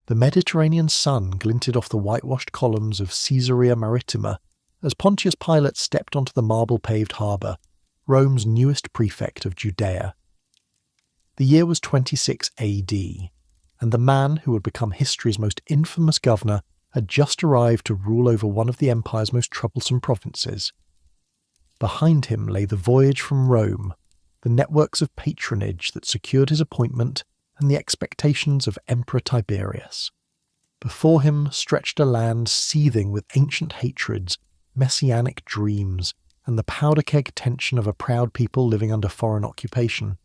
The Mediterranean sun glinted off the whitewashed columns of Caesarea Maritima as Pontius Pilate stepped onto the marble-paved harbour, Rome's newest prefect of Judea. The year was 26 AD, and the man who would become history's most infamous governor had just arrived to rule over one of the empire's most troublesome provinces. Behind him lay the voyage from Rome, the networks of patronage that secured his appointment, and the expectations of Emperor Tiberius. Before him stretched a land seething with ancient hatreds, messianic dreams, and the powder-keg tension of a proud people living under foreign occupation.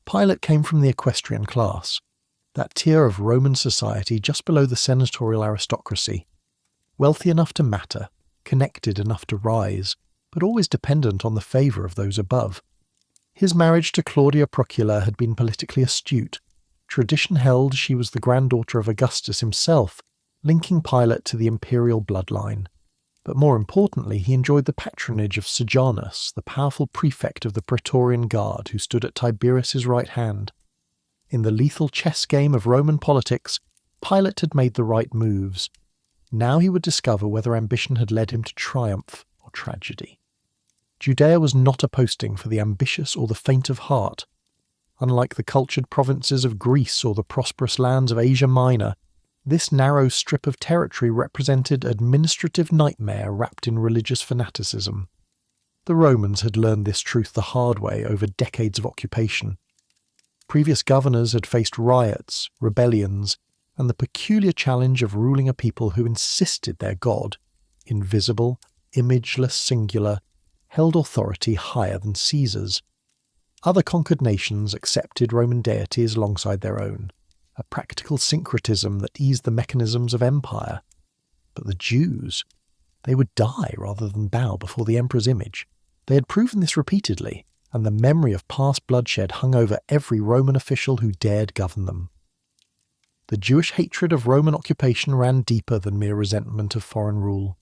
Pilate came from the equestrian class, that tier of Roman society just below the senatorial aristocracy, wealthy enough to matter, connected enough to rise, but always dependent on the favour of those above. His marriage to Claudia Procula had been politically astute. Tradition held she was the granddaughter of Augustus himself, linking Pilate to the imperial bloodline. But more importantly, he enjoyed the patronage of Sejanus, the powerful prefect of the Praetorian Guard who stood at Tiberius's right hand. In the lethal chess game of Roman politics, Pilate had made the right moves. Now he would discover whether ambition had led him to triumph or tragedy. Judea was not a posting for the ambitious or the faint of heart. Unlike the cultured provinces of Greece or the prosperous lands of Asia Minor, this narrow strip of territory represented administrative nightmare wrapped in religious fanaticism. The Romans had learned this truth the hard way over decades of occupation. Previous governors had faced riots, rebellions, and the peculiar challenge of ruling a people who insisted their god, invisible, imageless, singular, held authority higher than Caesar's. Other conquered nations accepted Roman deities alongside their own, a practical syncretism that eased the mechanisms of empire. But the Jews, they would die rather than bow before the emperor's image. They had proven this repeatedly, and the memory of past bloodshed hung over every Roman official who dared govern them. The Jewish hatred of Roman occupation ran deeper than mere resentment of foreign rule.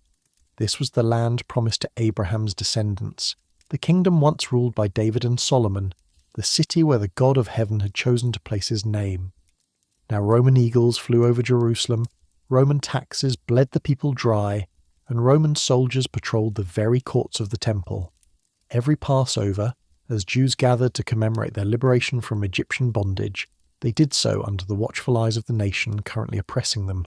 This was the land promised to Abraham's descendants, the kingdom once ruled by David and Solomon, the city where the God of heaven had chosen to place his name. Now Roman eagles flew over Jerusalem, Roman taxes bled the people dry, and Roman soldiers patrolled the very courts of the temple. Every Passover, as Jews gathered to commemorate their liberation from Egyptian bondage, they did so under the watchful eyes of the nation currently oppressing them.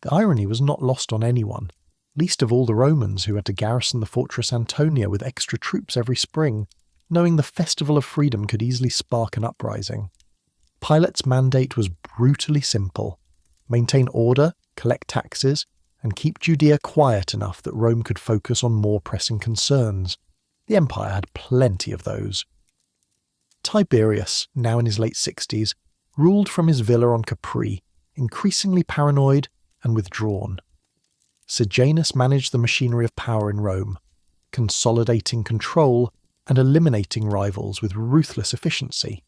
The irony was not lost on anyone, least of all the Romans who had to garrison the fortress Antonia with extra troops every spring, knowing the festival of freedom could easily spark an uprising. Pilate's mandate was brutally simple: maintain order, collect taxes, and keep Judea quiet enough that Rome could focus on more pressing concerns. The empire had plenty of those. Tiberius, now in his late 60s, ruled from his villa on Capri, increasingly paranoid and withdrawn. Sejanus managed the machinery of power in Rome, consolidating control and eliminating rivals with ruthless efficiency.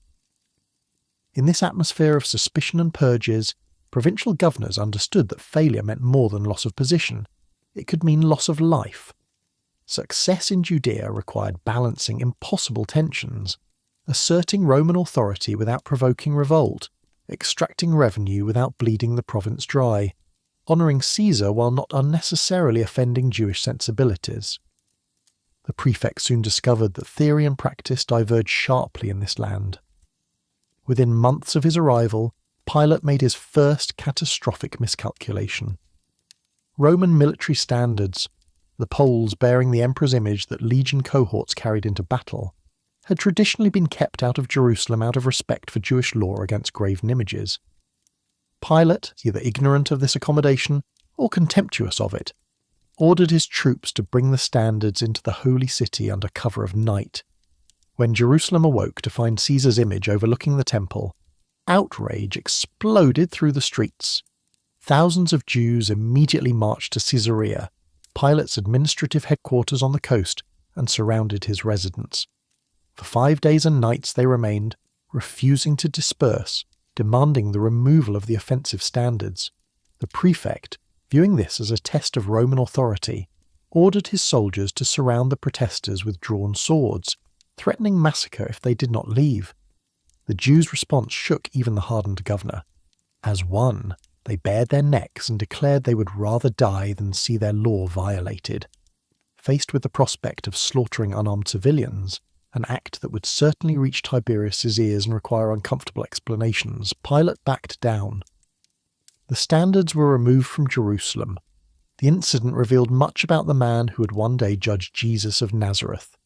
In this atmosphere of suspicion and purges, provincial governors understood that failure meant more than loss of position. It could mean loss of life. Success in Judea required balancing impossible tensions, asserting Roman authority without provoking revolt, extracting revenue without bleeding the province dry, honouring Caesar while not unnecessarily offending Jewish sensibilities. The prefect soon discovered that theory and practice diverged sharply in this land. Within months of his arrival, Pilate made his first catastrophic miscalculation. Roman military standards, the poles bearing the emperor's image that legion cohorts carried into battle, had traditionally been kept out of Jerusalem out of respect for Jewish law against graven images. Pilate, either ignorant of this accommodation or contemptuous of it, ordered his troops to bring the standards into the holy city under cover of night. When Jerusalem awoke to find Caesar's image overlooking the temple, outrage exploded through the streets. Thousands of Jews immediately marched to Caesarea, Pilate's administrative headquarters on the coast, and surrounded his residence. For 5 days and nights they remained, refusing to disperse, demanding the removal of the offensive standards. The prefect, viewing this as a test of Roman authority, ordered his soldiers to surround the protesters with drawn swords, threatening massacre if they did not leave. The Jews' response shook even the hardened governor. As one, They bared their necks and declared they would rather die than see their law violated. Faced with the prospect of slaughtering unarmed civilians, an act that would certainly reach Tiberius's ears and require uncomfortable explanations, Pilate backed down. The standards were removed from Jerusalem. The incident revealed much about the man who would one day judge Jesus of Nazareth.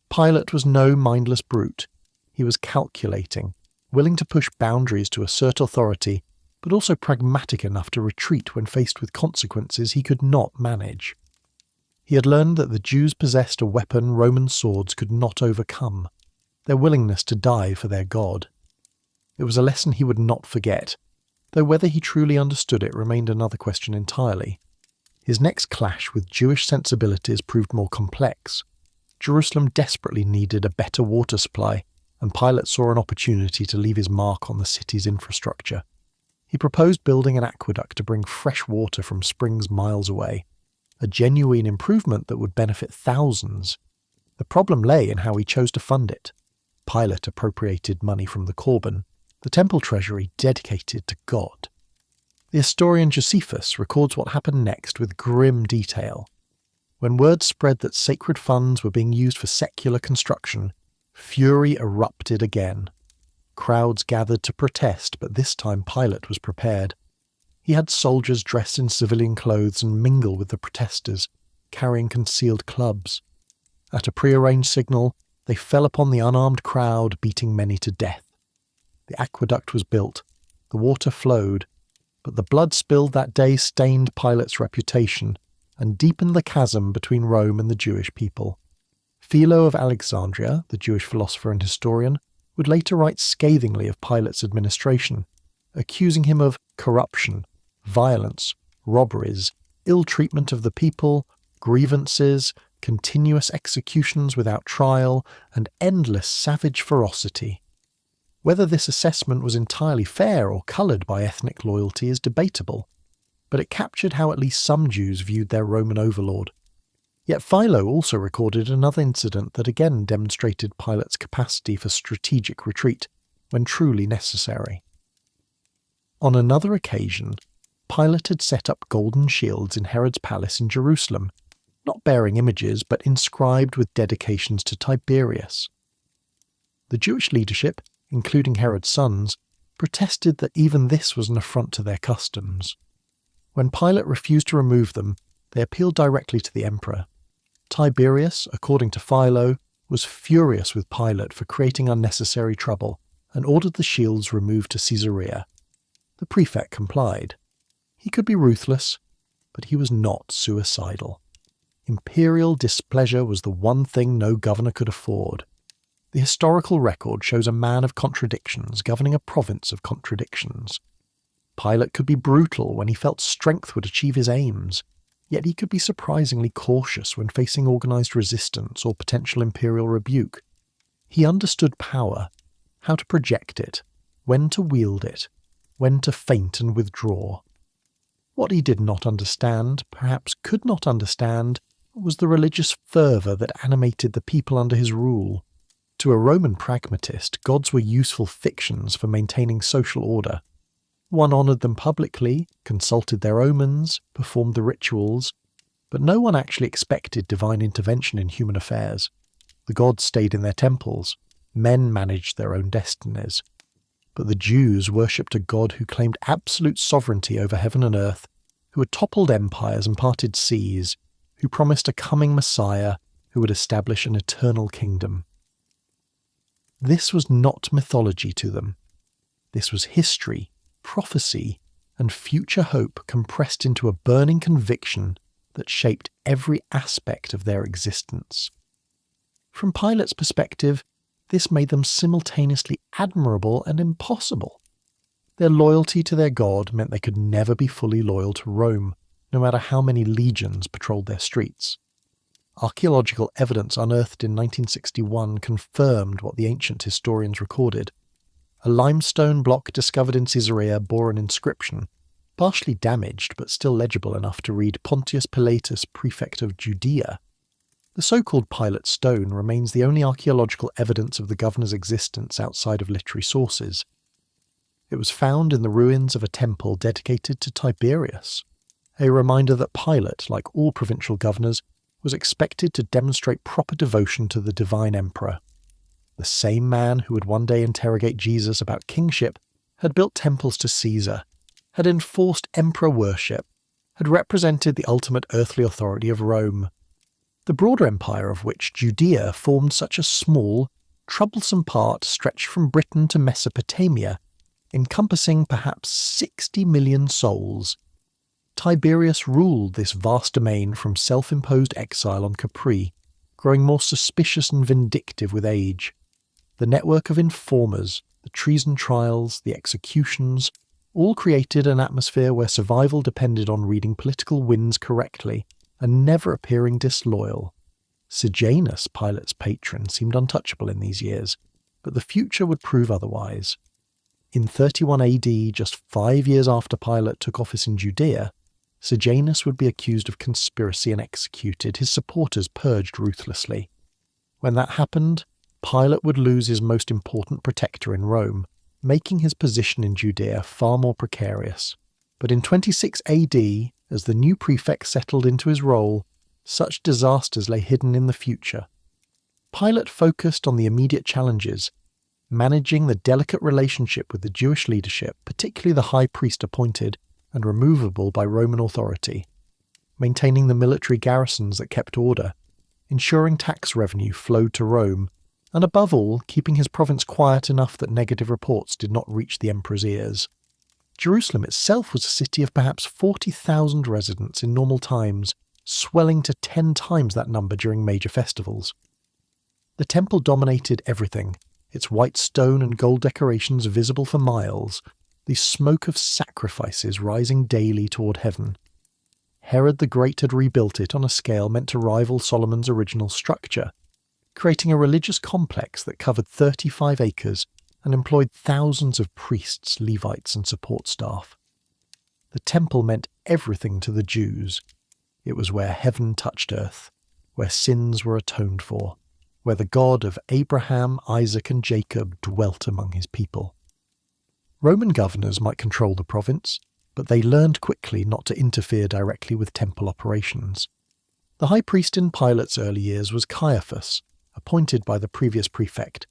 Pilate was no mindless brute. He was calculating, willing to push boundaries to assert authority, but also pragmatic enough to retreat when faced with consequences he could not manage. He had learned that the Jews possessed a weapon Roman swords could not overcome, their willingness to die for their God. It was a lesson he would not forget, though whether he truly understood it remained another question entirely. His next clash with Jewish sensibilities proved more complex. Jerusalem desperately needed a better water supply, and Pilate saw an opportunity to leave his mark on the city's infrastructure. He proposed building an aqueduct to bring fresh water from springs miles away, a genuine improvement that would benefit thousands. The problem lay in how he chose to fund it. Pilate appropriated money from the Corban, the temple treasury dedicated to God. The historian Josephus records what happened next with grim detail. When word spread that sacred funds were being used for secular construction, fury erupted again. Crowds gathered to protest, but this time Pilate was prepared. He had soldiers dressed in civilian clothes and mingle with the protesters, carrying concealed clubs. At a prearranged signal, they fell upon the unarmed crowd, beating many to death. The aqueduct was built, the water flowed, but the blood spilled that day stained Pilate's reputation and deepened the chasm between Rome and the Jewish people. Philo of Alexandria, the Jewish philosopher and historian, would later write scathingly of Pilate's administration, accusing him of corruption, violence, robberies, ill treatment of the people, grievances, continuous executions without trial, and endless savage ferocity. Whether this assessment was entirely fair or coloured by ethnic loyalty is debatable, but it captured how at least some Jews viewed their Roman overlord. Yet Philo also recorded another incident that again demonstrated Pilate's capacity for strategic retreat when truly necessary. On another occasion, Pilate had set up golden shields in Herod's palace in Jerusalem, not bearing images but inscribed with dedications to Tiberius. The Jewish leadership, including Herod's sons, protested that even this was an affront to their customs. When Pilate refused to remove them, they appealed directly to the emperor. Tiberius, according to Philo, was furious with Pilate for creating unnecessary trouble and ordered the shields removed to Caesarea. The prefect complied. He could be ruthless, but he was not suicidal. Imperial displeasure was the one thing no governor could afford. The historical record shows a man of contradictions governing a province of contradictions. Pilate could be brutal when he felt strength would achieve his aims, yet he could be surprisingly cautious when facing organised resistance or potential imperial rebuke. He understood power, how to project it, when to wield it, when to feint and withdraw. What he did not understand, perhaps could not understand, was the religious fervour that animated the people under his rule. To a Roman pragmatist, gods were useful fictions for maintaining social order. One honoured them publicly, consulted their omens, performed the rituals, but no one actually expected divine intervention in human affairs. The gods stayed in their temples, men managed their own destinies. But the Jews worshipped a God who claimed absolute sovereignty over heaven and earth, who had toppled empires and parted seas, who promised a coming Messiah who would establish an eternal kingdom. This was not mythology to them. This was history, prophecy, and future hope compressed into a burning conviction that shaped every aspect of their existence. From Pilate's perspective, this made them simultaneously admirable and impossible. Their loyalty to their god meant they could never be fully loyal to Rome, no matter how many legions patrolled their streets. Archaeological evidence unearthed in 1961 confirmed what the ancient historians recorded. A limestone block discovered in Caesarea bore an inscription, partially damaged but still legible enough to read Pontius Pilatus, prefect of Judea. The so-called Pilate stone remains the only archaeological evidence of the governor's existence outside of literary sources. It was found in the ruins of a temple dedicated to Tiberius, a reminder that Pilate, like all provincial governors, was expected to demonstrate proper devotion to the divine emperor. The same man who would one day interrogate Jesus about kingship had built temples to Caesar, had enforced emperor worship, had represented the ultimate earthly authority of Rome. The broader empire of which Judea formed such a small, troublesome part stretched from Britain to Mesopotamia, encompassing perhaps 60 million souls. Tiberius ruled this vast domain from self-imposed exile on Capri, growing more suspicious and vindictive with age. The network of informers, the treason trials, the executions, all created an atmosphere where survival depended on reading political winds correctly and never appearing disloyal. Sejanus, Pilate's patron, seemed untouchable in these years, but the future would prove otherwise. In 31 AD, just 5 years after Pilate took office in Judea, Sejanus would be accused of conspiracy and executed, his supporters purged ruthlessly. When that happened, Pilate would lose his most important protector in Rome, making his position in Judea far more precarious. But in 26 AD, as the new prefect settled into his role, such disasters lay hidden in the future. Pilate focused on the immediate challenges, managing the delicate relationship with the Jewish leadership, particularly the high priest appointed and removable by Roman authority, maintaining the military garrisons that kept order, ensuring tax revenue flowed to Rome, and above all, keeping his province quiet enough that negative reports did not reach the emperor's ears. Jerusalem itself was a city of perhaps 40,000 residents in normal times, swelling to 10 times that number during major festivals. The temple dominated everything, its white stone and gold decorations visible for miles, the smoke of sacrifices rising daily toward heaven. Herod the Great had rebuilt it on a scale meant to rival Solomon's original structure, creating a religious complex that covered 35 acres and employed thousands of priests, Levites, and support staff. The temple meant everything to the Jews. It was where heaven touched earth, where sins were atoned for, where the God of Abraham, Isaac, and Jacob dwelt among his people. Roman governors might control the province, but they learned quickly not to interfere directly with temple operations. The high priest in Pilate's early years was Caiaphas, appointed by the previous prefect,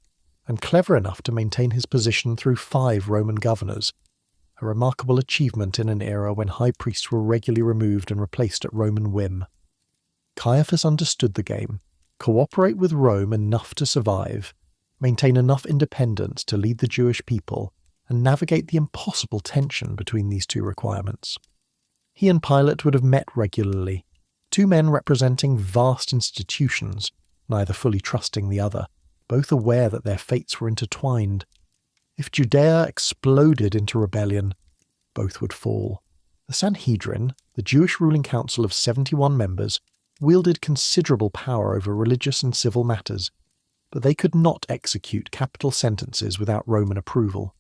and clever enough to maintain his position through 5 Roman governors, a remarkable achievement in an era when high priests were regularly removed and replaced at Roman whim. Caiaphas understood the game: cooperate with Rome enough to survive, maintain enough independence to lead the Jewish people, and navigate the impossible tension between these two requirements. He and Pilate would have met regularly, 2 men representing vast institutions, neither fully trusting the other, both aware that their fates were intertwined. If Judea exploded into rebellion, both would fall. The Sanhedrin, the Jewish ruling council of 71 members, wielded considerable power over religious and civil matters, but they could not execute capital sentences without Roman approval.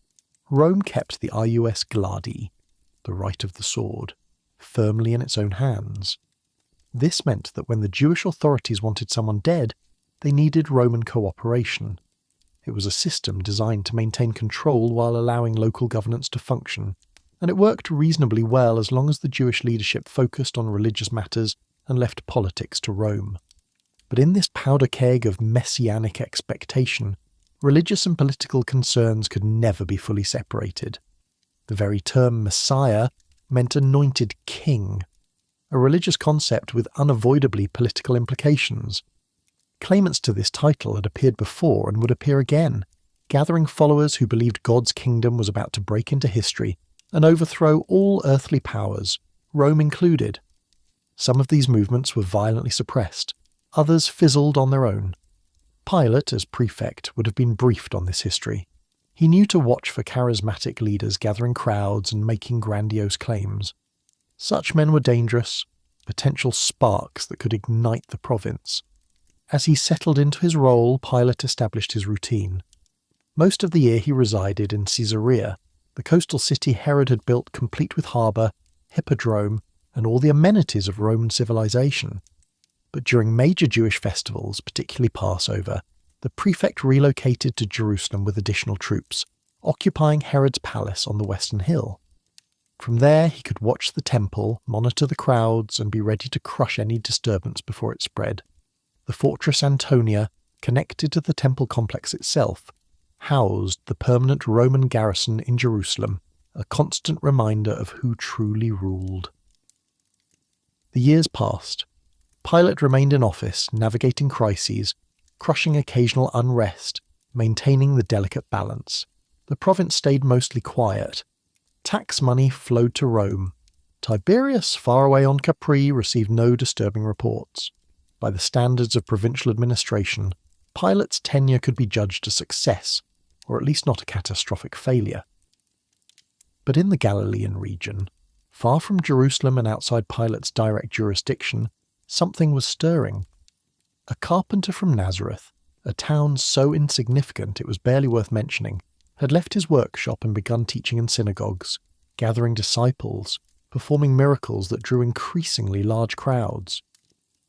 Rome kept the ius gladi, the right of the sword, firmly in its own hands. This meant that when the Jewish authorities wanted someone dead, they needed Roman cooperation. It was a system designed to maintain control while allowing local governance to function, and it worked reasonably well as long as the Jewish leadership focused on religious matters and left politics to Rome. But in this powder keg of messianic expectation, religious and political concerns could never be fully separated. The very term Messiah meant anointed king, a religious concept with unavoidably political implications. Claimants to this title had appeared before and would appear again, gathering followers who believed God's kingdom was about to break into history and overthrow all earthly powers, Rome included. Some of these movements were violently suppressed, others fizzled on their own. Pilate, as prefect, would have been briefed on this history. He knew to watch for charismatic leaders gathering crowds and making grandiose claims. Such men were dangerous, potential sparks that could ignite the province. As he settled into his role, Pilate established his routine. Most of the year he resided in Caesarea, the coastal city Herod had built complete with harbour, hippodrome, and all the amenities of Roman civilization. But during major Jewish festivals, particularly Passover, the prefect relocated to Jerusalem with additional troops, occupying Herod's palace on the western hill. From there he could watch the temple, monitor the crowds, and be ready to crush any disturbance before it spread. The fortress Antonia, connected to the temple complex itself, housed the permanent Roman garrison in Jerusalem, a constant reminder of who truly ruled. The years passed. Pilate remained in office, navigating crises, crushing occasional unrest, maintaining the delicate balance. The province stayed mostly quiet. Tax money flowed to Rome. Tiberius, far away on Capri, received no disturbing reports. By the standards of provincial administration, Pilate's tenure could be judged a success, or at least not a catastrophic failure. But in the Galilean region, far from Jerusalem and outside Pilate's direct jurisdiction, something was stirring. A carpenter from Nazareth, a town so insignificant it was barely worth mentioning, had left his workshop and begun teaching in synagogues, gathering disciples, performing miracles that drew increasingly large crowds.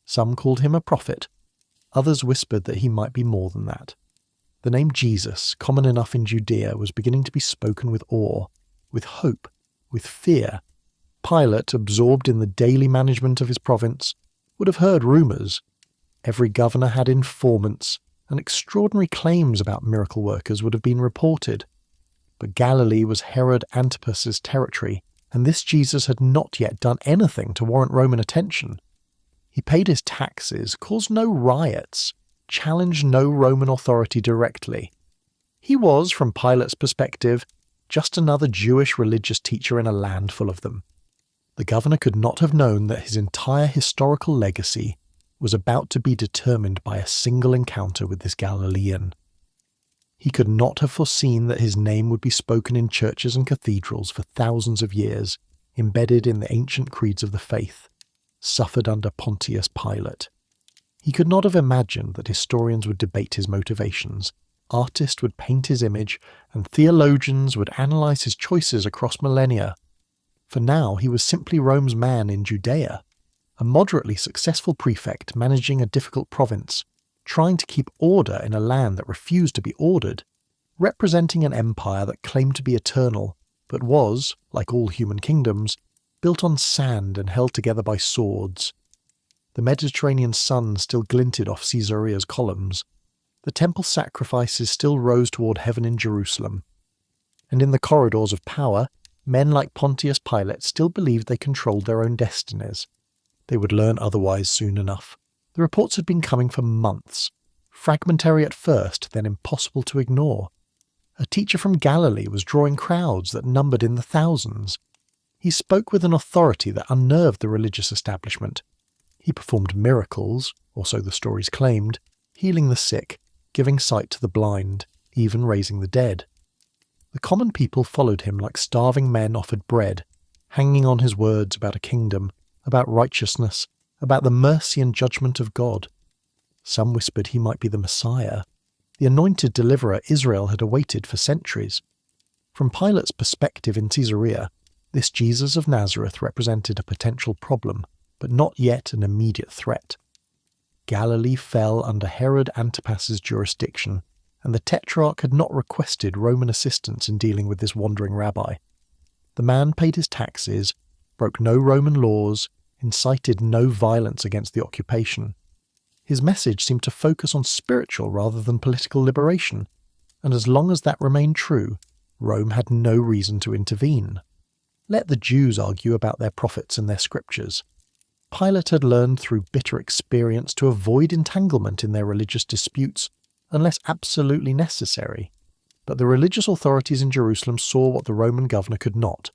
Some called him a prophet. Others whispered that he might be more than that. The name Jesus, common enough in Judea, was beginning to be spoken with awe, with hope, with fear. Pilate, absorbed in the daily management of his province, would have heard rumours. Every governor had informants, and extraordinary claims about miracle workers would have been reported. But Galilee was Herod Antipas's territory, and this Jesus had not yet done anything to warrant Roman attention. He paid his taxes, caused no riots, challenged no Roman authority directly. He was, from Pilate's perspective, just another Jewish religious teacher in a land full of them. The governor could not have known that his entire historical legacy was about to be determined by a single encounter with this Galilean. He could not have foreseen that his name would be spoken in churches and cathedrals for thousands of years, embedded in the ancient creeds of the faith, suffered under Pontius Pilate. He could not have imagined that historians would debate his motivations, artists would paint his image, and theologians would analyse his choices across millennia. For now he was simply Rome's man in Judea, a moderately successful prefect managing a difficult province, trying to keep order in a land that refused to be ordered, representing an empire that claimed to be eternal, but was, like all human kingdoms, built on sand and held together by swords. The Mediterranean sun still glinted off Caesarea's columns. The temple sacrifices still rose toward heaven in Jerusalem. And in the corridors of power, men like Pontius Pilate still believed they controlled their own destinies. They would learn otherwise soon enough. The reports had been coming for months, fragmentary at first, then impossible to ignore. A teacher from Galilee was drawing crowds that numbered in the thousands. He spoke with an authority that unnerved the religious establishment. He performed miracles, or so the stories claimed, healing the sick, giving sight to the blind, even raising the dead. The common people followed him like starving men offered bread, hanging on his words about a kingdom, about righteousness, about the mercy and judgment of God. Some whispered he might be the Messiah, the anointed deliverer Israel had awaited for centuries. From Pilate's perspective in Caesarea, this Jesus of Nazareth represented a potential problem, but not yet an immediate threat. Galilee fell under Herod Antipas's jurisdiction, and the Tetrarch had not requested Roman assistance in dealing with this wandering rabbi. The man paid his taxes, broke no Roman laws, incited no violence against the occupation. His message seemed to focus on spiritual rather than political liberation, and as long as that remained true, Rome had no reason to intervene. Let the Jews argue about their prophets and their scriptures. Pilate had learned through bitter experience to avoid entanglement in their religious disputes unless absolutely necessary, but the religious authorities in Jerusalem saw what the Roman governor could not.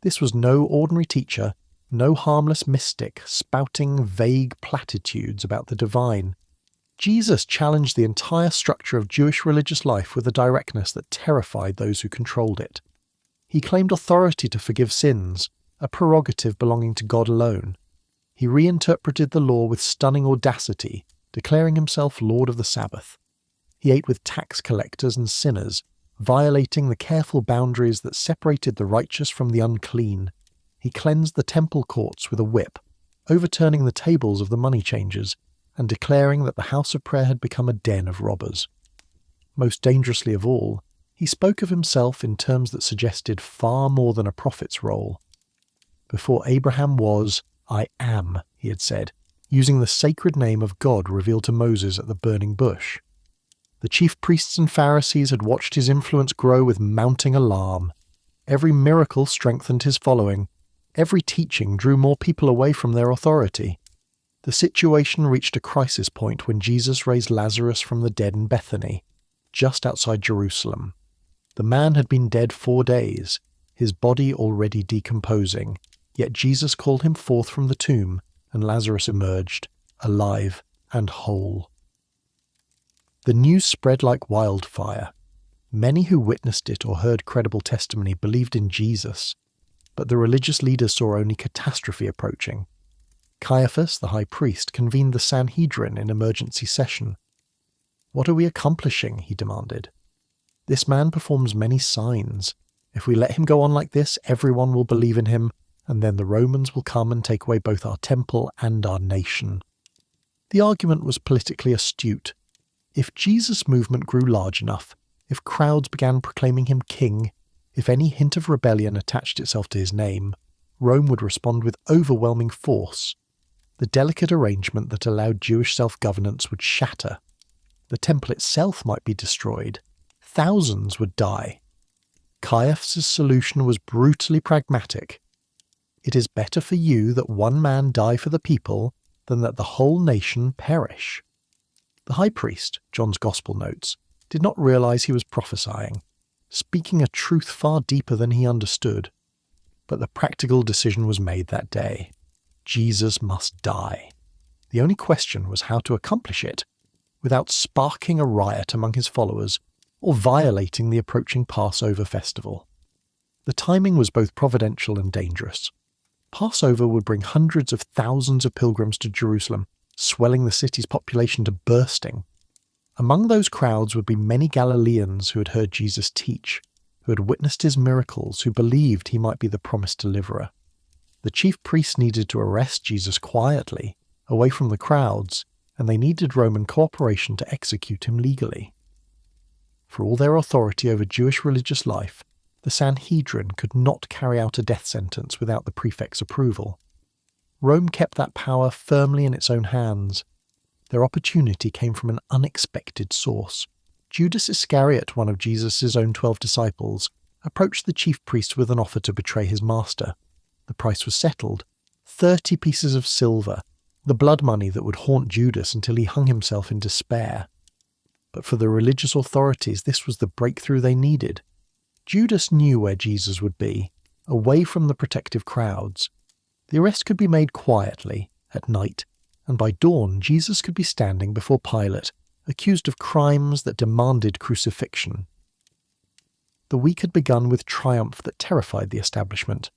This was no ordinary teacher, no harmless mystic spouting vague platitudes about the divine. Jesus challenged the entire structure of Jewish religious life with a directness that terrified those who controlled it. He claimed authority to forgive sins, a prerogative belonging to God alone. He reinterpreted the law with stunning audacity, declaring himself Lord of the Sabbath. He ate with tax collectors and sinners, violating the careful boundaries that separated the righteous from the unclean. He cleansed the temple courts with a whip, overturning the tables of the money changers, and declaring that the house of prayer had become a den of robbers. Most dangerously of all, He spoke of himself in terms that suggested far more than a prophet's role. Before Abraham was, I am, he had said, using the sacred name of God revealed to Moses at the burning bush. The chief priests and Pharisees had watched his influence grow with mounting alarm. Every miracle strengthened his following. Every teaching drew more people away from their authority. The situation reached a crisis point when Jesus raised Lazarus from the dead in Bethany, just outside Jerusalem. The man had been dead 4 days, his body already decomposing, yet Jesus called him forth from the tomb, and Lazarus emerged, alive and whole. The news spread like wildfire. Many who witnessed it or heard credible testimony believed in Jesus, but the religious leaders saw only catastrophe approaching. Caiaphas, the high priest, convened the Sanhedrin in emergency session. "What are we accomplishing?" he demanded. "This man performs many signs. If we let him go on like this, everyone will believe in him, and then the Romans will come and take away both our temple and our nation." The argument was politically astute. If Jesus' movement grew large enough, if crowds began proclaiming him king, if any hint of rebellion attached itself to his name, Rome would respond with overwhelming force. The delicate arrangement that allowed Jewish self-governance would shatter. The temple itself might be destroyed. Thousands would die. Caiaphas' solution was brutally pragmatic. It is better for you that one man die for the people than that the whole nation perish. The high priest, John's Gospel notes, did not realize he was prophesying, speaking a truth far deeper than he understood. But the practical decision was made that day. Jesus must die. The only question was how to accomplish it, without sparking a riot among his followers or violating the approaching Passover festival. The timing was both providential and dangerous. Passover would bring hundreds of thousands of pilgrims to Jerusalem, swelling the city's population to bursting. Among those crowds would be many Galileans who had heard Jesus teach, who had witnessed his miracles, who believed he might be the promised deliverer. The chief priests needed to arrest Jesus quietly, away from the crowds, and they needed Roman cooperation to execute him legally. For all their authority over Jewish religious life, the Sanhedrin could not carry out a death sentence without the prefect's approval. Rome kept that power firmly in its own hands. Their opportunity came from an unexpected source. Judas Iscariot, one of Jesus' own 12 disciples, approached the chief priest with an offer to betray his master. The price was settled, 30 pieces of silver, the blood money that would haunt Judas until he hung himself in despair. But for the religious authorities, this was the breakthrough they needed. Judas knew where Jesus would be, away from the protective crowds. The arrest could be made quietly, at night, and by dawn Jesus could be standing before Pilate, accused of crimes that demanded crucifixion. The week had begun with triumph that terrified the establishment.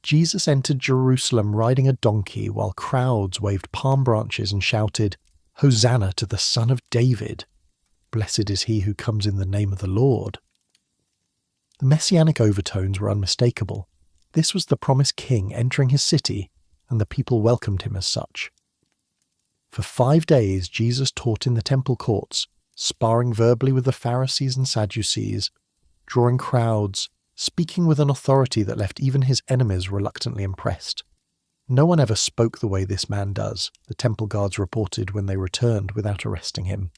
Jesus entered Jerusalem riding a donkey while crowds waved palm branches and shouted, "Hosanna to the Son of David! Blessed is he who comes in the name of the Lord." The messianic overtones were unmistakable. This was the promised king entering his city, and the people welcomed him as such. For 5 days Jesus taught in the temple courts, sparring verbally with the Pharisees and Sadducees, drawing crowds, speaking with an authority that left even his enemies reluctantly impressed. No one ever spoke the way this man does, the temple guards reported when they returned without arresting him.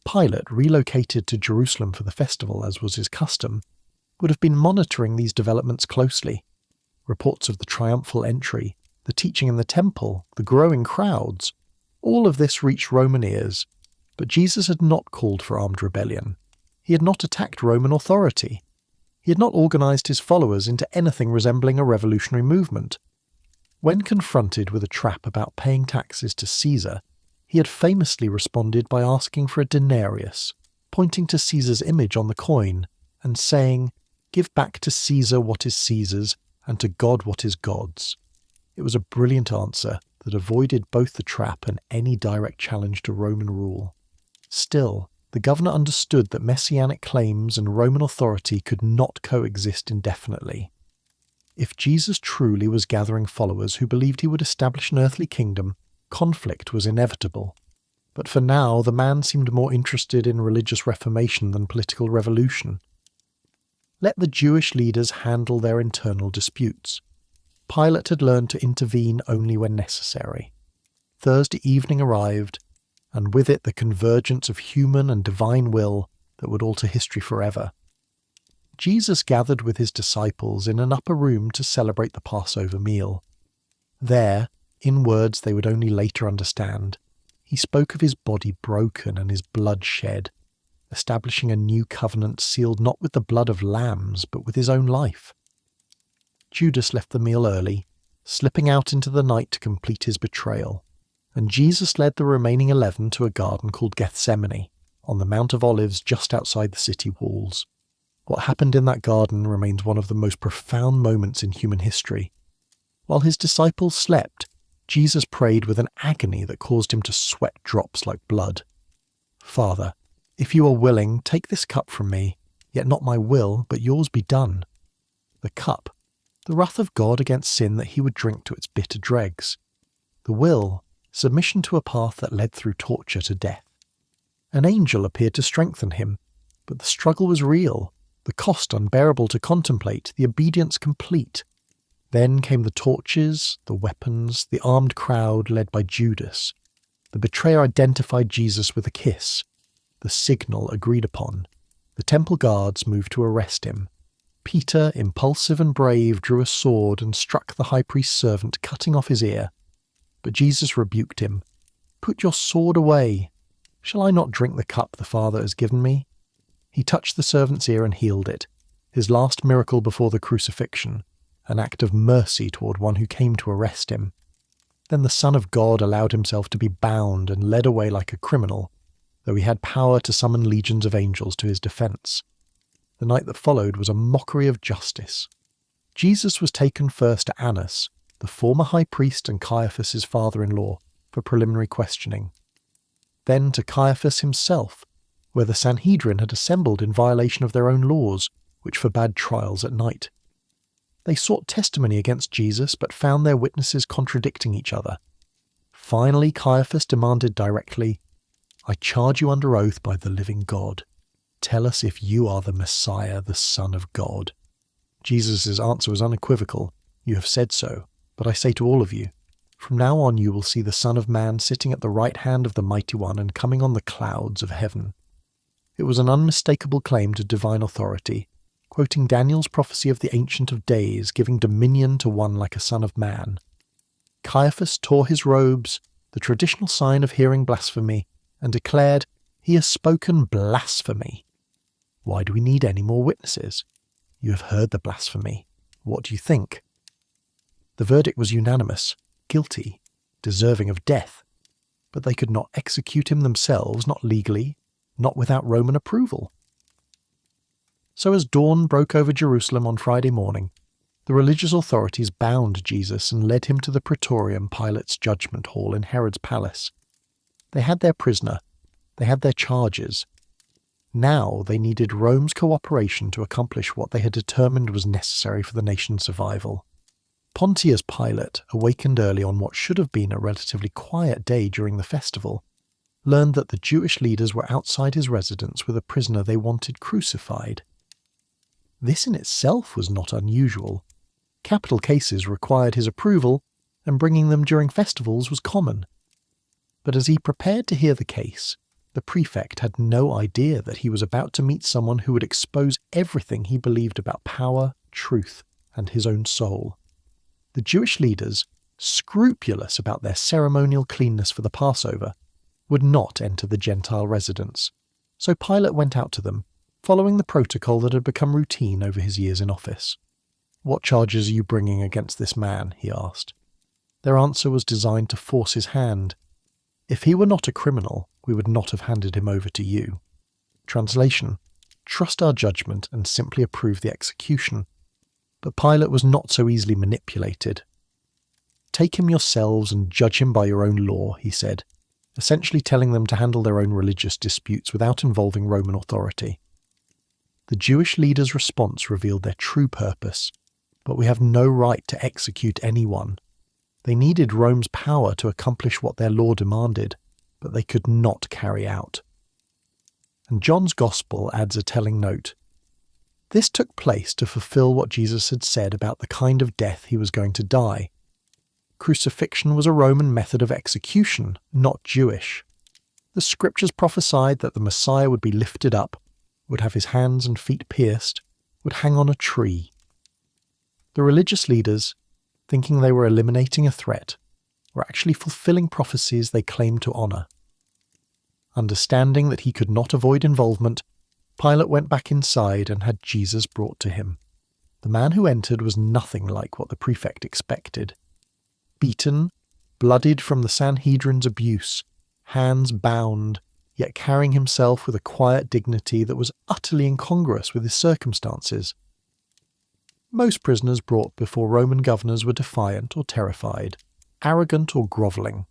Pilate, relocated to Jerusalem for the festival as was his custom, would have been monitoring these developments closely. Reports of the triumphal entry, the teaching in the temple, the growing crowds, all of this reached Roman ears, but Jesus had not called for armed rebellion. He had not attacked Roman authority. He had not organized his followers into anything resembling a revolutionary movement. When confronted with a trap about paying taxes to Caesar, he had famously responded by asking for a denarius, pointing to Caesar's image on the coin, and saying, "Give back to Caesar what is Caesar's, and to God what is God's." It was a brilliant answer that avoided both the trap and any direct challenge to Roman rule. Still, the governor understood that messianic claims and Roman authority could not coexist indefinitely. If Jesus truly was gathering followers who believed he would establish an earthly kingdom, conflict was inevitable. But for now, the man seemed more interested in religious reformation than political revolution. Let the Jewish leaders handle their internal disputes. Pilate had learned to intervene only when necessary. Thursday evening arrived, and with it the convergence of human and divine will that would alter history forever. Jesus gathered with his disciples in an upper room to celebrate the Passover meal. There, in words they would only later understand, he spoke of his body broken and his blood shed, establishing a new covenant sealed not with the blood of lambs, but with his own life. Judas left the meal early, slipping out into the night to complete his betrayal, and Jesus led the remaining 11 to a garden called Gethsemane, on the Mount of Olives just outside the city walls. What happened in that garden remains one of the most profound moments in human history. While his disciples slept, Jesus prayed with an agony that caused him to sweat drops like blood. "Father, if you are willing, take this cup from me, yet not my will, but yours be done." The cup, the wrath of God against sin that he would drink to its bitter dregs. The will, submission to a path that led through torture to death. An angel appeared to strengthen him, but the struggle was real, the cost unbearable to contemplate, the obedience complete. Then came the torches, the weapons, the armed crowd led by Judas. The betrayer identified Jesus with a kiss, the signal agreed upon. The temple guards moved to arrest him. Peter, impulsive and brave, drew a sword and struck the high priest's servant, cutting off his ear. But Jesus rebuked him. "Put your sword away. Shall I not drink the cup the Father has given me?" He touched the servant's ear and healed it, his last miracle before the crucifixion, an act of mercy toward one who came to arrest him. Then the Son of God allowed himself to be bound and led away like a criminal, though he had power to summon legions of angels to his defense. The night that followed was a mockery of justice. Jesus was taken first to Annas, the former high priest and Caiaphas' father-in-law, for preliminary questioning. Then to Caiaphas himself, where the Sanhedrin had assembled in violation of their own laws, which forbade trials at night. They sought testimony against Jesus, but found their witnesses contradicting each other. Finally, Caiaphas demanded directly, "I charge you under oath by the living God. Tell us if you are the Messiah, the Son of God." Jesus' answer was unequivocal. "You have said so, but I say to all of you, from now on you will see the Son of Man sitting at the right hand of the Mighty One and coming on the clouds of heaven." It was an unmistakable claim to divine authority, quoting Daniel's prophecy of the Ancient of Days, giving dominion to one like a son of man. Caiaphas tore his robes, the traditional sign of hearing blasphemy, and declared, "He has spoken blasphemy." Why do we need any more witnesses? You have heard the blasphemy. What do you think? The verdict was unanimous, guilty, deserving of death. But they could not execute him themselves, not legally, not without Roman approval. So as dawn broke over Jerusalem on Friday morning, the religious authorities bound Jesus and led him to the Praetorium, Pilate's judgment hall in Herod's palace. They had their prisoner, they had their charges. Now they needed Rome's cooperation to accomplish what they had determined was necessary for the nation's survival. Pontius Pilate, awakened early on what should have been a relatively quiet day during the festival, learned that the Jewish leaders were outside his residence with a prisoner they wanted crucified. This in itself was not unusual. Capital cases required his approval, and bringing them during festivals was common. But as he prepared to hear the case, the prefect had no idea that he was about to meet someone who would expose everything he believed about power, truth, and his own soul. The Jewish leaders, scrupulous about their ceremonial cleanness for the Passover, would not enter the Gentile residence, so Pilate went out to them, following the protocol that had become routine over his years in office. "What charges are you bringing against this man?" he asked. Their answer was designed to force his hand. "If he were not a criminal, we would not have handed him over to you." Translation: trust our judgment and simply approve the execution. But Pilate was not so easily manipulated. "Take him yourselves and judge him by your own law," he said, essentially telling them to handle their own religious disputes without involving Roman authority. The Jewish leaders' response revealed their true purpose, but we have no right to execute anyone. They needed Rome's power to accomplish what their law demanded, but they could not carry out. And John's Gospel adds a telling note. This took place to fulfill what Jesus had said about the kind of death he was going to die. Crucifixion was a Roman method of execution, not Jewish. The scriptures prophesied that the Messiah would be lifted up, would have his hands and feet pierced, would hang on a tree. The religious leaders, thinking they were eliminating a threat, were actually fulfilling prophecies they claimed to honour. Understanding that he could not avoid involvement, Pilate went back inside and had Jesus brought to him. The man who entered was nothing like what the prefect expected. Beaten, bloodied from the Sanhedrin's abuse, hands bound, yet carrying himself with a quiet dignity that was utterly incongruous with his circumstances. Most prisoners brought before Roman governors were defiant or terrified, arrogant or grovelling.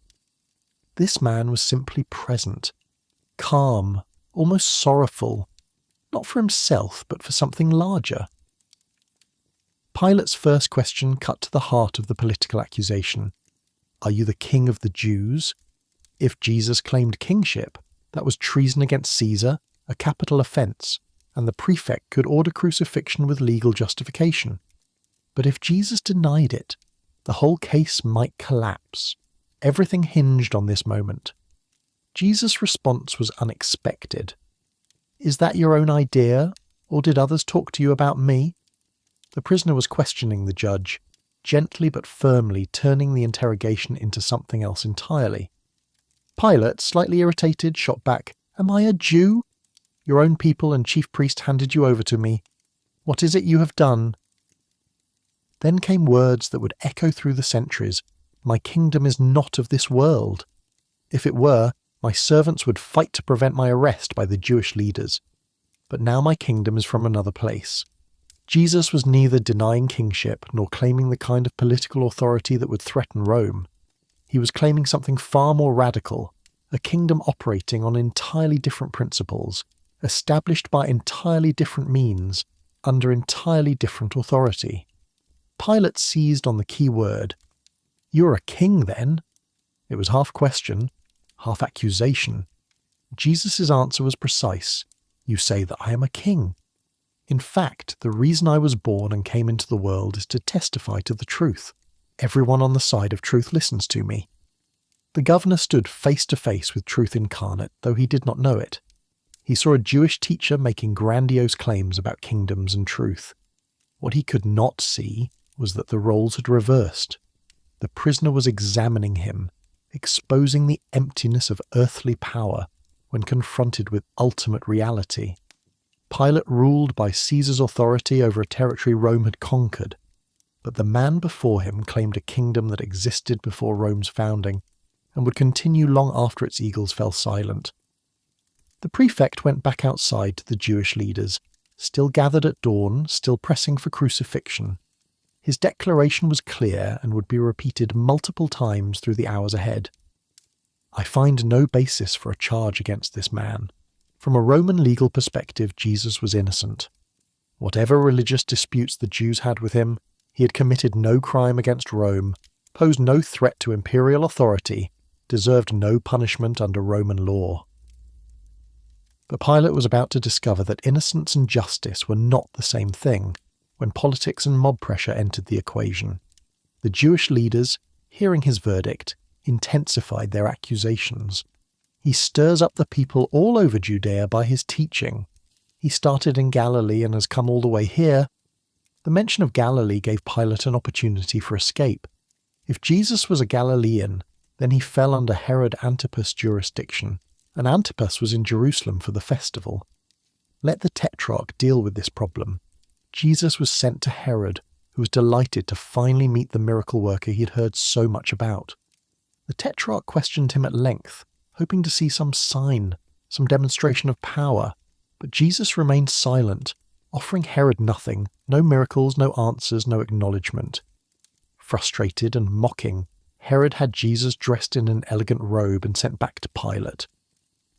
This man was simply present, calm, almost sorrowful, not for himself but for something larger. Pilate's first question cut to the heart of the political accusation. Are you the king of the Jews? If Jesus claimed kingship, that was treason against Caesar, a capital offence, and the prefect could order crucifixion with legal justification. But if Jesus denied it, the whole case might collapse. Everything hinged on this moment. Jesus' response was unexpected. Is that your own idea, or did others talk to you about me? The prisoner was questioning the judge, gently but firmly turning the interrogation into something else entirely. Pilate, slightly irritated, shot back, Am I a Jew? Your own people and chief priest handed you over to me. What is it you have done? Then came words that would echo through the centuries. My kingdom is not of this world. If it were, my servants would fight to prevent my arrest by the Jewish leaders. But now my kingdom is from another place. Jesus was neither denying kingship nor claiming the kind of political authority that would threaten Rome. He was claiming something far more radical, a kingdom operating on entirely different principles, established by entirely different means, under entirely different authority. Pilate seized on the key word. You're a king, then? It was half question, half accusation. Jesus' answer was precise. You say that I am a king. In fact, the reason I was born and came into the world is to testify to the truth. Everyone on the side of truth listens to me. The governor stood face to face with truth incarnate, though he did not know it. He saw a Jewish teacher making grandiose claims about kingdoms and truth. What he could not see was that the roles had reversed. The prisoner was examining him, exposing the emptiness of earthly power when confronted with ultimate reality. Pilate ruled by Caesar's authority over a territory Rome had conquered, but the man before him claimed a kingdom that existed before Rome's founding and would continue long after its eagles fell silent. The prefect went back outside to the Jewish leaders, still gathered at dawn, still pressing for crucifixion. His declaration was clear and would be repeated multiple times through the hours ahead. I find no basis for a charge against this man. From a Roman legal perspective, Jesus was innocent. Whatever religious disputes the Jews had with him, he had committed no crime against Rome, posed no threat to imperial authority, deserved no punishment under Roman law. But Pilate was about to discover that innocence and justice were not the same thing when politics and mob pressure entered the equation. The Jewish leaders, hearing his verdict, intensified their accusations. He stirs up the people all over Judea by his teaching. He started in Galilee and has come all the way here. The mention of Galilee gave Pilate an opportunity for escape. If Jesus was a Galilean, then he fell under Herod Antipas' jurisdiction, and Antipas was in Jerusalem for the festival. Let the Tetrarch deal with this problem. Jesus was sent to Herod, who was delighted to finally meet the miracle worker he had heard so much about. The Tetrarch questioned him at length, hoping to see some sign, some demonstration of power, but Jesus remained silent, offering Herod nothing, no miracles, no answers, no acknowledgement. Frustrated and mocking, Herod had Jesus dressed in an elegant robe and sent back to Pilate.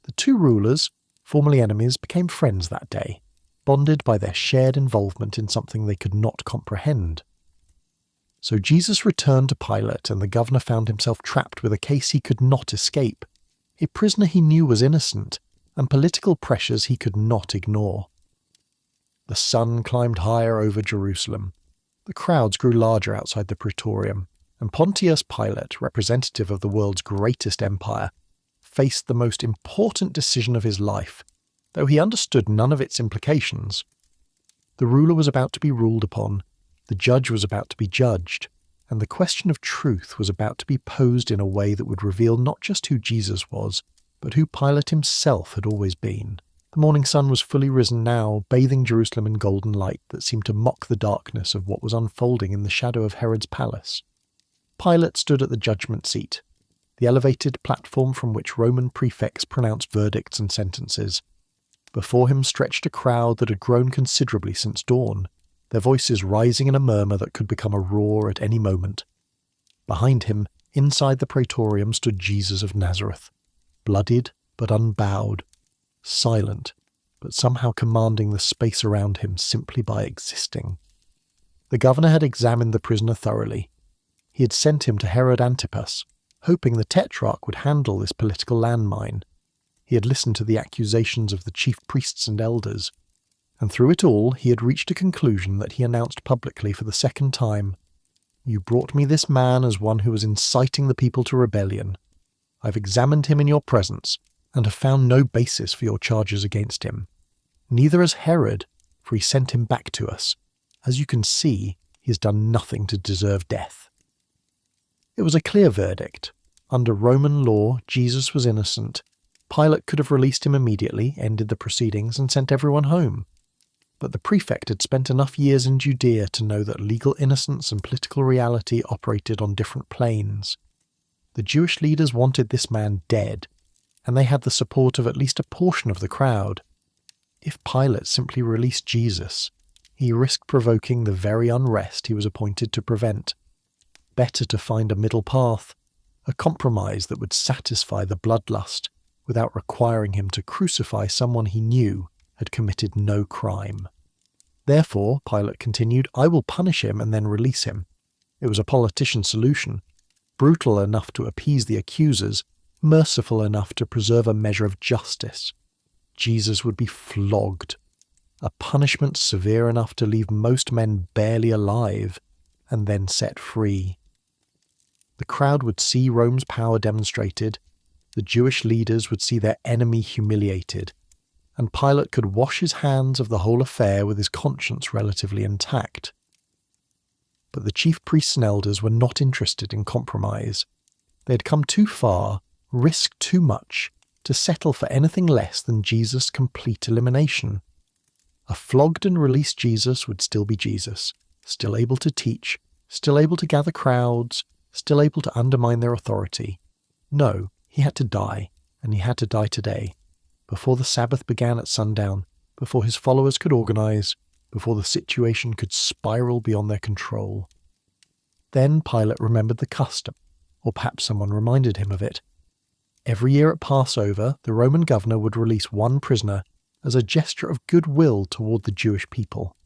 The two rulers, formerly enemies, became friends that day, bonded by their shared involvement in something they could not comprehend. So Jesus returned to Pilate, and the governor found himself trapped with a case he could not escape, a prisoner he knew was innocent, and political pressures he could not ignore. The sun climbed higher over Jerusalem. The crowds grew larger outside the Praetorium, and Pontius Pilate, representative of the world's greatest empire, faced the most important decision of his life, though he understood none of its implications. The ruler was about to be ruled upon, the judge was about to be judged, and the question of truth was about to be posed in a way that would reveal not just who Jesus was, but who Pilate himself had always been. The morning sun was fully risen now, bathing Jerusalem in golden light that seemed to mock the darkness of what was unfolding in the shadow of Herod's palace. Pilate stood at the judgment seat, the elevated platform from which Roman prefects pronounced verdicts and sentences. Before him stretched a crowd that had grown considerably since dawn, their voices rising in a murmur that could become a roar at any moment. Behind him, inside the Praetorium, stood Jesus of Nazareth, bloodied but unbowed, silent, but somehow commanding the space around him simply by existing. The governor had examined the prisoner thoroughly. He had sent him to Herod Antipas, hoping the tetrarch would handle this political landmine. He had listened to the accusations of the chief priests and elders, and through it all he had reached a conclusion that he announced publicly for the second time. "You brought me this man as one who was inciting the people to rebellion. I've examined him in your presence, and have found no basis for your charges against him. Neither has Herod, for he sent him back to us. As you can see, he has done nothing to deserve death." It was a clear verdict. Under Roman law, Jesus was innocent. Pilate could have released him immediately, ended the proceedings, and sent everyone home. But the prefect had spent enough years in Judea to know that legal innocence and political reality operated on different planes. The Jewish leaders wanted this man dead, and they had the support of at least a portion of the crowd. If Pilate simply released Jesus, he risked provoking the very unrest he was appointed to prevent. Better to find a middle path, a compromise that would satisfy the bloodlust without requiring him to crucify someone he knew had committed no crime. Therefore, Pilate continued, "I will punish him and then release him." It was a politician's solution, brutal enough to appease the accusers, merciful enough to preserve a measure of justice. Jesus would be flogged, a punishment severe enough to leave most men barely alive, and then set free. The crowd would see Rome's power demonstrated, the Jewish leaders would see their enemy humiliated, and Pilate could wash his hands of the whole affair with his conscience relatively intact. But the chief priests and elders were not interested in compromise. They had come too far, risked too much, to settle for anything less than Jesus' complete elimination. A flogged and released Jesus would still be Jesus, still able to teach, still able to gather crowds, still able to undermine their authority. No, he had to die, and he had to die today, before the Sabbath began at sundown, before his followers could organize, before the situation could spiral beyond their control. Then Pilate remembered the custom, or perhaps someone reminded him of it. Every year at Passover, the Roman governor would release one prisoner as a gesture of goodwill toward the Jewish people.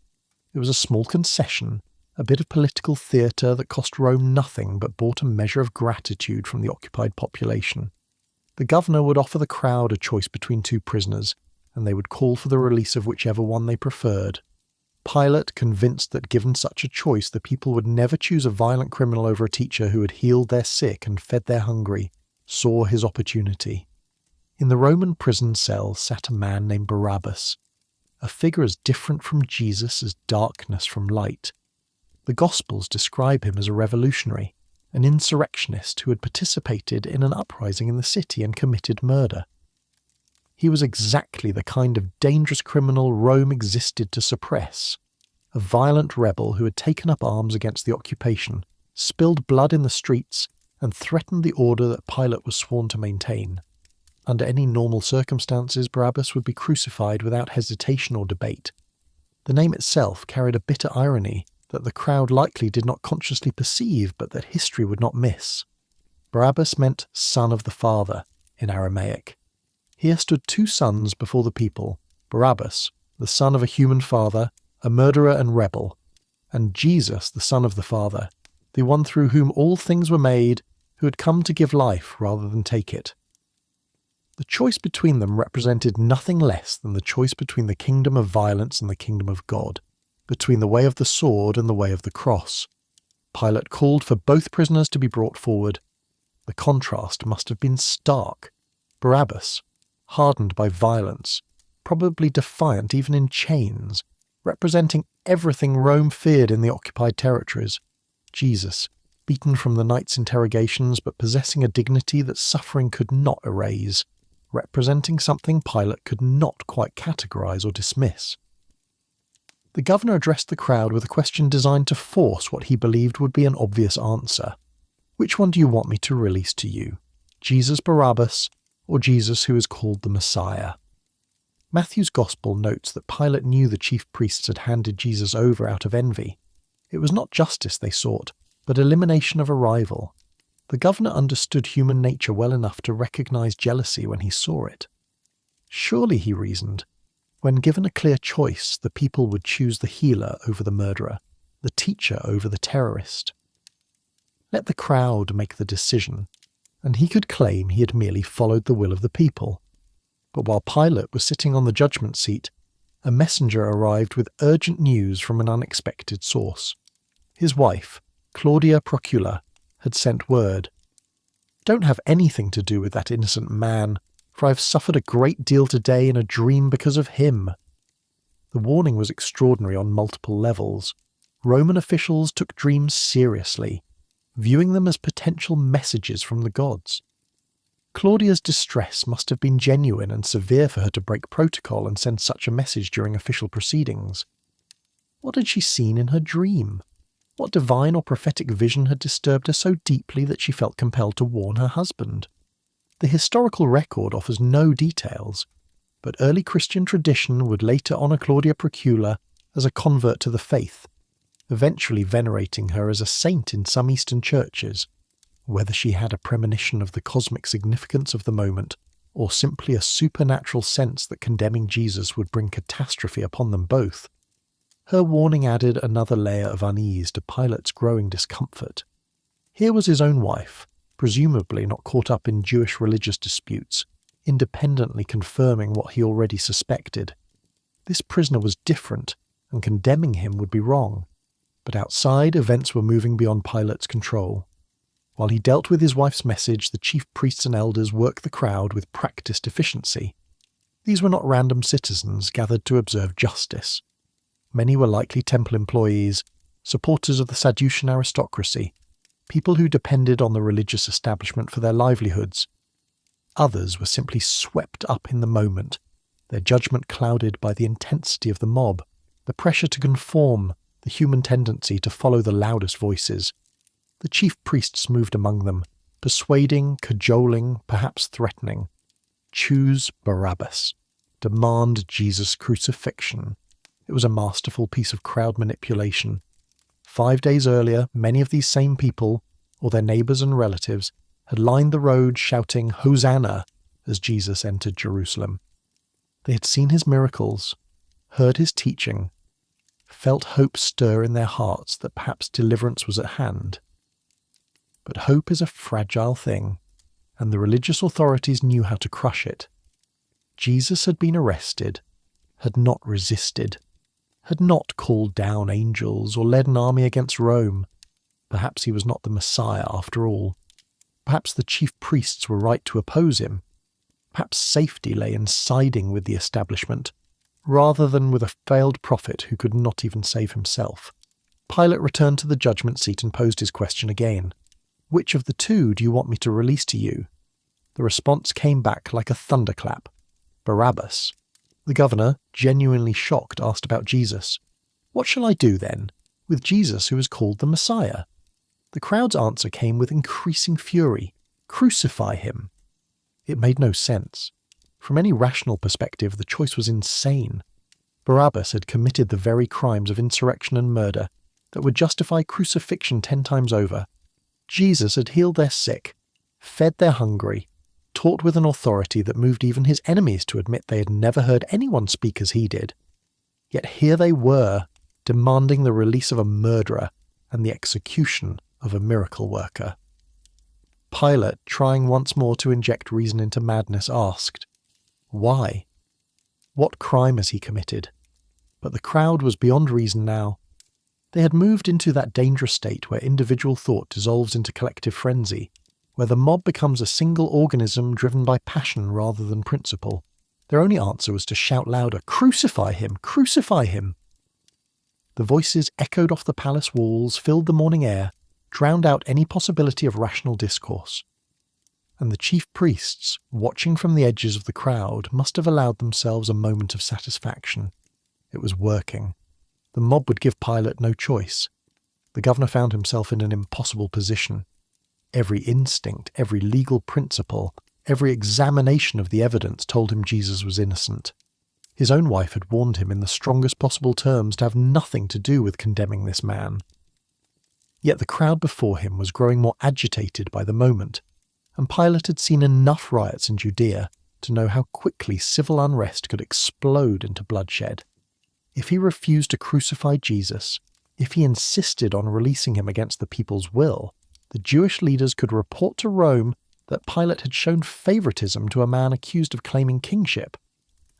It was a small concession, a bit of political theatre that cost Rome nothing but bought a measure of gratitude from the occupied population. The governor would offer the crowd a choice between two prisoners, and they would call for the release of whichever one they preferred. Pilate, convinced that given such a choice the people would never choose a violent criminal over a teacher who had healed their sick and fed their hungry, saw his opportunity. In the Roman prison cell sat a man named Barabbas, a figure as different from Jesus as darkness from light. The Gospels describe him as a revolutionary, an insurrectionist who had participated in an uprising in the city and committed murder. He was exactly the kind of dangerous criminal Rome existed to suppress, a violent rebel who had taken up arms against the occupation, spilled blood in the streets, and threatened the order that Pilate was sworn to maintain. Under any normal circumstances, Barabbas would be crucified without hesitation or debate. The name itself carried a bitter irony that the crowd likely did not consciously perceive, but that history would not miss. Barabbas meant son of the father in Aramaic. Here stood two sons before the people, Barabbas, the son of a human father, a murderer and rebel, and Jesus, the son of the Father, the one through whom all things were made, who had come to give life rather than take it. The choice between them represented nothing less than the choice between the kingdom of violence and the kingdom of God, between the way of the sword and the way of the cross. Pilate called for both prisoners to be brought forward. The contrast must have been stark. Barabbas, hardened by violence, probably defiant even in chains, representing everything Rome feared in the occupied territories. Jesus, beaten from the night's interrogations but possessing a dignity that suffering could not erase, representing something Pilate could not quite categorize or dismiss. The governor addressed the crowd with a question designed to force what he believed would be an obvious answer. Which one do you want me to release to you? Jesus Barabbas, or Jesus who is called the Messiah? Matthew's Gospel notes that Pilate knew the chief priests had handed Jesus over out of envy. It was not justice they sought, but elimination of a rival. The governor understood human nature well enough to recognize jealousy when he saw it. Surely, he reasoned, when given a clear choice, the people would choose the healer over the murderer, the teacher over the terrorist. Let the crowd make the decision, and he could claim he had merely followed the will of the people. But while Pilate was sitting on the judgment seat, a messenger arrived with urgent news from an unexpected source. His wife, Claudia Procula, had sent word. "Don't have anything to do with that innocent man, for I have suffered a great deal today in a dream because of him." The warning was extraordinary on multiple levels. Roman officials took dreams seriously, viewing them as potential messages from the gods. Claudia's distress must have been genuine and severe for her to break protocol and send such a message during official proceedings. What had she seen in her dream? What divine or prophetic vision had disturbed her so deeply that she felt compelled to warn her husband? The historical record offers no details, but early Christian tradition would later honour Claudia Procula as a convert to the faith, eventually venerating her as a saint in some Eastern churches. Whether she had a premonition of the cosmic significance of the moment, or simply a supernatural sense that condemning Jesus would bring catastrophe upon them both, her warning added another layer of unease to Pilate's growing discomfort. Here was his own wife, presumably not caught up in Jewish religious disputes, independently confirming what he already suspected. This prisoner was different, and condemning him would be wrong. But outside, events were moving beyond Pilate's control. While he dealt with his wife's message, the chief priests and elders worked the crowd with practiced efficiency. These were not random citizens gathered to observe justice. Many were likely temple employees, supporters of the Sadducean aristocracy, people who depended on the religious establishment for their livelihoods. Others were simply swept up in the moment, their judgment clouded by the intensity of the mob, the pressure to conform, the human tendency to follow the loudest voices. The chief priests moved among them, persuading, cajoling, perhaps threatening. Choose Barabbas. Demand Jesus' crucifixion. It was a masterful piece of crowd manipulation. 5 days earlier, many of these same people, or their neighbours and relatives, had lined the road shouting Hosanna as Jesus entered Jerusalem. They had seen his miracles, heard his teaching, felt hope stir in their hearts that perhaps deliverance was at hand. But hope is a fragile thing, and the religious authorities knew how to crush it. Jesus had been arrested, had not resisted, had not called down angels or led an army against Rome. Perhaps he was not the Messiah after all. Perhaps the chief priests were right to oppose him. Perhaps safety lay in siding with the establishment, rather than with a failed prophet who could not even save himself. Pilate returned to the judgment seat and posed his question again. "Which of the two do you want me to release to you?" The response came back like a thunderclap. Barabbas. The governor, genuinely shocked, asked about Jesus. "What shall I do, then, with Jesus who is called the Messiah?" The crowd's answer came with increasing fury. "Crucify him." It made no sense. From any rational perspective, the choice was insane. Barabbas had committed the very crimes of insurrection and murder that would justify crucifixion 10 times over. Jesus had healed their sick, fed their hungry, taught with an authority that moved even his enemies to admit they had never heard anyone speak as he did. Yet here they were, demanding the release of a murderer and the execution of a miracle worker. Pilate, trying once more to inject reason into madness, asked, "Why? What crime has he committed?" But the crowd was beyond reason now. They had moved into that dangerous state where individual thought dissolves into collective frenzy, where the mob becomes a single organism driven by passion rather than principle. Their only answer was to shout louder, "Crucify him! Crucify him!" The voices echoed off the palace walls, filled the morning air, drowned out any possibility of rational discourse. And the chief priests, watching from the edges of the crowd, must have allowed themselves a moment of satisfaction. It was working. The mob would give Pilate no choice. The governor found himself in an impossible position. Every instinct, every legal principle, every examination of the evidence told him Jesus was innocent. His own wife had warned him in the strongest possible terms to have nothing to do with condemning this man. Yet the crowd before him was growing more agitated by the moment, and Pilate had seen enough riots in Judea to know how quickly civil unrest could explode into bloodshed. If he refused to crucify Jesus, if he insisted on releasing him against the people's will, the Jewish leaders could report to Rome that Pilate had shown favoritism to a man accused of claiming kingship,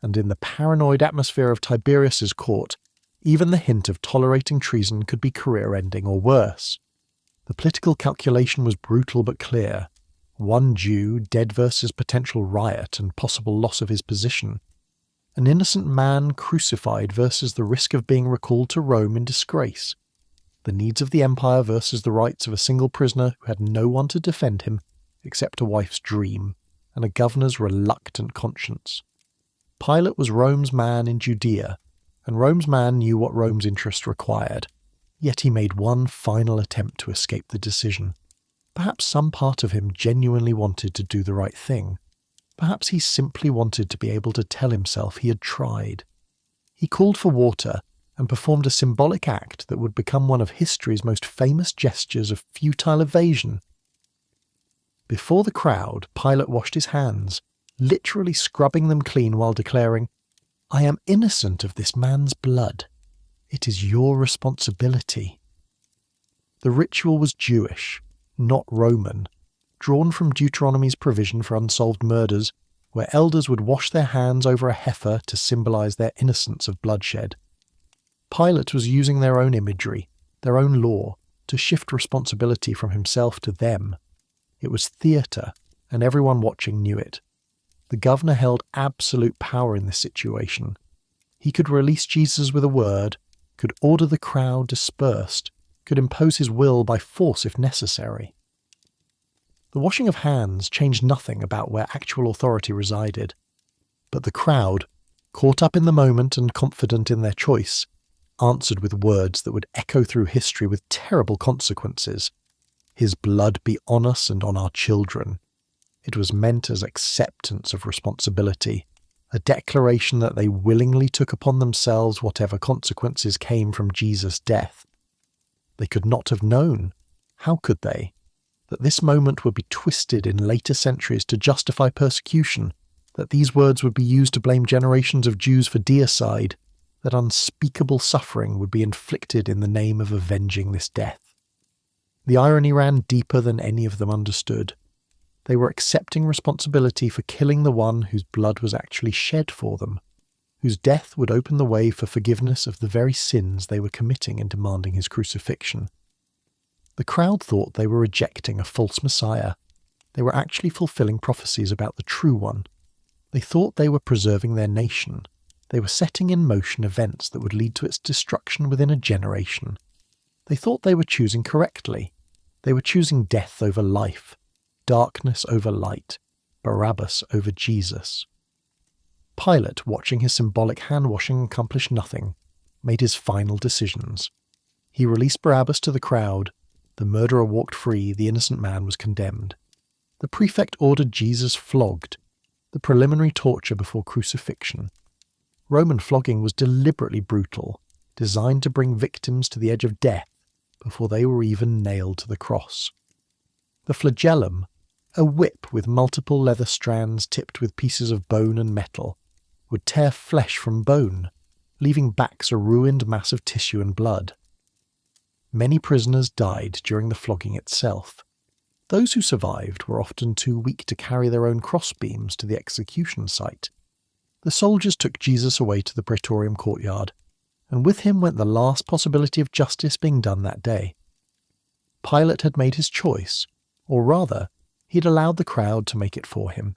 and in the paranoid atmosphere of Tiberius's court, even the hint of tolerating treason could be career-ending or worse. The political calculation was brutal but clear. One Jew, dead versus potential riot and possible loss of his position. An innocent man crucified versus the risk of being recalled to Rome in disgrace. The needs of the empire versus the rights of a single prisoner who had no one to defend him except a wife's dream and a governor's reluctant conscience. Pilate was Rome's man in Judea, and Rome's man knew what Rome's interest required. Yet he made one final attempt to escape the decision. Perhaps some part of him genuinely wanted to do the right thing. Perhaps he simply wanted to be able to tell himself he had tried. He called for water and performed a symbolic act that would become one of history's most famous gestures of futile evasion. Before the crowd, Pilate washed his hands, literally scrubbing them clean while declaring, "I am innocent of this man's blood. It is your responsibility." The ritual was Jewish, not Roman, drawn from Deuteronomy's provision for unsolved murders, where elders would wash their hands over a heifer to symbolize their innocence of bloodshed. Pilate was using their own imagery, their own law, to shift responsibility from himself to them. It was theatre, and everyone watching knew it. The governor held absolute power in this situation. He could release Jesus with a word, could order the crowd dispersed, could impose his will by force if necessary. The washing of hands changed nothing about where actual authority resided. But the crowd, caught up in the moment and confident in their choice, answered with words that would echo through history with terrible consequences. "His blood be on us and on our children." It was meant as acceptance of responsibility, a declaration that they willingly took upon themselves whatever consequences came from Jesus' death. They could not have known, how could they, that this moment would be twisted in later centuries to justify persecution, that these words would be used to blame generations of Jews for deicide, that unspeakable suffering would be inflicted in the name of avenging this death. The irony ran deeper than any of them understood. They were accepting responsibility for killing the one whose blood was actually shed for them, whose death would open the way for forgiveness of the very sins they were committing in demanding his crucifixion. The crowd thought they were rejecting a false Messiah. They were actually fulfilling prophecies about the true one. They thought they were preserving their nation. They were setting in motion events that would lead to its destruction within a generation. They thought they were choosing correctly. They were choosing death over life, darkness over light, Barabbas over Jesus. Pilate, watching his symbolic hand-washing accomplish nothing, made his final decisions. He released Barabbas to the crowd. The murderer walked free. The innocent man was condemned. The prefect ordered Jesus flogged, the preliminary torture before crucifixion. Roman flogging was deliberately brutal, designed to bring victims to the edge of death before they were even nailed to the cross. The flagellum, a whip with multiple leather strands tipped with pieces of bone and metal, would tear flesh from bone, leaving backs a ruined mass of tissue and blood. Many prisoners died during the flogging itself. Those who survived were often too weak to carry their own crossbeams to the execution site. The soldiers took Jesus away to the Praetorium courtyard, and with him went the last possibility of justice being done that day. Pilate had made his choice, or rather, he had allowed the crowd to make it for him.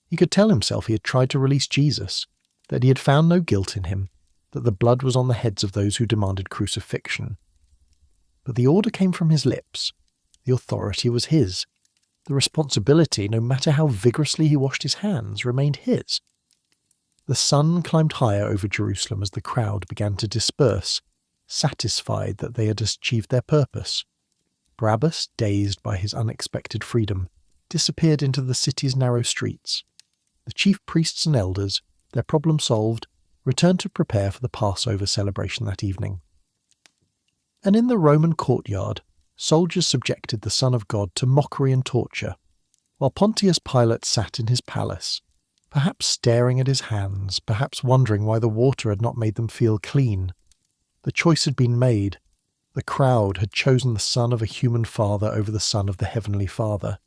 He could tell himself he had tried to release Jesus, that he had found no guilt in him, that the blood was on the heads of those who demanded crucifixion. But the order came from his lips. The authority was his. The responsibility, no matter how vigorously he washed his hands, remained his. The sun climbed higher over Jerusalem as the crowd began to disperse, satisfied that they had achieved their purpose. Barabbas, dazed by his unexpected freedom, disappeared into the city's narrow streets. The chief priests and elders, their problem solved, returned to prepare for the Passover celebration that evening. And in the Roman courtyard, soldiers subjected the Son of God to mockery and torture, while Pontius Pilate sat in his palace, perhaps staring at his hands, perhaps wondering why the water had not made them feel clean. The choice had been made. The crowd had chosen the son of a human father over the son of the heavenly Father.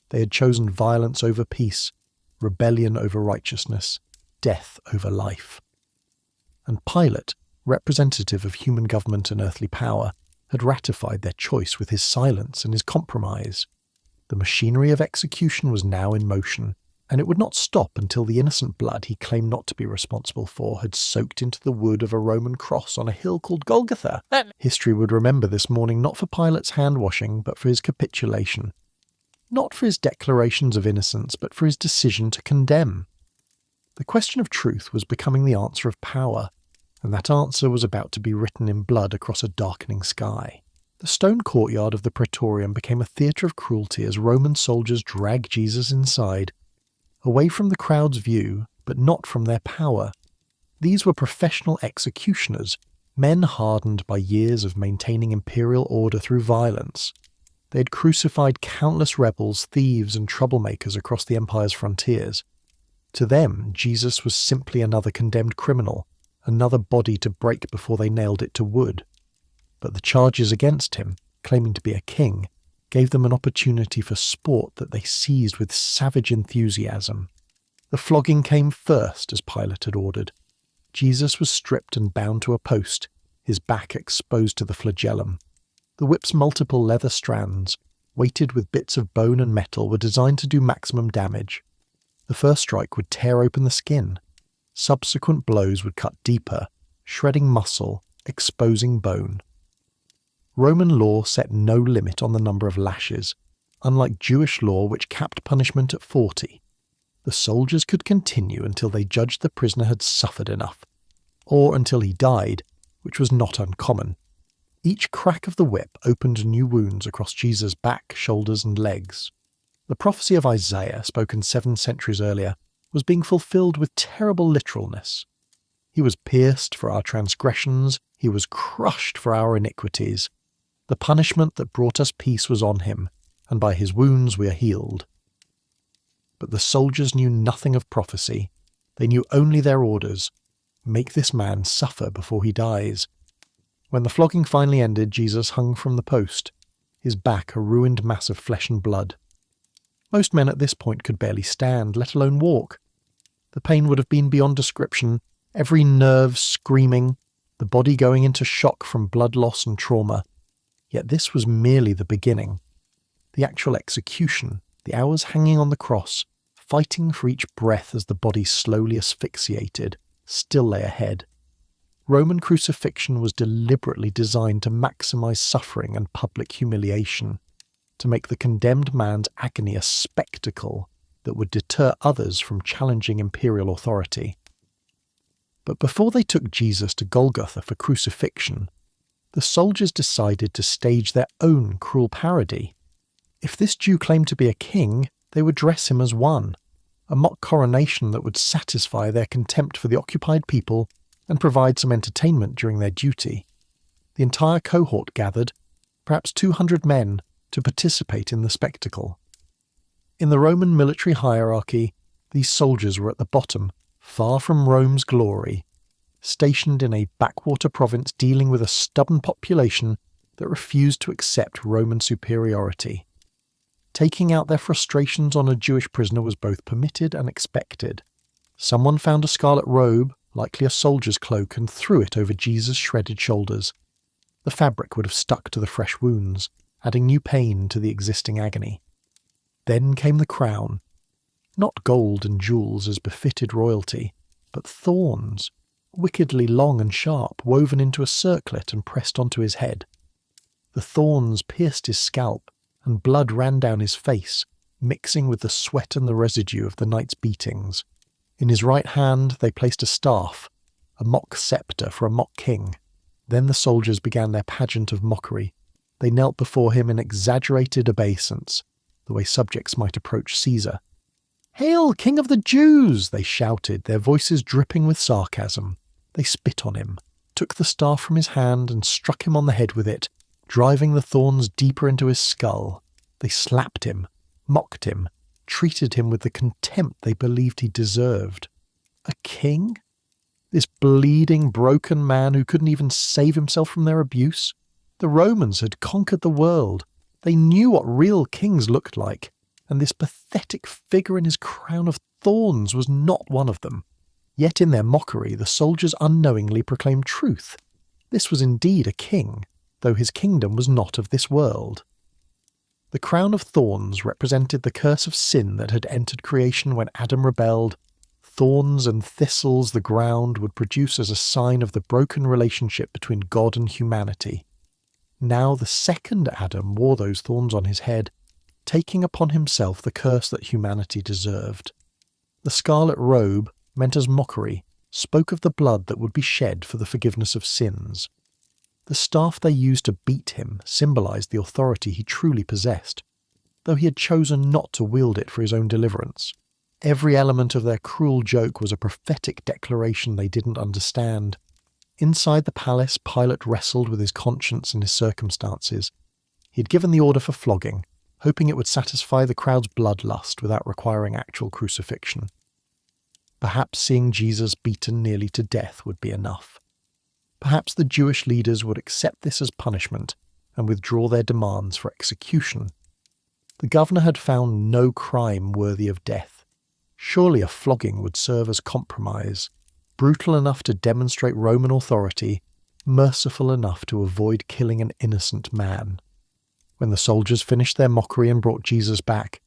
They had chosen violence over peace, rebellion over righteousness, death over life. And Pilate, representative of human government and earthly power, had ratified their choice with his silence and his compromise. The machinery of execution was now in motion, and it would not stop until the innocent blood he claimed not to be responsible for had soaked into the wood of a Roman cross on a hill called Golgotha. History would remember this morning not for Pilate's hand-washing, but for his capitulation. Not for his declarations of innocence, but for his decision to condemn. The question of truth was becoming the answer of power, and that answer was about to be written in blood across a darkening sky. The stone courtyard of the Praetorium became a theatre of cruelty as Roman soldiers dragged Jesus inside, away from the crowd's view, but not from their power. These were professional executioners, men hardened by years of maintaining imperial order through violence. They had crucified countless rebels, thieves, and troublemakers across the empire's frontiers. To them, Jesus was simply another condemned criminal, another body to break before they nailed it to wood. But the charges against him, claiming to be a king, gave them an opportunity for sport that they seized with savage enthusiasm. The flogging came first, as Pilate had ordered. Jesus was stripped and bound to a post, his back exposed to the flagellum. The whip's multiple leather strands, weighted with bits of bone and metal, were designed to do maximum damage. The first strike would tear open the skin. Subsequent blows would cut deeper, shredding muscle, exposing bone. Roman law set no limit on the number of lashes, unlike Jewish law which capped punishment at 40. The soldiers could continue until they judged the prisoner had suffered enough, or until he died, which was not uncommon. Each crack of the whip opened new wounds across Jesus' back, shoulders, and legs. The prophecy of Isaiah, spoken 7 centuries earlier, was being fulfilled with terrible literalness. He was pierced for our transgressions, he was crushed for our iniquities. The punishment that brought us peace was on him, and by his wounds we are healed. But the soldiers knew nothing of prophecy. They knew only their orders. Make this man suffer before he dies. When the flogging finally ended, Jesus hung from the post, his back a ruined mass of flesh and blood. Most men at this point could barely stand, let alone walk. The pain would have been beyond description, every nerve screaming, the body going into shock from blood loss and trauma. Yet this was merely the beginning. The actual execution, the hours hanging on the cross, fighting for each breath as the body slowly asphyxiated, still lay ahead. Roman crucifixion was deliberately designed to maximize suffering and public humiliation, to make the condemned man's agony a spectacle that would deter others from challenging imperial authority. But before they took Jesus to Golgotha for crucifixion, the soldiers decided to stage their own cruel parody. If this Jew claimed to be a king, they would dress him as one, a mock coronation that would satisfy their contempt for the occupied people and provide some entertainment during their duty. The entire cohort gathered, perhaps 200 men, to participate in the spectacle. In the Roman military hierarchy, these soldiers were at the bottom, far from Rome's glory, stationed in a backwater province dealing with a stubborn population that refused to accept Roman superiority. Taking out their frustrations on a Jewish prisoner was both permitted and expected. Someone found a scarlet robe, likely a soldier's cloak, and threw it over Jesus' shredded shoulders. The fabric would have stuck to the fresh wounds, adding new pain to the existing agony. Then came the crown. Not gold and jewels as befitted royalty, but thorns, wickedly long and sharp, woven into a circlet and pressed onto his head. The thorns pierced his scalp, and blood ran down his face, mixing with the sweat and the residue of the night's beatings. In his right hand they placed a staff, a mock sceptre for a mock king. Then the soldiers began their pageant of mockery. They knelt before him in exaggerated obeisance, the way subjects might approach Caesar. "Hail, King of the Jews!" they shouted, their voices dripping with sarcasm. They spit on him, took the staff from his hand and struck him on the head with it, driving the thorns deeper into his skull. They slapped him, mocked him, treated him with the contempt they believed he deserved. A king? This bleeding, broken man who couldn't even save himself from their abuse? The Romans had conquered the world. They knew what real kings looked like, and this pathetic figure in his crown of thorns was not one of them. Yet in their mockery, the soldiers unknowingly proclaimed truth. This was indeed a king, though his kingdom was not of this world. The crown of thorns represented the curse of sin that had entered creation when Adam rebelled. Thorns and thistles the ground would produce as a sign of the broken relationship between God and humanity. Now the second Adam wore those thorns on his head, taking upon himself the curse that humanity deserved. The scarlet robe, meant as mockery, spoke of the blood that would be shed for the forgiveness of sins. The staff they used to beat him symbolized the authority he truly possessed, though he had chosen not to wield it for his own deliverance. Every element of their cruel joke was a prophetic declaration they didn't understand. Inside the palace, Pilate wrestled with his conscience and his circumstances. He had given the order for flogging, hoping it would satisfy the crowd's bloodlust without requiring actual crucifixion. Perhaps seeing Jesus beaten nearly to death would be enough. Perhaps the Jewish leaders would accept this as punishment and withdraw their demands for execution. The governor had found no crime worthy of death. Surely a flogging would serve as compromise, brutal enough to demonstrate Roman authority, merciful enough to avoid killing an innocent man. When the soldiers finished their mockery and brought Jesus back,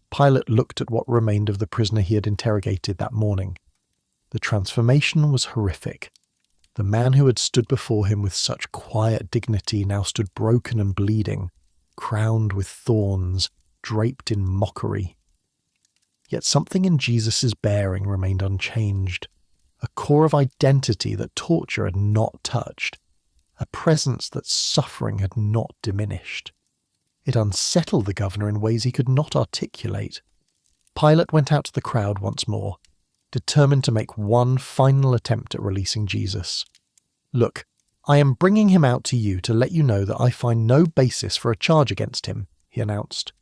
Pilate looked at what remained of the prisoner he had interrogated that morning. The transformation was horrific. The man who had stood before him with such quiet dignity now stood broken and bleeding, crowned with thorns, draped in mockery. Yet something in Jesus' bearing remained unchanged, a core of identity that torture had not touched, a presence that suffering had not diminished. It unsettled the governor in ways he could not articulate. Pilate went out to the crowd once more, determined to make one final attempt at releasing Jesus. "Look, I am bringing him out to you to let you know that I find no basis for a charge against him," he announced.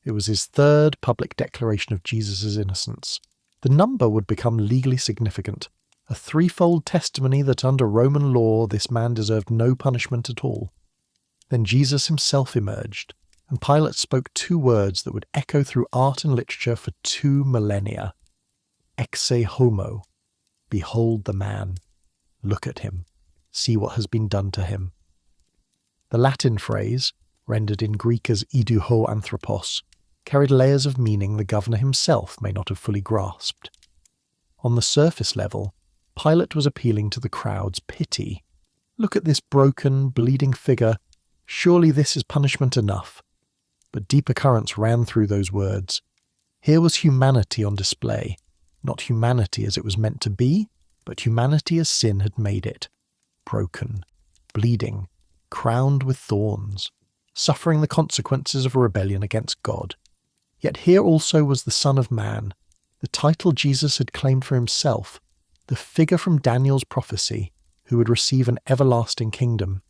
It was his third public declaration of Jesus' innocence. The number would become legally significant, a threefold testimony that under Roman law this man deserved no punishment at all. Then Jesus himself emerged, and Pilate spoke two words that would echo through art and literature for 2 millennia. Exe homo. Behold the man. Look at him. See what has been done to him. The Latin phrase, rendered in Greek as idou ho anthropos, carried layers of meaning the governor himself may not have fully grasped. On the surface level, Pilate was appealing to the crowd's pity. Look at this broken, bleeding figure. Surely this is punishment enough. But deeper currents ran through those words. Here was humanity on display. Not humanity as it was meant to be, but humanity as sin had made it. Broken, bleeding, crowned with thorns, suffering the consequences of a rebellion against God. Yet here also was the Son of Man, the title Jesus had claimed for himself, the figure from Daniel's prophecy who would receive an everlasting kingdom.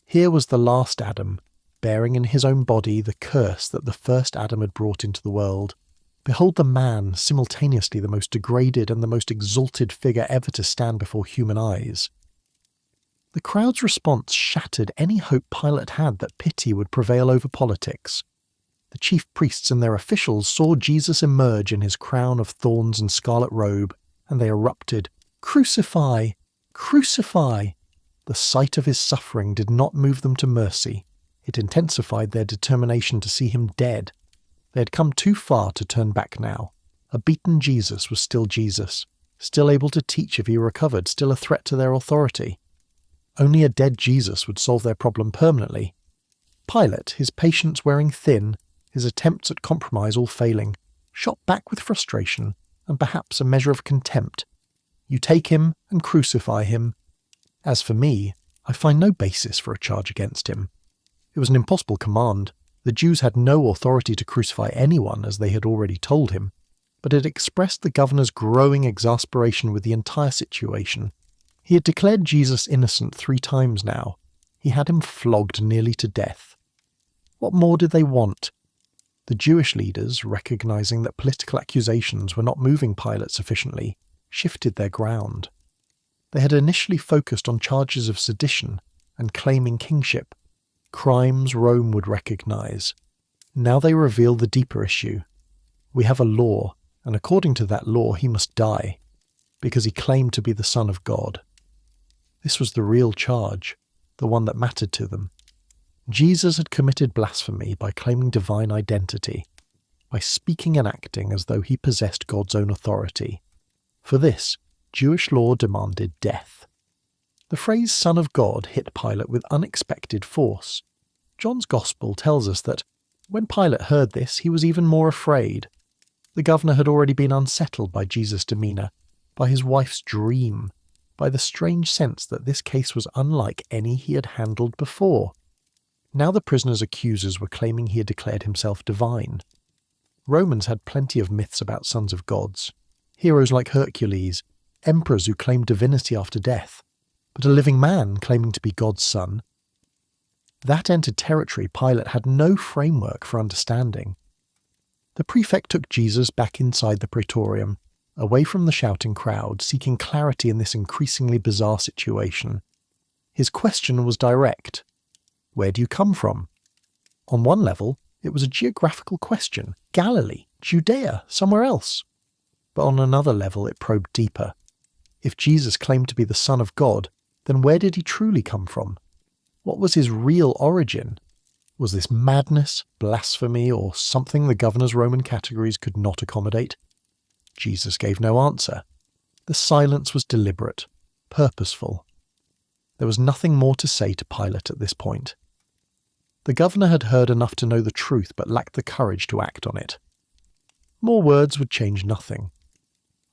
Here was the last Adam, bearing in his own body the curse that the first Adam had brought into the world. Behold the man, simultaneously the most degraded and the most exalted figure ever to stand before human eyes. The crowd's response shattered any hope Pilate had that pity would prevail over politics. The chief priests and their officials saw Jesus emerge in his crown of thorns and scarlet robe, and they erupted, "Crucify! Crucify!" The sight of his suffering did not move them to mercy. It intensified their determination to see him dead. They had come too far to turn back now. A beaten Jesus was still Jesus, still able to teach if he recovered, still a threat to their authority. Only a dead Jesus would solve their problem permanently. Pilate, his patience wearing thin, his attempts at compromise all failing, shot back with frustration and perhaps a measure of contempt. "You take him and crucify him. As for me, I find no basis for a charge against him." It was an impossible command. The Jews had no authority to crucify anyone, as they had already told him, but it expressed the governor's growing exasperation with the entire situation. He had declared Jesus innocent 3 times now. He had him flogged nearly to death. What more did they want? The Jewish leaders, recognizing that political accusations were not moving Pilate sufficiently, shifted their ground. They had initially focused on charges of sedition and claiming kingship, crimes Rome would recognize. Now they revealed the deeper issue. We have a law, and according to that law he must die, because he claimed to be the Son of God. This was the real charge, the one that mattered to them. Jesus had committed blasphemy by claiming divine identity, by speaking and acting as though he possessed God's own authority. For this, Jewish law demanded death. The phrase Son of God hit Pilate with unexpected force. John's Gospel tells us that when Pilate heard this, he was even more afraid. The governor had already been unsettled by Jesus' demeanour, by his wife's dream, by the strange sense that this case was unlike any he had handled before. Now the prisoner's accusers were claiming he had declared himself divine. Romans had plenty of myths about sons of gods, heroes like Hercules, emperors who claimed divinity after death, but a living man claiming to be God's son. That entered territory Pilate had no framework for understanding. The prefect took Jesus back inside the praetorium, away from the shouting crowd, seeking clarity in this increasingly bizarre situation. His question was direct. Where do you come from? On one level, it was a geographical question. Galilee, Judea, somewhere else. But on another level, it probed deeper. If Jesus claimed to be the Son of God, then where did he truly come from? What was his real origin? Was this madness, blasphemy, or something the governor's Roman categories could not accommodate? Jesus gave no answer. The silence was deliberate, purposeful. There was nothing more to say to Pilate at this point. The governor had heard enough to know the truth but lacked the courage to act on it. More words would change nothing.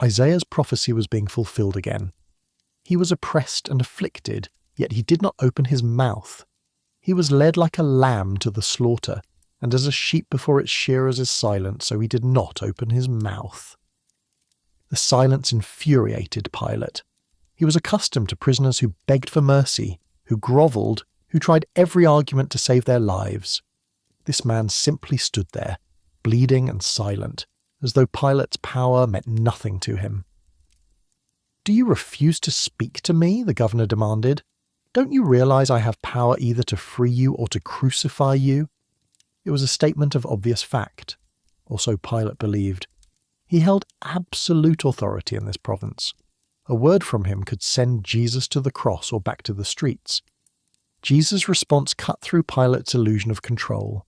Isaiah's prophecy was being fulfilled again. He was oppressed and afflicted, yet he did not open his mouth. He was led like a lamb to the slaughter, and as a sheep before its shearers is silent, so he did not open his mouth. The silence infuriated Pilate. He was accustomed to prisoners who begged for mercy, who grovelled, who tried every argument to save their lives. This man simply stood there, bleeding and silent, as though Pilate's power meant nothing to him. "Do you refuse to speak to me?" the governor demanded. "Don't you realize I have power either to free you or to crucify you?" It was a statement of obvious fact, or so Pilate believed. He held absolute authority in this province. A word from him could send Jesus to the cross or back to the streets. Jesus' response cut through Pilate's illusion of control.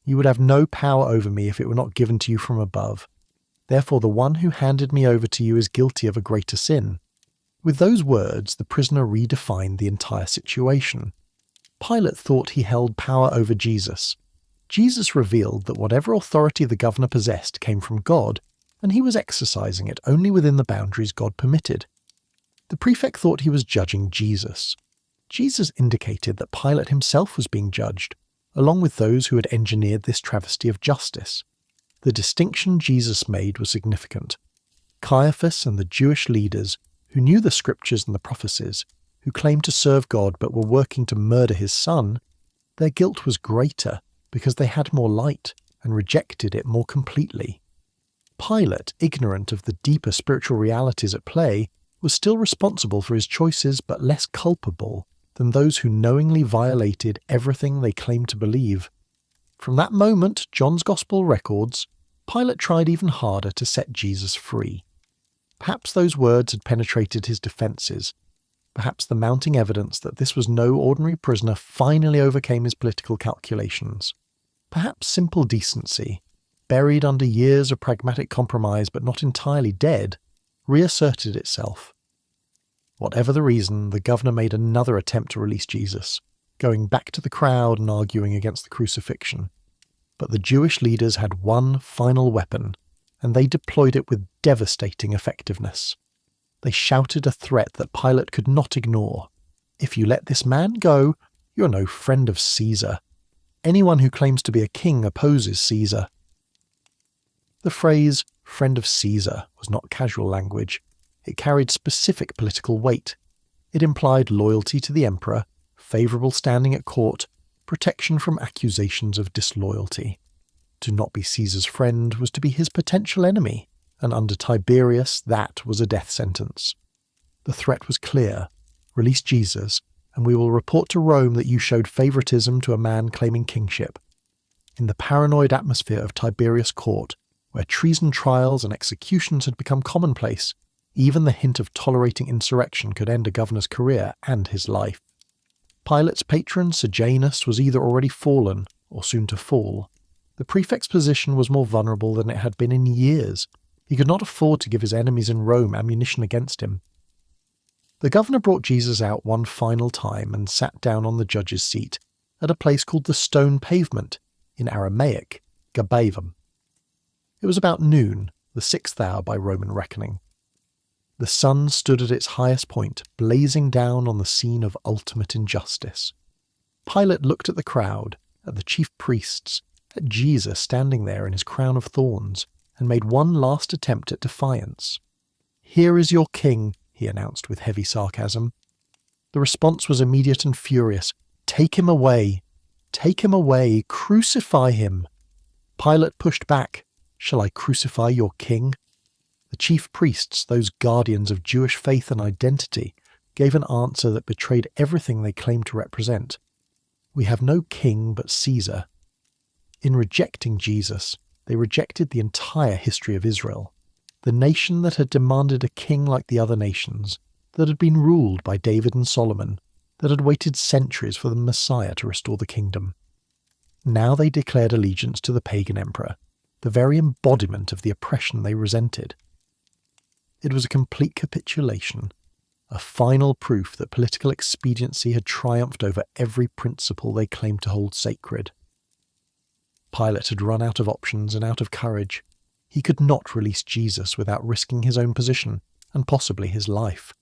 "You would have no power over me if it were not given to you from above. Therefore the one who handed me over to you is guilty of a greater sin." With those words, the prisoner redefined the entire situation. Pilate thought he held power over Jesus. Jesus revealed that whatever authority the governor possessed came from God, and he was exercising it only within the boundaries God permitted. The prefect thought he was judging Jesus. Jesus indicated that Pilate himself was being judged, along with those who had engineered this travesty of justice. The distinction Jesus made was significant. Caiaphas and the Jewish leaders, who knew the scriptures and the prophecies, who claimed to serve God but were working to murder his son, their guilt was greater because they had more light and rejected it more completely. Pilate, ignorant of the deeper spiritual realities at play, was still responsible for his choices but less culpable than those who knowingly violated everything they claimed to believe. From that moment, John's Gospel records, Pilate tried even harder to set Jesus free. Perhaps those words had penetrated his defences. Perhaps the mounting evidence that this was no ordinary prisoner finally overcame his political calculations. Perhaps simple decency, buried under years of pragmatic compromise but not entirely dead, reasserted itself. Whatever the reason, the governor made another attempt to release Jesus, going back to the crowd and arguing against the crucifixion. But the Jewish leaders had one final weapon, and they deployed it with devastating effectiveness. They shouted a threat that Pilate could not ignore. If you let this man go, you're no friend of Caesar. Anyone who claims to be a king opposes Caesar. The phrase, friend of Caesar, was not casual language. It carried specific political weight. It implied loyalty to the emperor, favourable standing at court, protection from accusations of disloyalty. To not be Caesar's friend was to be his potential enemy, and under Tiberius that was a death sentence. The threat was clear: release Jesus, and we will report to Rome that you showed favouritism to a man claiming kingship. In the paranoid atmosphere of Tiberius' court, where treason trials and executions had become commonplace, even the hint of tolerating insurrection could end a governor's career and his life. Pilate's patron, Sejanus, was either already fallen or soon to fall. The prefect's position was more vulnerable than it had been in years. He could not afford to give his enemies in Rome ammunition against him. The governor brought Jesus out one final time and sat down on the judge's seat at a place called the Stone Pavement, in Aramaic, Gabavum. It was about noon, the 6th hour by Roman reckoning. The sun stood at its highest point, blazing down on the scene of ultimate injustice. Pilate looked at the crowd, at the chief priests, at Jesus standing there in his crown of thorns, and made one last attempt at defiance. "Here is your king," he announced with heavy sarcasm. The response was immediate and furious. "Take him away! Take him away! Crucify him!" Pilate pushed back. "Shall I crucify your king?" The chief priests, those guardians of Jewish faith and identity, gave an answer that betrayed everything they claimed to represent. "We have no king but Caesar." In rejecting Jesus, they rejected the entire history of Israel, the nation that had demanded a king like the other nations, that had been ruled by David and Solomon, that had waited centuries for the Messiah to restore the kingdom. Now they declared allegiance to the pagan emperor, the very embodiment of the oppression they resented. It was a complete capitulation, a final proof that political expediency had triumphed over every principle they claimed to hold sacred. Pilate had run out of options and out of courage. He could not release Jesus without risking his own position, and possibly his life.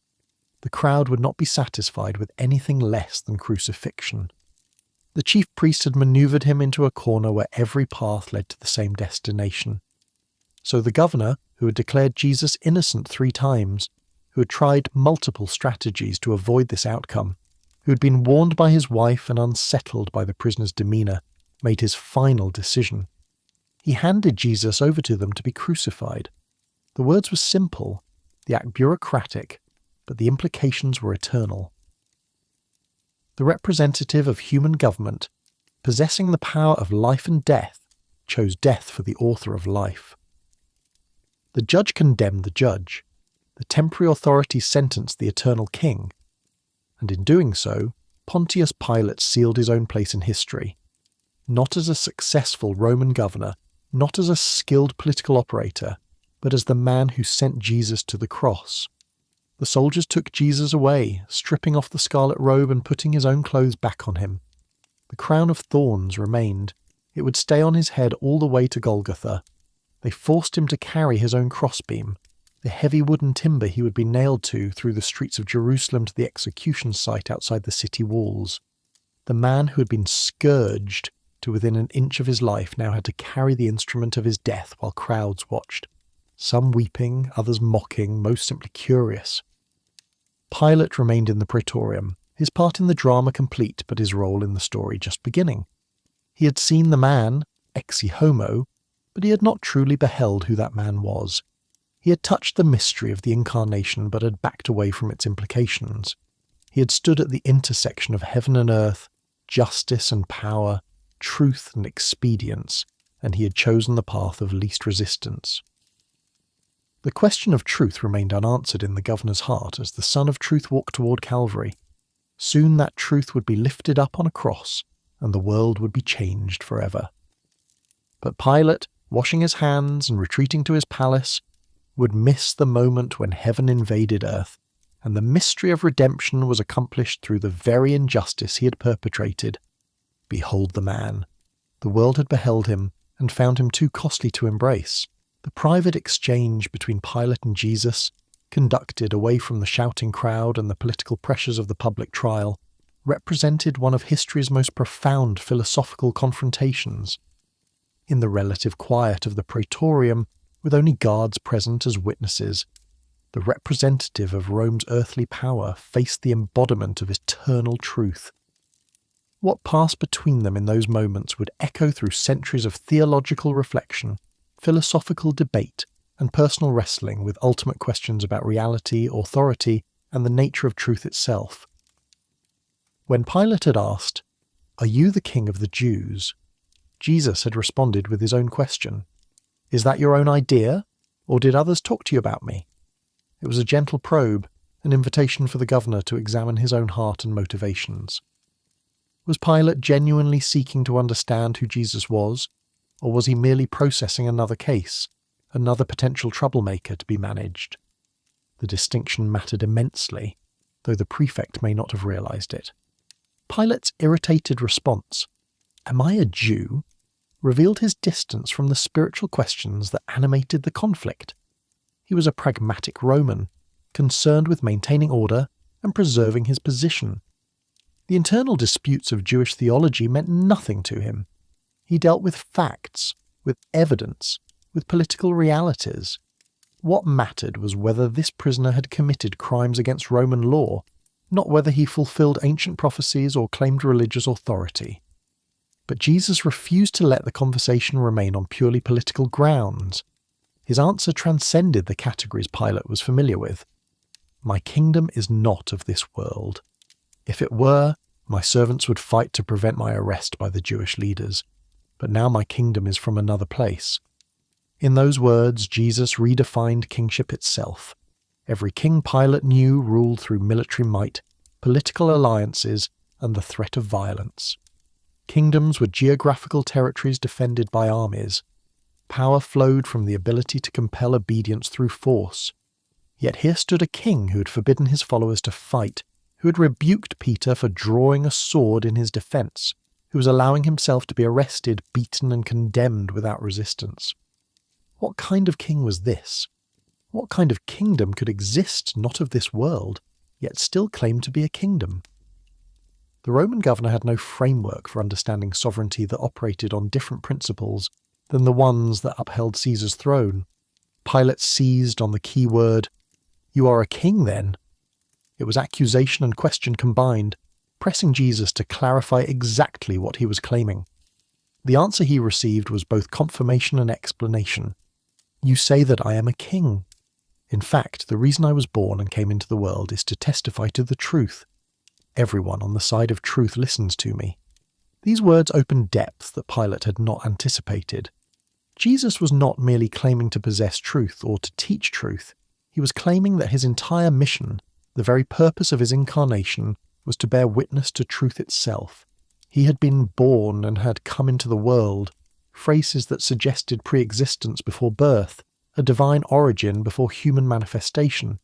The crowd would not be satisfied with anything less than crucifixion. The chief priest had manoeuvred him into a corner where every path led to the same destination. So the governor, who had declared Jesus innocent 3 times, who had tried multiple strategies to avoid this outcome, who had been warned by his wife and unsettled by the prisoner's demeanour, made his final decision. He handed Jesus over to them to be crucified. The words were simple, the act bureaucratic, but the implications were eternal. The representative of human government, possessing the power of life and death, chose death for the author of life. The judge condemned the judge. The temporary authority sentenced the eternal king. And in doing so, Pontius Pilate sealed his own place in history. Not as a successful Roman governor, not as a skilled political operator, but as the man who sent Jesus to the cross. The soldiers took Jesus away, stripping off the scarlet robe and putting his own clothes back on him. The crown of thorns remained. It would stay on his head all the way to Golgotha. They forced him to carry his own crossbeam, the heavy wooden timber he would be nailed to through the streets of Jerusalem to the execution site outside the city walls. The man who had been scourged to within an inch of his life now had to carry the instrument of his death while crowds watched, some weeping, others mocking, most simply curious. Pilate remained in the praetorium, his part in the drama complete but his role in the story just beginning. He had seen the man, ex homo, but he had not truly beheld who that man was. He had touched the mystery of the incarnation but had backed away from its implications. He had stood at the intersection of heaven and earth, justice and power, truth and expedience, and he had chosen the path of least resistance. The question of truth remained unanswered in the governor's heart as the Son of Truth walked toward Calvary. Soon that truth would be lifted up on a cross, and the world would be changed forever. But Pilate, washing his hands and retreating to his palace, would miss the moment when heaven invaded earth, and the mystery of redemption was accomplished through the very injustice he had perpetrated. Behold the man. The world had beheld him, and found him too costly to embrace. The private exchange between Pilate and Jesus, conducted away from the shouting crowd and the political pressures of the public trial, represented one of history's most profound philosophical confrontations. In the relative quiet of the praetorium, with only guards present as witnesses, the representative of Rome's earthly power faced the embodiment of eternal truth. What passed between them in those moments would echo through centuries of theological reflection, philosophical debate, and personal wrestling with ultimate questions about reality, authority, and the nature of truth itself. When Pilate had asked, "Are you the king of the Jews?" Jesus had responded with his own question. "Is that your own idea, or did others talk to you about me?" It was a gentle probe, an invitation for the governor to examine his own heart and motivations. Was Pilate genuinely seeking to understand who Jesus was, or was he merely processing another case, another potential troublemaker to be managed? The distinction mattered immensely, though the prefect may not have realized it. Pilate's irritated response, "Am I a Jew?" revealed his distance from the spiritual questions that animated the conflict. He was a pragmatic Roman, concerned with maintaining order and preserving his position. The internal disputes of Jewish theology meant nothing to him. He dealt with facts, with evidence, with political realities. What mattered was whether this prisoner had committed crimes against Roman law, not whether he fulfilled ancient prophecies or claimed religious authority. But Jesus refused to let the conversation remain on purely political grounds. His answer transcended the categories Pilate was familiar with. "My kingdom is not of this world. If it were, my servants would fight to prevent my arrest by the Jewish leaders. But now my kingdom is from another place." In those words, Jesus redefined kingship itself. Every king Pilate knew ruled through military might, political alliances, and the threat of violence. Kingdoms were geographical territories defended by armies. Power flowed from the ability to compel obedience through force. Yet here stood a king who had forbidden his followers to fight, who had rebuked Peter for drawing a sword in his defense, who was allowing himself to be arrested, beaten, and condemned without resistance. What kind of king was this? What kind of kingdom could exist not of this world, yet still claim to be a kingdom? The Roman governor had no framework for understanding sovereignty that operated on different principles than the ones that upheld Caesar's throne. Pilate seized on the key word, "You are a king, then?" It was accusation and question combined, pressing Jesus to clarify exactly what he was claiming. The answer he received was both confirmation and explanation. "You say that I am a king. In fact, the reason I was born and came into the world is to testify to the truth. Everyone on the side of truth listens to me." These words opened depths that Pilate had not anticipated. Jesus was not merely claiming to possess truth or to teach truth. He was claiming that his entire mission, the very purpose of his incarnation, was to bear witness to truth itself. He had been born and had come into the world, phrases that suggested pre-existence before birth, a divine origin before human manifestation.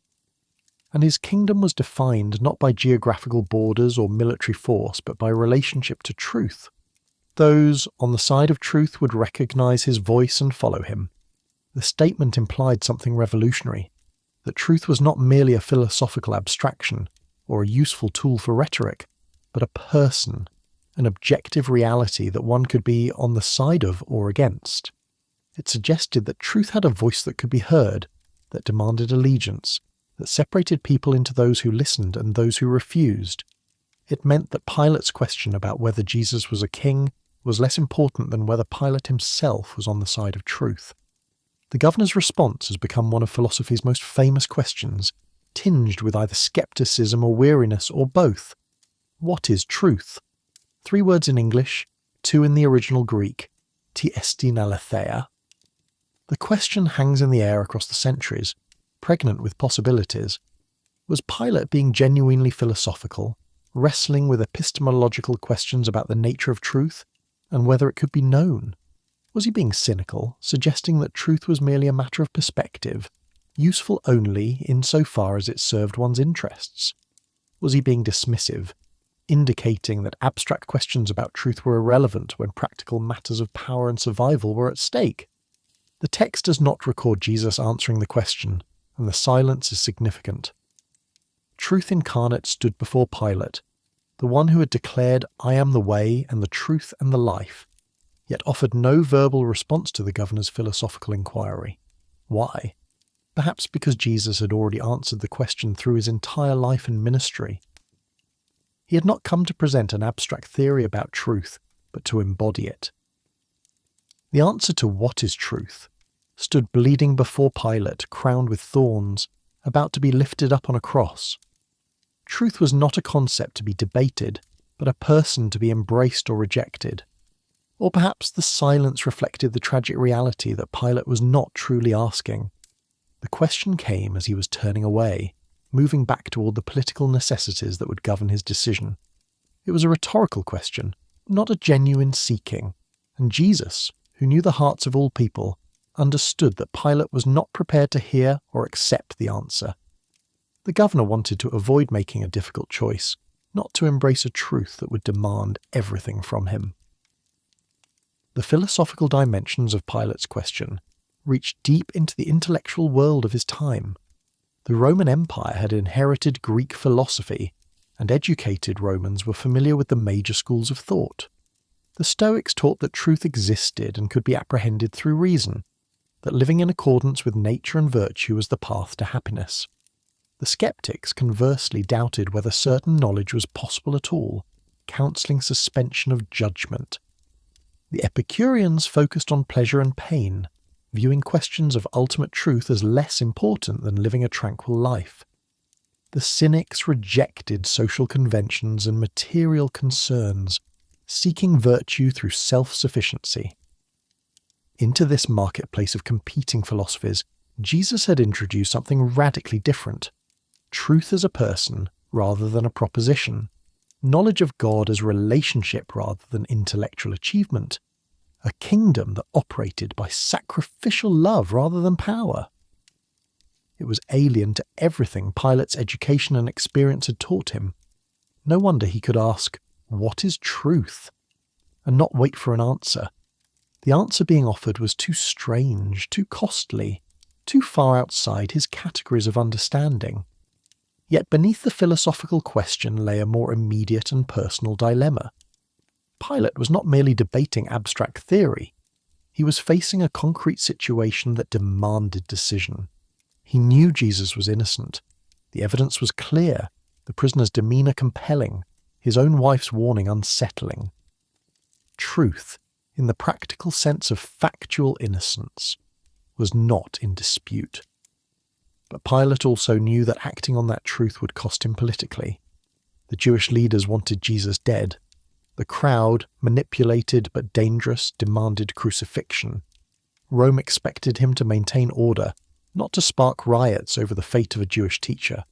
And his kingdom was defined not by geographical borders or military force, but by relationship to truth. Those on the side of truth would recognize his voice and follow him. The statement implied something revolutionary, that truth was not merely a philosophical abstraction or a useful tool for rhetoric, but a person, an objective reality that one could be on the side of or against. It suggested that truth had a voice that could be heard, that demanded allegiance, that separated people into those who listened and those who refused. It meant that Pilate's question about whether Jesus was a king was less important than whether Pilate himself was on the side of truth. The governor's response has become one of philosophy's most famous questions, tinged with either skepticism or weariness or both. What is truth? 3 words in English, two in the original Greek, ti estin aletheia. The question hangs in the air across the centuries, pregnant with possibilities. Was Pilate being genuinely philosophical, wrestling with epistemological questions about the nature of truth and whether it could be known? Was he being cynical, suggesting that truth was merely a matter of perspective, useful only insofar as it served one's interests? Was he being dismissive, indicating that abstract questions about truth were irrelevant when practical matters of power and survival were at stake? The text does not record Jesus answering the question, and the silence is significant. Truth incarnate stood before Pilate, the one who had declared, "I am the way and the truth and the life," yet offered no verbal response to the governor's philosophical inquiry. Why? Perhaps because Jesus had already answered the question through his entire life and ministry. He had not come to present an abstract theory about truth, but to embody it. The answer to what is truth stood bleeding before Pilate, crowned with thorns, about to be lifted up on a cross. Truth was not a concept to be debated, but a person to be embraced or rejected. Or perhaps the silence reflected the tragic reality that Pilate was not truly asking. The question came as he was turning away, moving back toward the political necessities that would govern his decision. It was a rhetorical question, not a genuine seeking, and Jesus, who knew the hearts of all people, understood that Pilate was not prepared to hear or accept the answer. The governor wanted to avoid making a difficult choice, not to embrace a truth that would demand everything from him. The philosophical dimensions of Pilate's question reached deep into the intellectual world of his time. The Roman Empire had inherited Greek philosophy, and educated Romans were familiar with the major schools of thought. The Stoics taught that truth existed and could be apprehended through reason, that living in accordance with nature and virtue was the path to happiness. The skeptics conversely doubted whether certain knowledge was possible at all, counselling suspension of judgment. The Epicureans focused on pleasure and pain, viewing questions of ultimate truth as less important than living a tranquil life. The Cynics rejected social conventions and material concerns, seeking virtue through self-sufficiency. Into this marketplace of competing philosophies, Jesus had introduced something radically different. Truth as a person rather than a proposition. Knowledge of God as relationship rather than intellectual achievement. A kingdom that operated by sacrificial love rather than power. It was alien to everything Pilate's education and experience had taught him. No wonder he could ask, "What is truth?" and not wait for an answer. The answer being offered was too strange, too costly, too far outside his categories of understanding. Yet beneath the philosophical question lay a more immediate and personal dilemma. Pilate was not merely debating abstract theory. He was facing a concrete situation that demanded decision. He knew Jesus was innocent. The evidence was clear, the prisoner's demeanour compelling, his own wife's warning unsettling. Truth, in the practical sense of factual innocence, was not in dispute. But Pilate also knew that acting on that truth would cost him politically. The Jewish leaders wanted Jesus dead. The crowd, manipulated but dangerous, demanded crucifixion. Rome expected him to maintain order, not to spark riots over the fate of a Jewish teacher.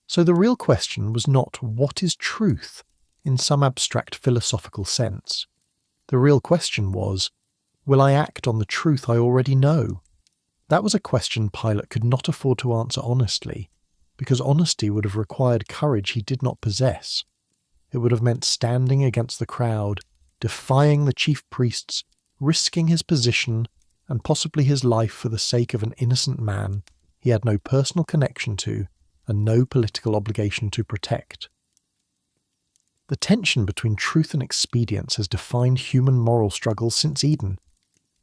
So the real question was not what is truth in some abstract philosophical sense. The real question was, will I act on the truth I already know? That was a question Pilate could not afford to answer honestly, because honesty would have required courage he did not possess. It would have meant standing against the crowd, defying the chief priests, risking his position and possibly his life for the sake of an innocent man he had no personal connection to and no political obligation to protect. The tension between truth and expedience has defined human moral struggles since Eden.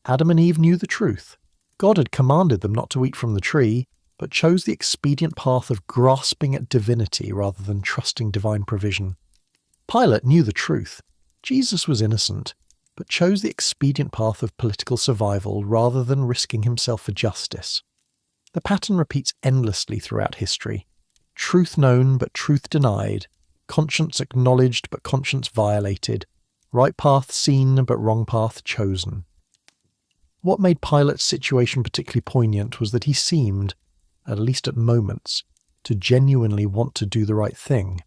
Adam and Eve knew the truth. God had commanded them not to eat from the tree, but chose the expedient path of grasping at divinity rather than trusting divine provision. Pilate knew the truth. Jesus was innocent, but chose the expedient path of political survival rather than risking himself for justice. The pattern repeats endlessly throughout history. Truth known but truth denied, conscience acknowledged but conscience violated, Right path seen, but wrong path chosen. What made Pilate's situation particularly poignant was that he seemed, at least at moments, to genuinely want to do the right thing.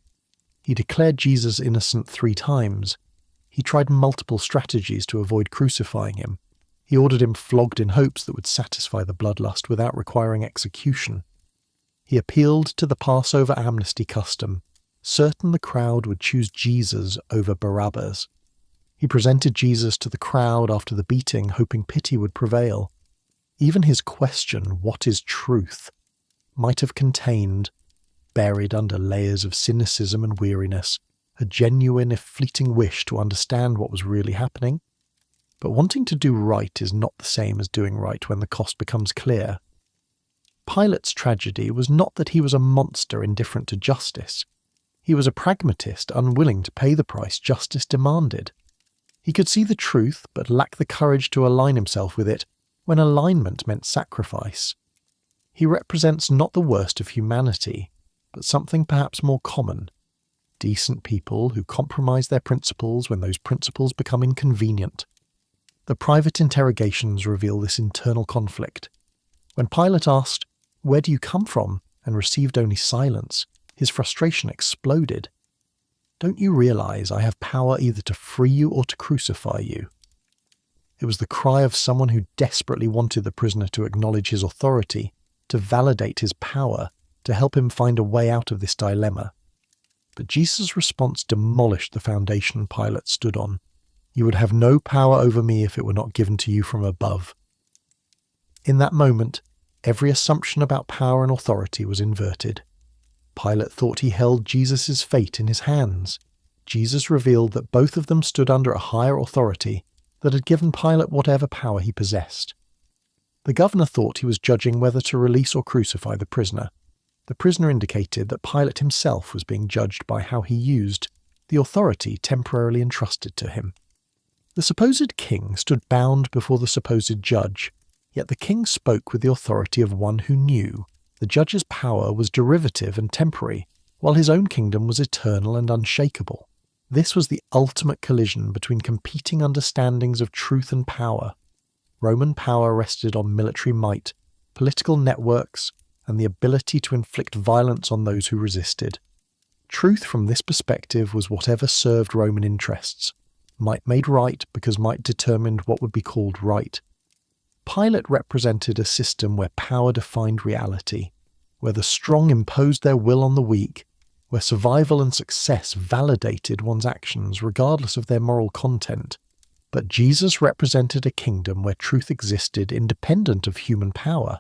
He declared Jesus innocent 3 times. He tried multiple strategies to avoid crucifying him. He ordered him flogged in hopes that would satisfy the bloodlust without requiring execution. He appealed to the Passover amnesty custom, certain the crowd would choose Jesus over Barabbas. He presented Jesus to the crowd after the beating, hoping pity would prevail. Even his question, "What is truth?" might have contained, buried under layers of cynicism and weariness, a genuine if fleeting wish to understand what was really happening. But wanting to do right is not the same as doing right when the cost becomes clear. Pilate's tragedy was not that he was a monster indifferent to justice. He was a pragmatist unwilling to pay the price justice demanded. He could see the truth, but lacked the courage to align himself with it when alignment meant sacrifice. He represents not the worst of humanity, but something perhaps more common. Decent people who compromise their principles when those principles become inconvenient. The private interrogations reveal this internal conflict. When Pilate asked, "Where do you come from?" and received only silence, his frustration exploded. "Don't you realize I have power either to free you or to crucify you?" It was the cry of someone who desperately wanted the prisoner to acknowledge his authority, to validate his power, to help him find a way out of this dilemma. But Jesus' response demolished the foundation Pilate stood on. "You would have no power over me if it were not given to you from above." In that moment, every assumption about power and authority was inverted. Pilate thought he held Jesus' fate in his hands. Jesus revealed that both of them stood under a higher authority that had given Pilate whatever power he possessed. The governor thought he was judging whether to release or crucify the prisoner. The prisoner indicated that Pilate himself was being judged by how he used the authority temporarily entrusted to him. The supposed king stood bound before the supposed judge, yet the king spoke with the authority of one who knew the judge's power was derivative and temporary, while his own kingdom was eternal and unshakable. This was the ultimate collision between competing understandings of truth and power. Roman power rested on military might, political networks, and the ability to inflict violence on those who resisted. Truth from this perspective was whatever served Roman interests. Might made right because might determined what would be called right. Pilate represented a system where power defined reality, where the strong imposed their will on the weak, where survival and success validated one's actions regardless of their moral content. But Jesus represented a kingdom where truth existed independent of human power,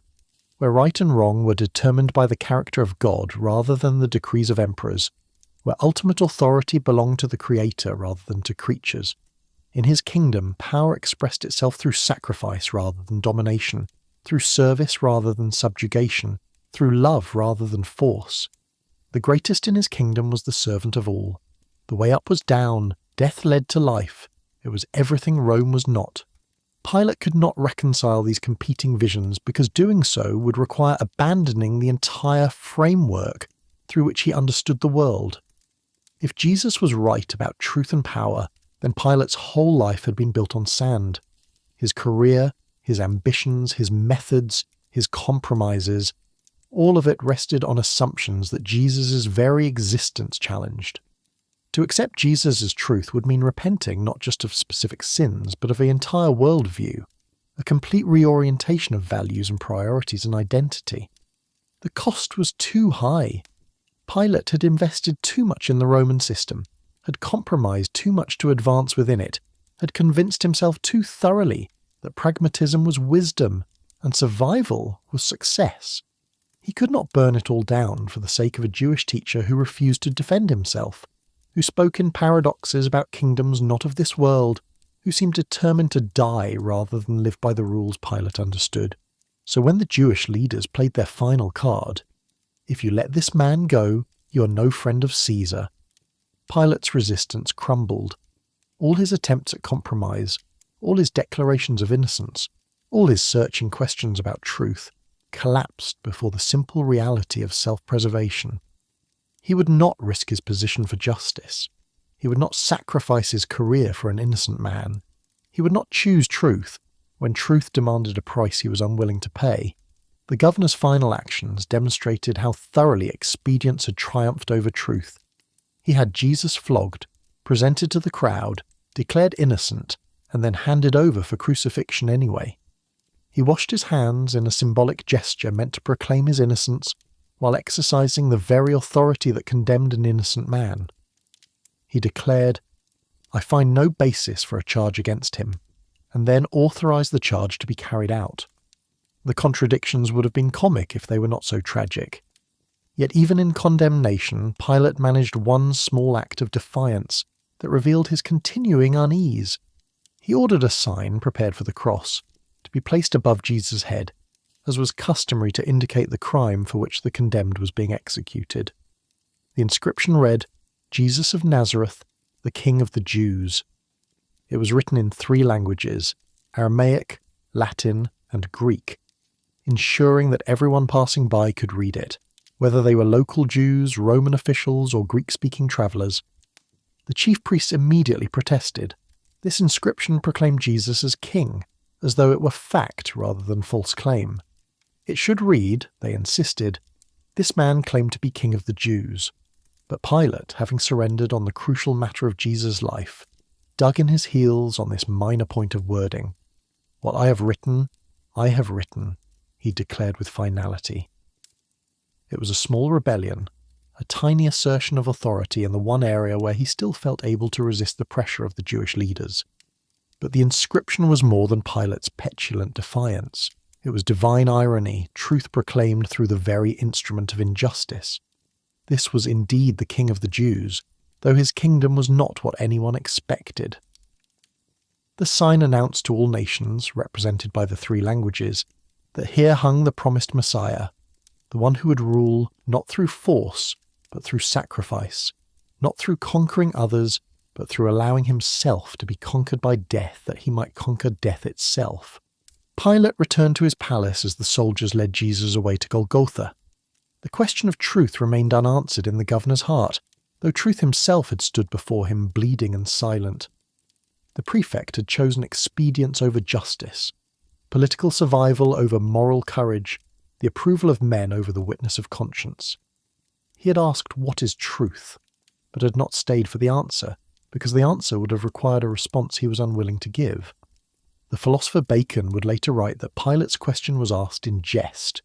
where right and wrong were determined by the character of God rather than the decrees of emperors, where ultimate authority belonged to the Creator rather than to creatures. In his kingdom, power expressed itself through sacrifice rather than domination, through service rather than subjugation, through love rather than force. The greatest in his kingdom was the servant of all. The way up was down, death led to life. It was everything Rome was not. Pilate could not reconcile these competing visions because doing so would require abandoning the entire framework through which he understood the world. If Jesus was right about truth and power, then Pilate's whole life had been built on sand. His career, his ambitions, his methods, his compromises, all of it rested on assumptions that Jesus' very existence challenged. To accept Jesus as truth would mean repenting not just of specific sins, but of the entire worldview, a complete reorientation of values and priorities and identity. The cost was too high. Pilate had invested too much in the Roman system, had compromised too much to advance within it, had convinced himself too thoroughly that pragmatism was wisdom and survival was success. He could not burn it all down for the sake of a Jewish teacher who refused to defend himself, who spoke in paradoxes about kingdoms not of this world, who seemed determined to die rather than live by the rules Pilate understood. So when the Jewish leaders played their final card, "If you let this man go, you are no friend of Caesar," Pilate's resistance crumbled. All his attempts at compromise, all his declarations of innocence, all his searching questions about truth, collapsed before the simple reality of self-preservation. He would not risk his position for justice. He would not sacrifice his career for an innocent man. He would not choose truth when truth demanded a price he was unwilling to pay. The governor's final actions demonstrated how thoroughly expedience had triumphed over truth. He had Jesus flogged, presented to the crowd, declared innocent, and then handed over for crucifixion anyway. He washed his hands in a symbolic gesture meant to proclaim his innocence while exercising the very authority that condemned an innocent man. He declared, "I find no basis for a charge against him," and then authorized the charge to be carried out. The contradictions would have been comic if they were not so tragic. Yet even in condemnation, Pilate managed one small act of defiance that revealed his continuing unease. He ordered a sign, prepared for the cross, to be placed above Jesus' head, as was customary to indicate the crime for which the condemned was being executed. The inscription read, "Jesus of Nazareth, the King of the Jews." It was written in 3 languages, Aramaic, Latin, and Greek, ensuring that everyone passing by could read it, whether they were local Jews, Roman officials, or Greek-speaking travellers. The chief priests immediately protested. This inscription proclaimed Jesus as king, as though it were fact rather than false claim. It should read, they insisted, "This man claimed to be king of the Jews." But Pilate, having surrendered on the crucial matter of Jesus' life, dug in his heels on this minor point of wording. "What I have written, he declared with finality. It was a small rebellion, a tiny assertion of authority in the one area where he still felt able to resist the pressure of the Jewish leaders. But the inscription was more than Pilate's petulant defiance. It was divine irony, truth proclaimed through the very instrument of injustice. This was indeed the King of the Jews, though his kingdom was not what anyone expected. The sign announced to all nations, represented by the 3 languages, that here hung the promised Messiah, the one who would rule not through force, but through sacrifice, not through conquering others, but through allowing himself to be conquered by death that he might conquer death itself. Pilate returned to his palace as the soldiers led Jesus away to Golgotha. The question of truth remained unanswered in the governor's heart, though truth himself had stood before him bleeding and silent. The prefect had chosen expedience over justice, political survival over moral courage, the approval of men over the witness of conscience. He had asked, "What is truth?" but had not stayed for the answer, because the answer would have required a response he was unwilling to give. The philosopher Bacon would later write that Pilate's question was asked in jest,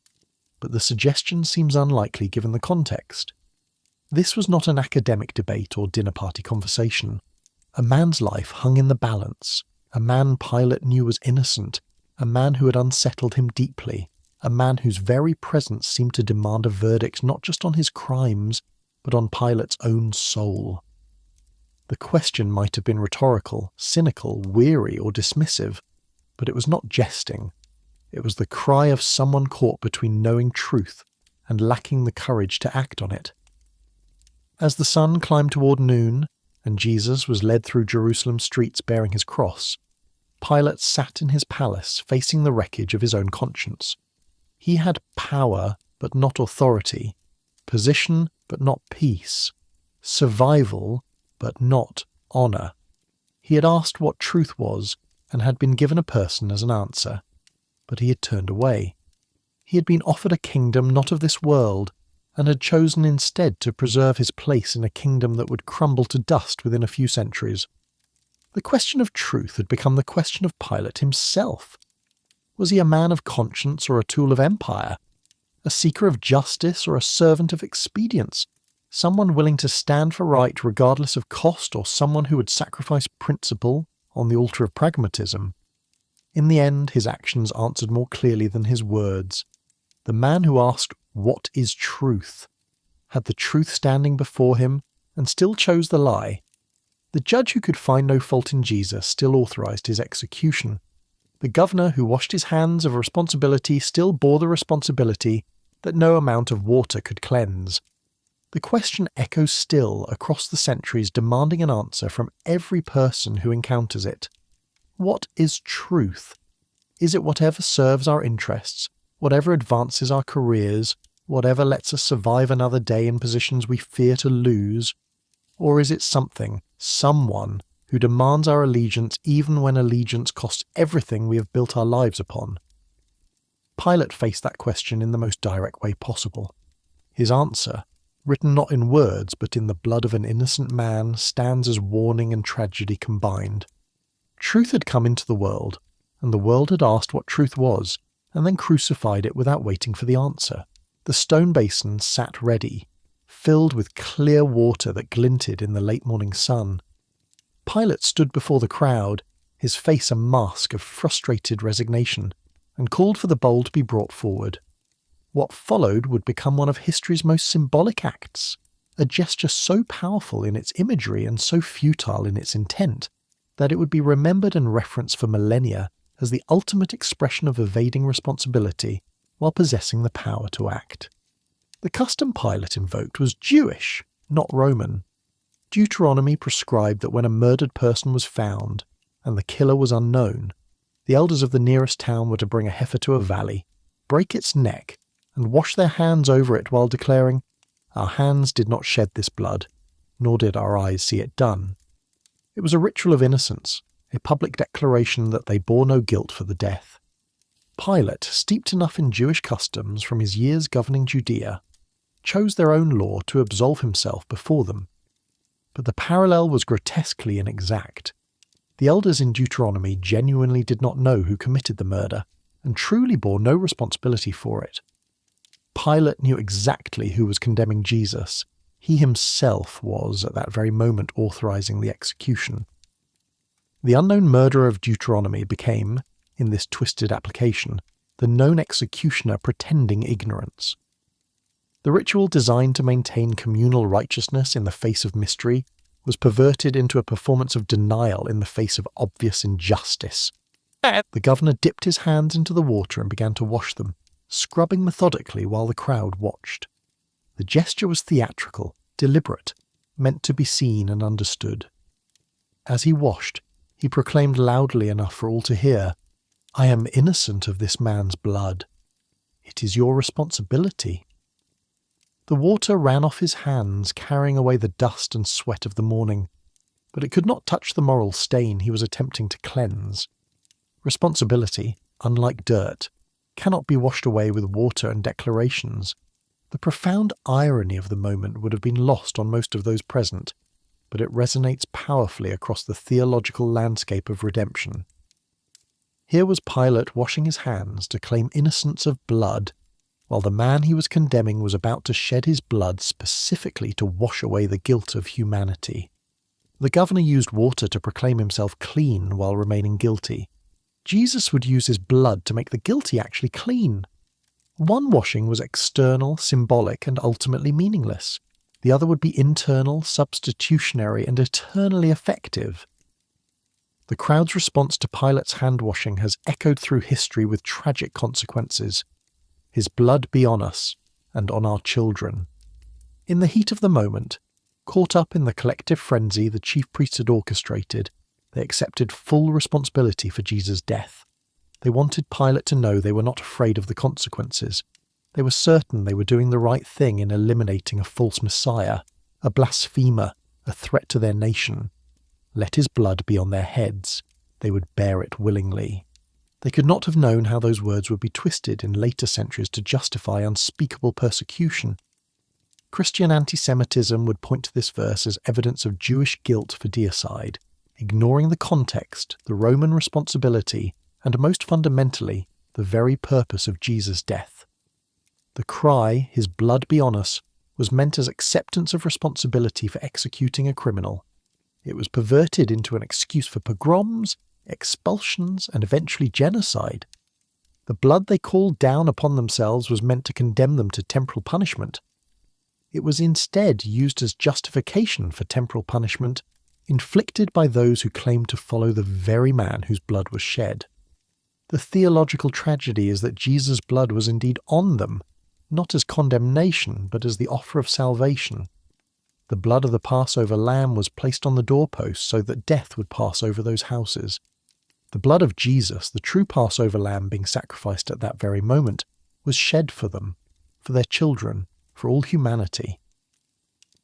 but the suggestion seems unlikely given the context. This was not an academic debate or dinner party conversation. A man's life hung in the balance, a man Pilate knew was innocent, a man who had unsettled him deeply, a man whose very presence seemed to demand a verdict not just on his crimes, but on Pilate's own soul. The question might have been rhetorical, cynical, weary, or dismissive, but it was not jesting. It was the cry of someone caught between knowing truth and lacking the courage to act on it. As the sun climbed toward noon, and Jesus was led through Jerusalem's streets bearing his cross, Pilate sat in his palace facing the wreckage of his own conscience. He had power, but not authority, position, but not peace, survival, but not honour. He had asked what truth was, and had been given a person as an answer, but he had turned away. He had been offered a kingdom not of this world, and had chosen instead to preserve his place in a kingdom that would crumble to dust within a few centuries. The question of truth had become the question of Pilate himself. Was he a man of conscience or a tool of empire? A seeker of justice or a servant of expedience? Someone willing to stand for right regardless of cost, or someone who would sacrifice principle on the altar of pragmatism? In the end, his actions answered more clearly than his words. The man who asked, "What is truth?" had the truth standing before him and still chose the lie. The judge who could find no fault in Jesus still authorized his execution. The governor who washed his hands of responsibility still bore the responsibility that no amount of water could cleanse. The question echoes still across the centuries, demanding an answer from every person who encounters it. What is truth? Is it whatever serves our interests, whatever advances our careers, whatever lets us survive another day in positions we fear to lose? Or is it something Someone who demands our allegiance even when allegiance costs everything we have built our lives upon. Pilate faced that question in the most direct way possible. His answer, written not in words but in the blood of an innocent man, stands as warning and tragedy combined. Truth had come into the world, and the world had asked what truth was, and then crucified it without waiting for the answer. The stone basin sat ready, filled with clear water that glinted in the late morning sun. Pilate stood before the crowd, his face a mask of frustrated resignation, and called for the bowl to be brought forward. What followed would become one of history's most symbolic acts, a gesture so powerful in its imagery and so futile in its intent, that it would be remembered and referenced for millennia as the ultimate expression of evading responsibility while possessing the power to act. The custom Pilate invoked was Jewish, not Roman. Deuteronomy prescribed that when a murdered person was found, and the killer was unknown, the elders of the nearest town were to bring a heifer to a valley, break its neck, and wash their hands over it while declaring, "Our hands did not shed this blood, nor did our eyes see it done." It was a ritual of innocence, a public declaration that they bore no guilt for the death. Pilate, steeped enough in Jewish customs from his years governing Judea, chose their own law to absolve himself before them. But the parallel was grotesquely inexact. The elders in Deuteronomy genuinely did not know who committed the murder, and truly bore no responsibility for it. Pilate knew exactly who was condemning Jesus. He himself was, at that very moment, authorizing the execution. The unknown murderer of Deuteronomy became, in this twisted application, the known executioner pretending ignorance. The ritual designed to maintain communal righteousness in the face of mystery was perverted into a performance of denial in the face of obvious injustice. The governor dipped his hands into the water and began to wash them, scrubbing methodically while the crowd watched. The gesture was theatrical, deliberate, meant to be seen and understood. As he washed, he proclaimed loudly enough for all to hear, "I am innocent of this man's blood. It is your responsibility." The water ran off his hands, carrying away the dust and sweat of the morning, but it could not touch the moral stain he was attempting to cleanse. Responsibility, unlike dirt, cannot be washed away with water and declarations. The profound irony of the moment would have been lost on most of those present, but it resonates powerfully across the theological landscape of redemption. Here was Pilate washing his hands to claim innocence of blood, while the man he was condemning was about to shed his blood specifically to wash away the guilt of humanity. The governor used water to proclaim himself clean while remaining guilty. Jesus would use his blood to make the guilty actually clean. One washing was external, symbolic, and ultimately meaningless. The other would be internal, substitutionary, and eternally effective. The crowd's response to Pilate's hand-washing has echoed through history with tragic consequences. His blood be on us, and on our children. In the heat of the moment, caught up in the collective frenzy the chief priests had orchestrated, they accepted full responsibility for Jesus' death. They wanted Pilate to know they were not afraid of the consequences. They were certain they were doing the right thing in eliminating a false Messiah, a blasphemer, a threat to their nation. Let his blood be on their heads. They would bear it willingly. They could not have known how those words would be twisted in later centuries to justify unspeakable persecution. Christian anti-Semitism would point to this verse as evidence of Jewish guilt for deicide, ignoring the context, the Roman responsibility, and most fundamentally, the very purpose of Jesus' death. The cry, "His blood be on us," was meant as acceptance of responsibility for executing a criminal. It was perverted into an excuse for pogroms, expulsions, and eventually genocide. The blood they called down upon themselves was meant to condemn them to temporal punishment. It was instead used as justification for temporal punishment, inflicted by those who claimed to follow the very man whose blood was shed. The theological tragedy is that Jesus' blood was indeed on them, not as condemnation, but as the offer of salvation. The blood of the Passover lamb was placed on the doorposts so that death would pass over those houses. The blood of Jesus, the true Passover lamb being sacrificed at that very moment, was shed for them, for their children, for all humanity.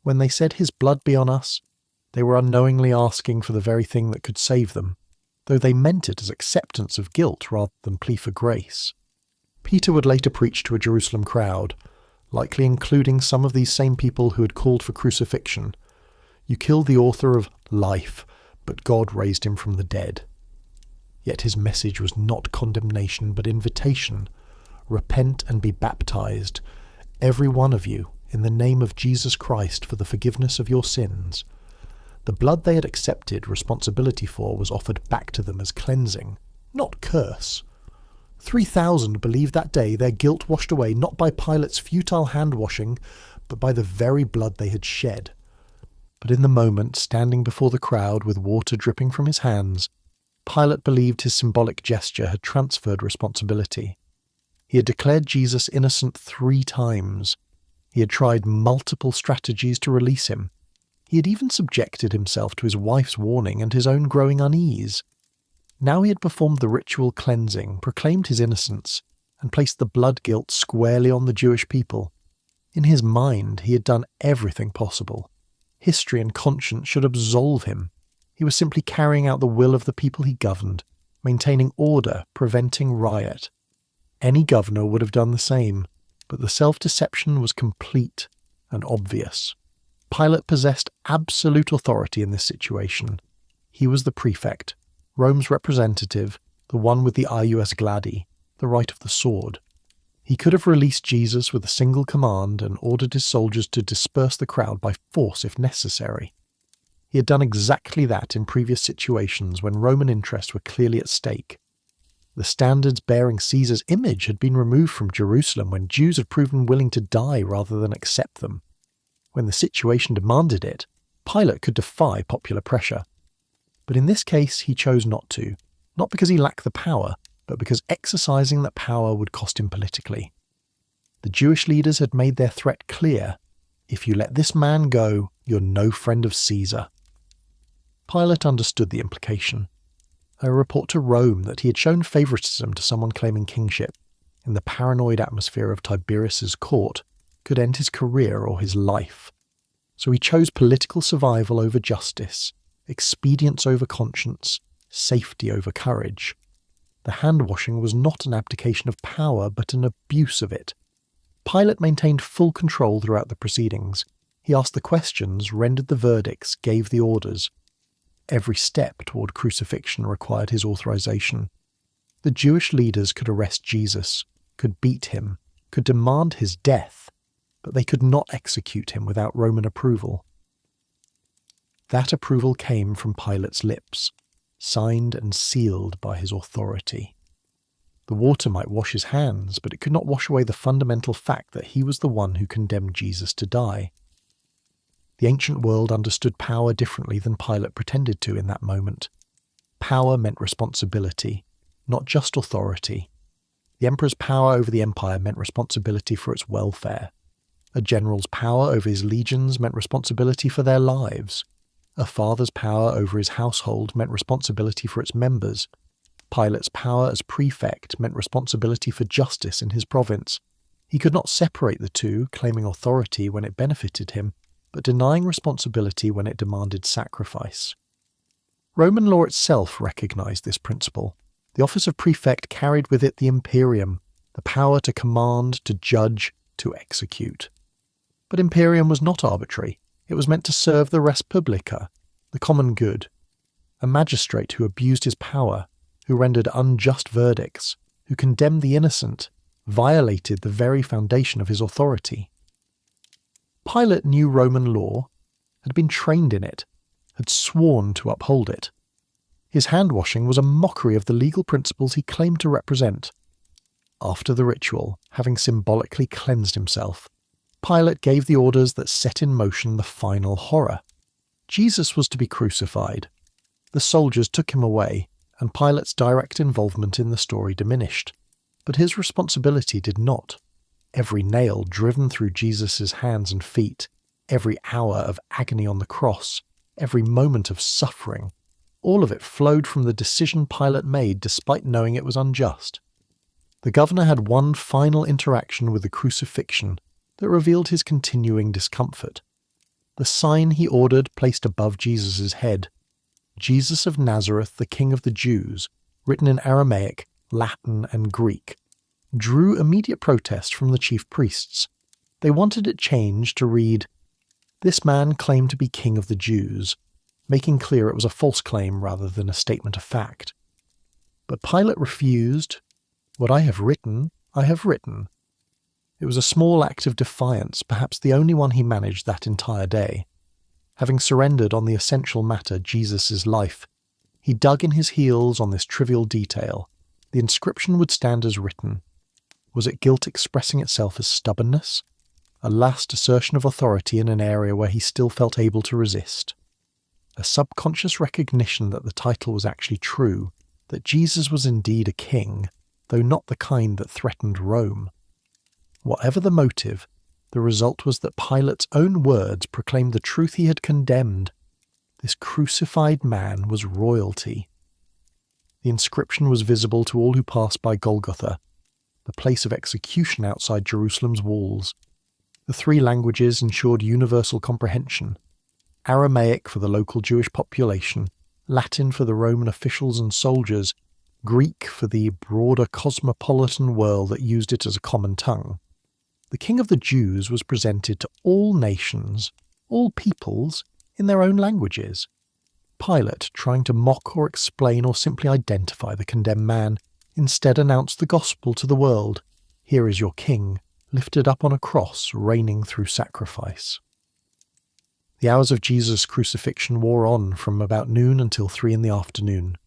When they said, "His blood be on us," They were unknowingly asking for the very thing that could save them, though they meant it as acceptance of guilt rather than plea for grace. Peter would later preach to a Jerusalem crowd, likely including some of these same people who had called for crucifixion. You killed the author of life, but God raised him from the dead. Yet his message was not condemnation, but invitation. Repent and be baptized, every one of you, in the name of Jesus Christ for the forgiveness of your sins. The blood they had accepted responsibility for was offered back to them as cleansing, not curse. 3,000 believed that day their guilt washed away not by Pilate's futile hand-washing, but by the very blood they had shed. But in the moment, standing before the crowd with water dripping from his hands, Pilate believed his symbolic gesture had transferred responsibility. He had declared Jesus innocent 3 times. He had tried multiple strategies to release him. He had even subjected himself to his wife's warning and his own growing unease. Now he had performed the ritual cleansing, proclaimed his innocence, and placed the blood guilt squarely on the Jewish people. In his mind, he had done everything possible. History and conscience should absolve him. He was simply carrying out the will of the people he governed, maintaining order, preventing riot. Any governor would have done the same, but the self-deception was complete and obvious. Pilate possessed absolute authority in this situation. He was the prefect, Rome's representative, the one with the ius gladi, the right of the sword. He could have released Jesus with a single command and ordered his soldiers to disperse the crowd by force if necessary. He had done exactly that in previous situations when Roman interests were clearly at stake. The standards bearing Caesar's image had been removed from Jerusalem when Jews had proven willing to die rather than accept them. When the situation demanded it, Pilate could defy popular pressure. But in this case he chose not to, not because he lacked the power, but because exercising that power would cost him politically. The Jewish leaders had made their threat clear. If you let this man go, you're no friend of Caesar. Pilate understood the implication. A report to Rome that he had shown favoritism to someone claiming kingship, in the paranoid atmosphere of Tiberius's court, could end his career or his life. So he chose political survival over justice, expedience over conscience, safety over courage. The hand-washing was not an abdication of power, but an abuse of it. Pilate maintained full control throughout the proceedings. He asked the questions, rendered the verdicts, gave the orders. Every step toward crucifixion required his authorization. The Jewish leaders could arrest Jesus, could beat him, could demand his death, but they could not execute him without Roman approval. That approval came from Pilate's lips, signed and sealed by his authority. The water might wash his hands, but it could not wash away the fundamental fact that he was the one who condemned Jesus to die. The ancient world understood power differently than Pilate pretended to in that moment. Power meant responsibility, not just authority. The emperor's power over the empire meant responsibility for its welfare. A general's power over his legions meant responsibility for their lives. A father's power over his household meant responsibility for its members. Pilate's power as prefect meant responsibility for justice in his province. He could not separate the two, claiming authority when it benefited him, but denying responsibility when it demanded sacrifice. Roman law itself recognized this principle. The office of prefect carried with it the imperium, the power to command, to judge, to execute. But imperium was not arbitrary. It was meant to serve the res publica, the common good. A magistrate who abused his power, who rendered unjust verdicts, who condemned the innocent, violated the very foundation of his authority. Pilate knew Roman law, had been trained in it, had sworn to uphold it. His hand-washing was a mockery of the legal principles he claimed to represent. After the ritual, having symbolically cleansed himself, Pilate gave the orders that set in motion the final horror. Jesus was to be crucified. The soldiers took him away, and Pilate's direct involvement in the story diminished. But his responsibility did not. Every nail driven through Jesus' hands and feet, every hour of agony on the cross, every moment of suffering, all of it flowed from the decision Pilate made despite knowing it was unjust. The governor had one final interaction with the crucifixion that revealed his continuing discomfort. the sign he ordered placed above Jesus' head, Jesus of Nazareth, the King of the Jews, written in Aramaic, Latin, and Greek, drew immediate protest from the chief priests. They wanted it changed to read, "This man claimed to be King of the Jews," making clear it was a false claim rather than a statement of fact. But Pilate refused. "What I have written, I have written." It was a small act of defiance, perhaps the only one he managed that entire day. Having surrendered on the essential matter, Jesus' life, he dug in his heels on this trivial detail. The inscription would stand as written. Was it guilt expressing itself as stubbornness? A last assertion of authority in an area where he still felt able to resist? A subconscious recognition that the title was actually true, that Jesus was indeed a king, though not the kind that threatened Rome? Whatever the motive, the result was that Pilate's own words proclaimed the truth he had condemned. This crucified man was royalty. The inscription was visible to all who passed by Golgotha, the place of execution outside Jerusalem's walls. The three languages ensured universal comprehension: Aramaic for the local Jewish population, Latin for the Roman officials and soldiers, Greek for the broader cosmopolitan world that used it as a common tongue. The King of the Jews was presented to all nations, all peoples, in their own languages. Pilate, trying to mock or explain or simply identify the condemned man, instead announced the gospel to the world. Here is your king, lifted up on a cross, reigning through sacrifice. The hours of Jesus' crucifixion wore on from about noon until 3 in the afternoon.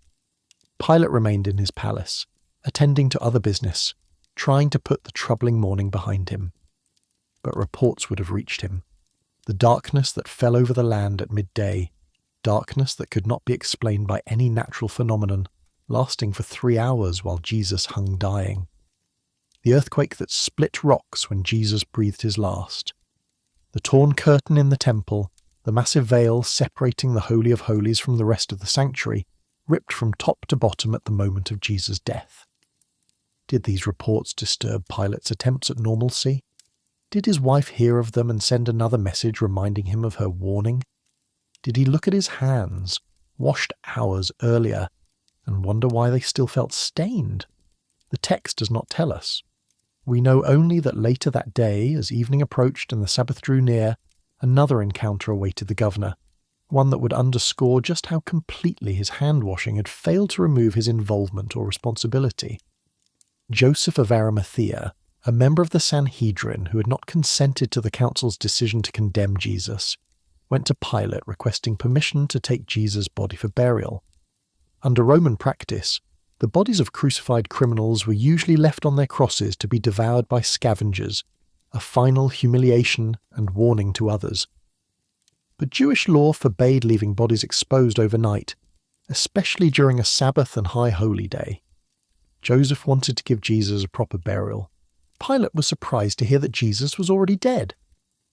Pilate remained in his palace, attending to other business, trying to put the troubling morning behind him. But reports would have reached him. The darkness that fell over the land at midday, darkness that could not be explained by any natural phenomenon, lasting for 3 hours while Jesus hung dying. The earthquake that split rocks when Jesus breathed his last. The torn curtain in the temple, the massive veil separating the Holy of Holies from the rest of the sanctuary, ripped from top to bottom at the moment of Jesus' death. Did these reports disturb Pilate's attempts at normalcy? Did his wife hear of them and send another message reminding him of her warning? Did he look at his hands, washed hours earlier, and wonder why they still felt stained? The text does not tell us. We know only that later that day, as evening approached and the Sabbath drew near, another encounter awaited the governor, one that would underscore just how completely his hand-washing had failed to remove his involvement or responsibility. Joseph of Arimathea, a member of the Sanhedrin who had not consented to the council's decision to condemn Jesus, went to Pilate requesting permission to take Jesus' body for burial. Under Roman practice, the bodies of crucified criminals were usually left on their crosses to be devoured by scavengers, a final humiliation and warning to others. But Jewish law forbade leaving bodies exposed overnight, especially during a Sabbath and High Holy Day. Joseph wanted to give Jesus a proper burial. Pilate was surprised to hear that Jesus was already dead.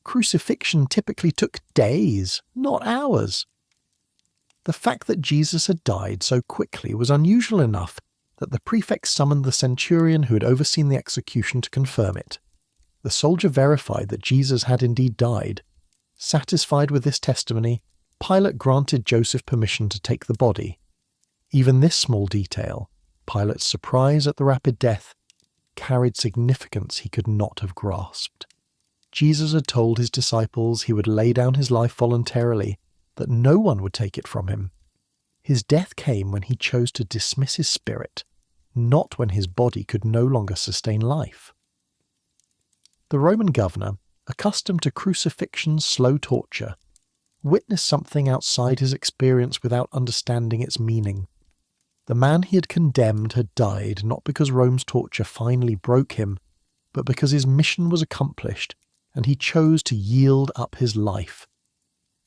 Crucifixion typically took days, not hours. The fact that Jesus had died so quickly was unusual enough that the prefect summoned the centurion who had overseen the execution to confirm it. The soldier verified that Jesus had indeed died. Satisfied with this testimony, Pilate granted Joseph permission to take the body. Even this small detail, Pilate's surprise at the rapid death, carried significance he could not have grasped. Jesus had told his disciples he would lay down his life voluntarily, that no one would take it from him. His death came when he chose to dismiss his spirit, not when his body could no longer sustain life. The Roman governor, accustomed to crucifixion's slow torture, witnessed something outside his experience without understanding its meaning. The man he had condemned had died not because Rome's torture finally broke him, but because his mission was accomplished and he chose to yield up his life.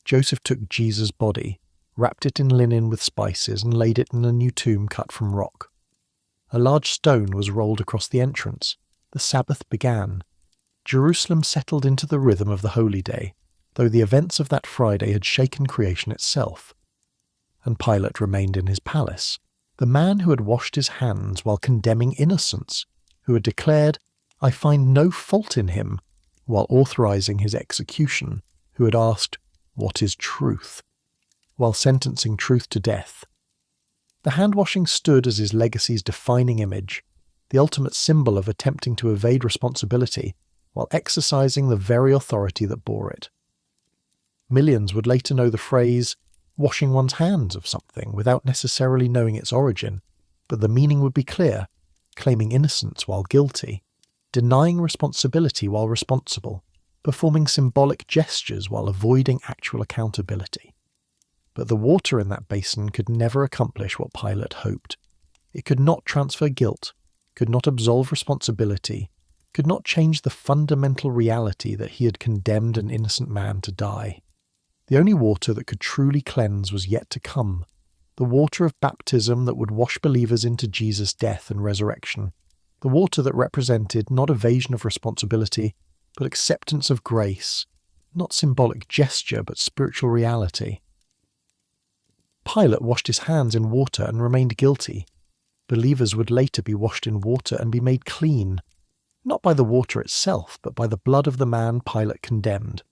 Joseph took Jesus' body, wrapped it in linen with spices, and laid it in a new tomb cut from rock. A large stone was rolled across the entrance. The Sabbath began. Jerusalem settled into the rhythm of the holy day, though the events of that Friday had shaken creation itself. And Pilate remained in his palace, the man who had washed his hands while condemning innocents, who had declared, "I find no fault in him," while authorizing his execution, who had asked, What is truth? While sentencing truth to death. The hand-washing stood as his legacy's defining image, the ultimate symbol of attempting to evade responsibility while exercising the very authority that bore it. Millions would later know the phrase, washing one's hands of something without necessarily knowing its origin, but the meaning would be clear, claiming innocence while guilty, denying responsibility while responsible, performing symbolic gestures while avoiding actual accountability. But the water in that basin could never accomplish what Pilate hoped. It could not transfer guilt, could not absolve responsibility, could not change the fundamental reality that he had condemned an innocent man to die. The only water that could truly cleanse was yet to come, the water of baptism that would wash believers into Jesus' death and resurrection, the water that represented not evasion of responsibility, but acceptance of grace, not symbolic gesture but spiritual reality. Pilate washed his hands in water and remained guilty. Believers would later be washed in water and be made clean, not by the water itself, but by the blood of the man Pilate condemned,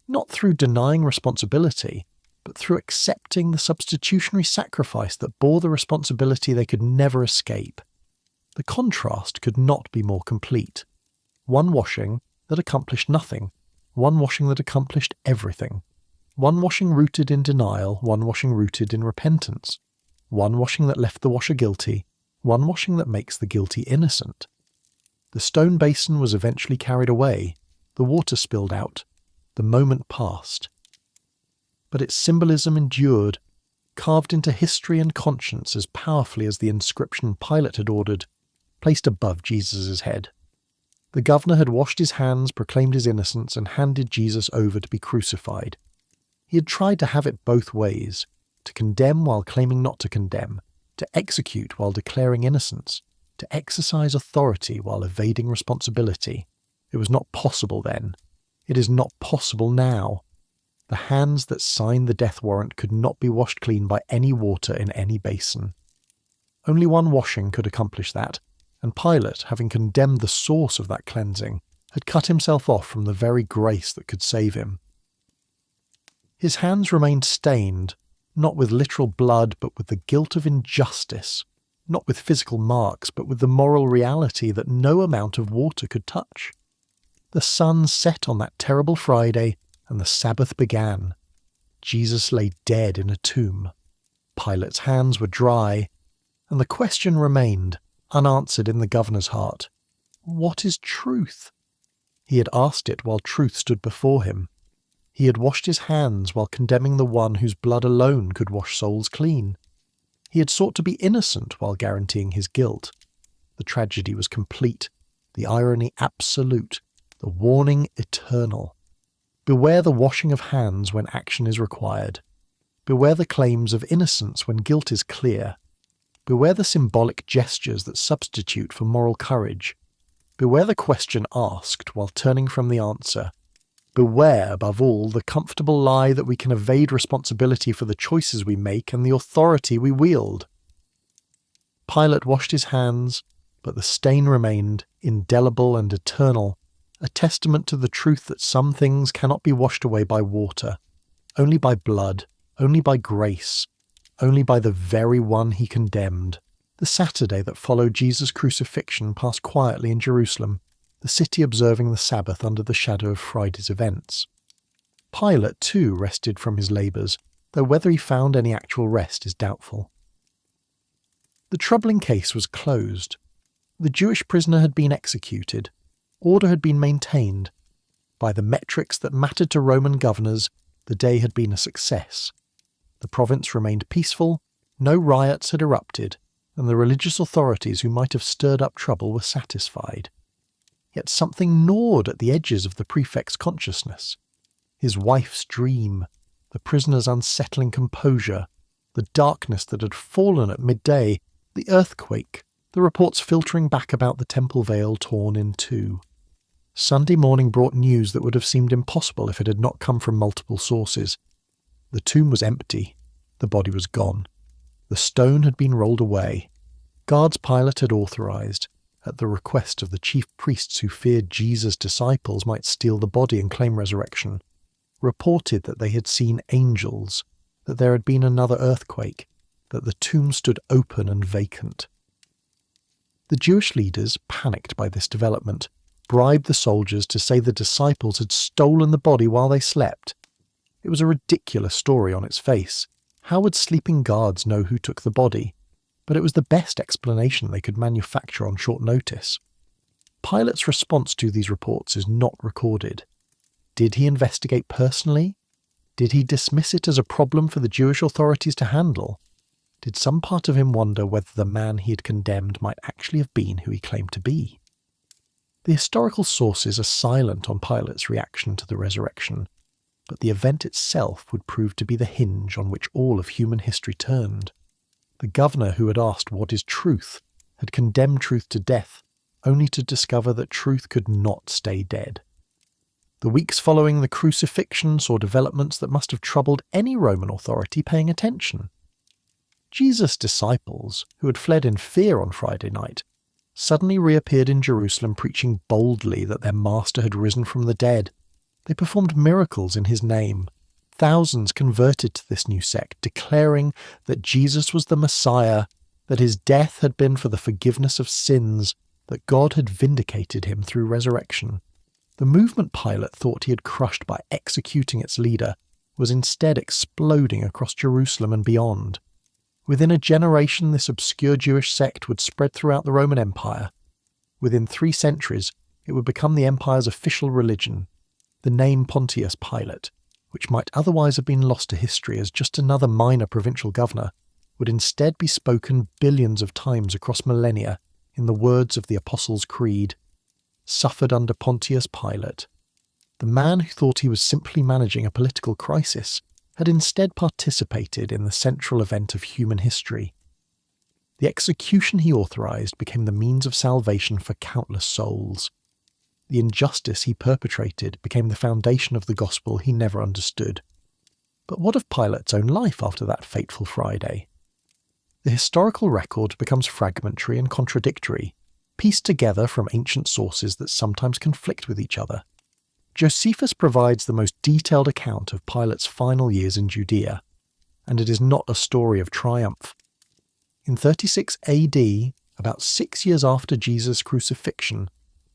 not through denying responsibility, but through accepting the substitutionary sacrifice that bore the responsibility they could never escape. The contrast could not be more complete. One washing that accomplished nothing, one washing that accomplished everything. One washing rooted in denial, one washing rooted in repentance. One washing that left the washer guilty, one washing that makes the guilty innocent. The stone basin was eventually carried away, the water spilled out, the moment passed. But its symbolism endured, carved into history and conscience as powerfully as the inscription Pilate had ordered, placed above Jesus' head. The governor had washed his hands, proclaimed his innocence, and handed Jesus over to be crucified. He had tried to have it both ways, to condemn while claiming not to condemn, to execute while declaring innocence, to exercise authority while evading responsibility. It was not possible then. It is not possible now. The hands that signed the death warrant could not be washed clean by any water in any basin. Only one washing could accomplish that, and Pilate, having condemned the source of that cleansing, had cut himself off from the very grace that could save him. His hands remained stained, not with literal blood but with the guilt of injustice, not with physical marks but with the moral reality that no amount of water could touch. The sun set on that terrible Friday, and the Sabbath began. Jesus lay dead in a tomb. Pilate's hands were dry, and the question remained, unanswered in the governor's heart. What is truth? He had asked it while truth stood before him. He had washed his hands while condemning the one whose blood alone could wash souls clean. He had sought to be innocent while guaranteeing his guilt. The tragedy was complete, the irony absolute, the warning eternal. Beware the washing of hands when action is required. Beware the claims of innocence when guilt is clear. Beware the symbolic gestures that substitute for moral courage. Beware the question asked while turning from the answer. Beware, above all, the comfortable lie that we can evade responsibility for the choices we make and the authority we wield. Pilate washed his hands, but the stain remained, indelible and eternal, a testament to the truth that some things cannot be washed away by water, only by blood, only by grace, only by the very one he condemned. The Saturday that followed Jesus' crucifixion passed quietly in Jerusalem, the city observing the Sabbath under the shadow of Friday's events. Pilate, too, rested from his labours, though whether he found any actual rest is doubtful. The troubling case was closed. The Jewish prisoner had been executed. Order had been maintained. By the metrics that mattered to Roman governors, the day had been a success. The province remained peaceful, no riots had erupted, and the religious authorities who might have stirred up trouble were satisfied. Yet something gnawed at the edges of the prefect's consciousness. His wife's dream, the prisoner's unsettling composure, the darkness that had fallen at midday, the earthquake, the reports filtering back about the temple veil torn in two. Sunday morning brought news that would have seemed impossible if it had not come from multiple sources. The tomb was empty. The body was gone. The stone had been rolled away. Guards Pilate had authorized, at the request of the chief priests who feared Jesus' disciples might steal the body and claim resurrection, reported that they had seen angels, that there had been another earthquake, that the tomb stood open and vacant. The Jewish leaders, panicked by this development, bribed the soldiers to say the disciples had stolen the body while they slept. It was a ridiculous story on its face. How would sleeping guards know who took the body? But it was the best explanation they could manufacture on short notice. Pilate's response to these reports is not recorded. Did he investigate personally? Did he dismiss it as a problem for the Jewish authorities to handle? Did some part of him wonder whether the man he had condemned might actually have been who he claimed to be? The historical sources are silent on Pilate's reaction to the resurrection, but the event itself would prove to be the hinge on which all of human history turned. The governor who had asked what is truth had condemned truth to death, only to discover that truth could not stay dead. The weeks following the crucifixion saw developments that must have troubled any Roman authority paying attention. Jesus' disciples, who had fled in fear on Friday night, suddenly reappeared in Jerusalem preaching boldly that their master had risen from the dead. They performed miracles in his name. Thousands converted to this new sect, declaring that Jesus was the Messiah, that his death had been for the forgiveness of sins, that God had vindicated him through resurrection. The movement Pilate thought he had crushed by executing its leader was instead exploding across Jerusalem and beyond. Within a generation, this obscure Jewish sect would spread throughout the Roman Empire. Within 3 centuries, it would become the empire's official religion. The name Pontius Pilate, which might otherwise have been lost to history as just another minor provincial governor, would instead be spoken billions of times across millennia in the words of the Apostles' Creed, "Suffered under Pontius Pilate." The man who thought he was simply managing a political crisis had instead participated in the central event of human history. The execution he authorized became the means of salvation for countless souls. The injustice he perpetrated became the foundation of the gospel he never understood. But what of Pilate's own life after that fateful Friday? The historical record becomes fragmentary and contradictory, pieced together from ancient sources that sometimes conflict with each other. Josephus provides the most detailed account of Pilate's final years in Judea, and it is not a story of triumph. In 36 AD, about 6 years after Jesus' crucifixion,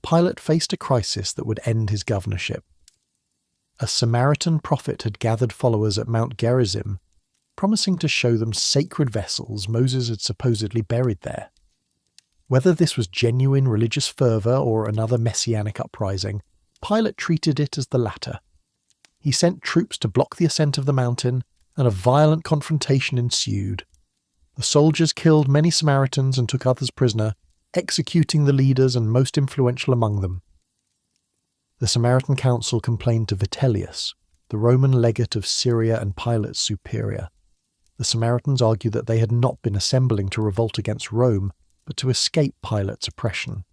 Pilate faced a crisis that would end his governorship. A Samaritan prophet had gathered followers at Mount Gerizim, promising to show them sacred vessels Moses had supposedly buried there. Whether this was genuine religious fervour or another messianic uprising, Pilate treated it as the latter. He sent troops to block the ascent of the mountain, and a violent confrontation ensued. The soldiers killed many Samaritans and took others prisoner, executing the leaders and most influential among them. The Samaritan council complained to Vitellius, the Roman legate of Syria and Pilate's superior. The Samaritans argued that they had not been assembling to revolt against Rome, but to escape Pilate's oppression,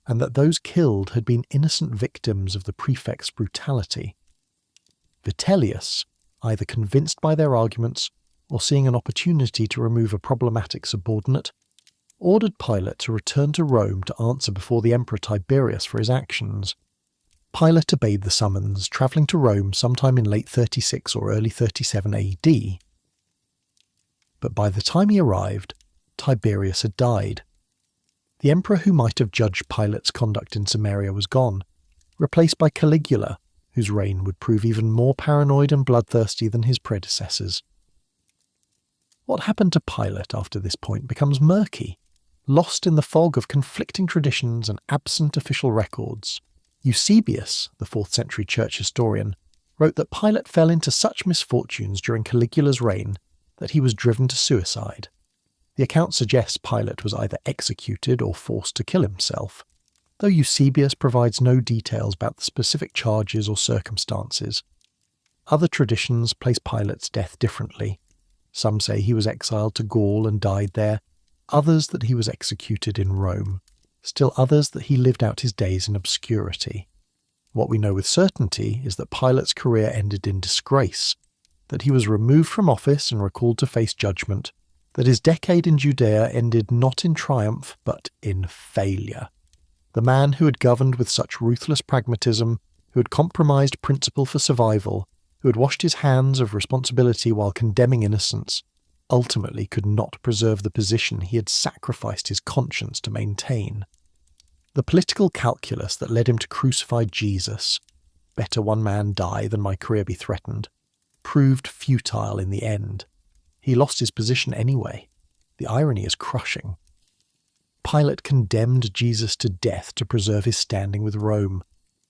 and that those killed had been innocent victims of the prefect's brutality. Vitellius, either convinced by their arguments or seeing an opportunity to remove a problematic subordinate, ordered Pilate to return to Rome to answer before the Emperor Tiberius for his actions. Pilate obeyed the summons, travelling to Rome sometime in late 36 or early 37 AD. But by the time he arrived, Tiberius had died. The emperor who might have judged Pilate's conduct in Samaria was gone, replaced by Caligula, whose reign would prove even more paranoid and bloodthirsty than his predecessors. What happened to Pilate after this point becomes murky, lost in the fog of conflicting traditions and absent official records. Eusebius, the 4th century church historian, wrote that Pilate fell into such misfortunes during Caligula's reign that he was driven to suicide. The account suggests Pilate was either executed or forced to kill himself, though Eusebius provides no details about the specific charges or circumstances. Other traditions place Pilate's death differently. Some say he was exiled to Gaul and died there, others that he was executed in Rome, still others that he lived out his days in obscurity. What we know with certainty is that Pilate's career ended in disgrace, that he was removed from office and recalled to face judgment, that his decade in Judea ended not in triumph but in failure. The man who had governed with such ruthless pragmatism, who had compromised principle for survival, who had washed his hands of responsibility while condemning innocence, ultimately could not preserve the position he had sacrificed his conscience to maintain. The political calculus that led him to crucify Jesus, better one man die than my career be threatened, proved futile in the end. He lost his position anyway. The irony is crushing. Pilate condemned Jesus to death to preserve his standing with Rome,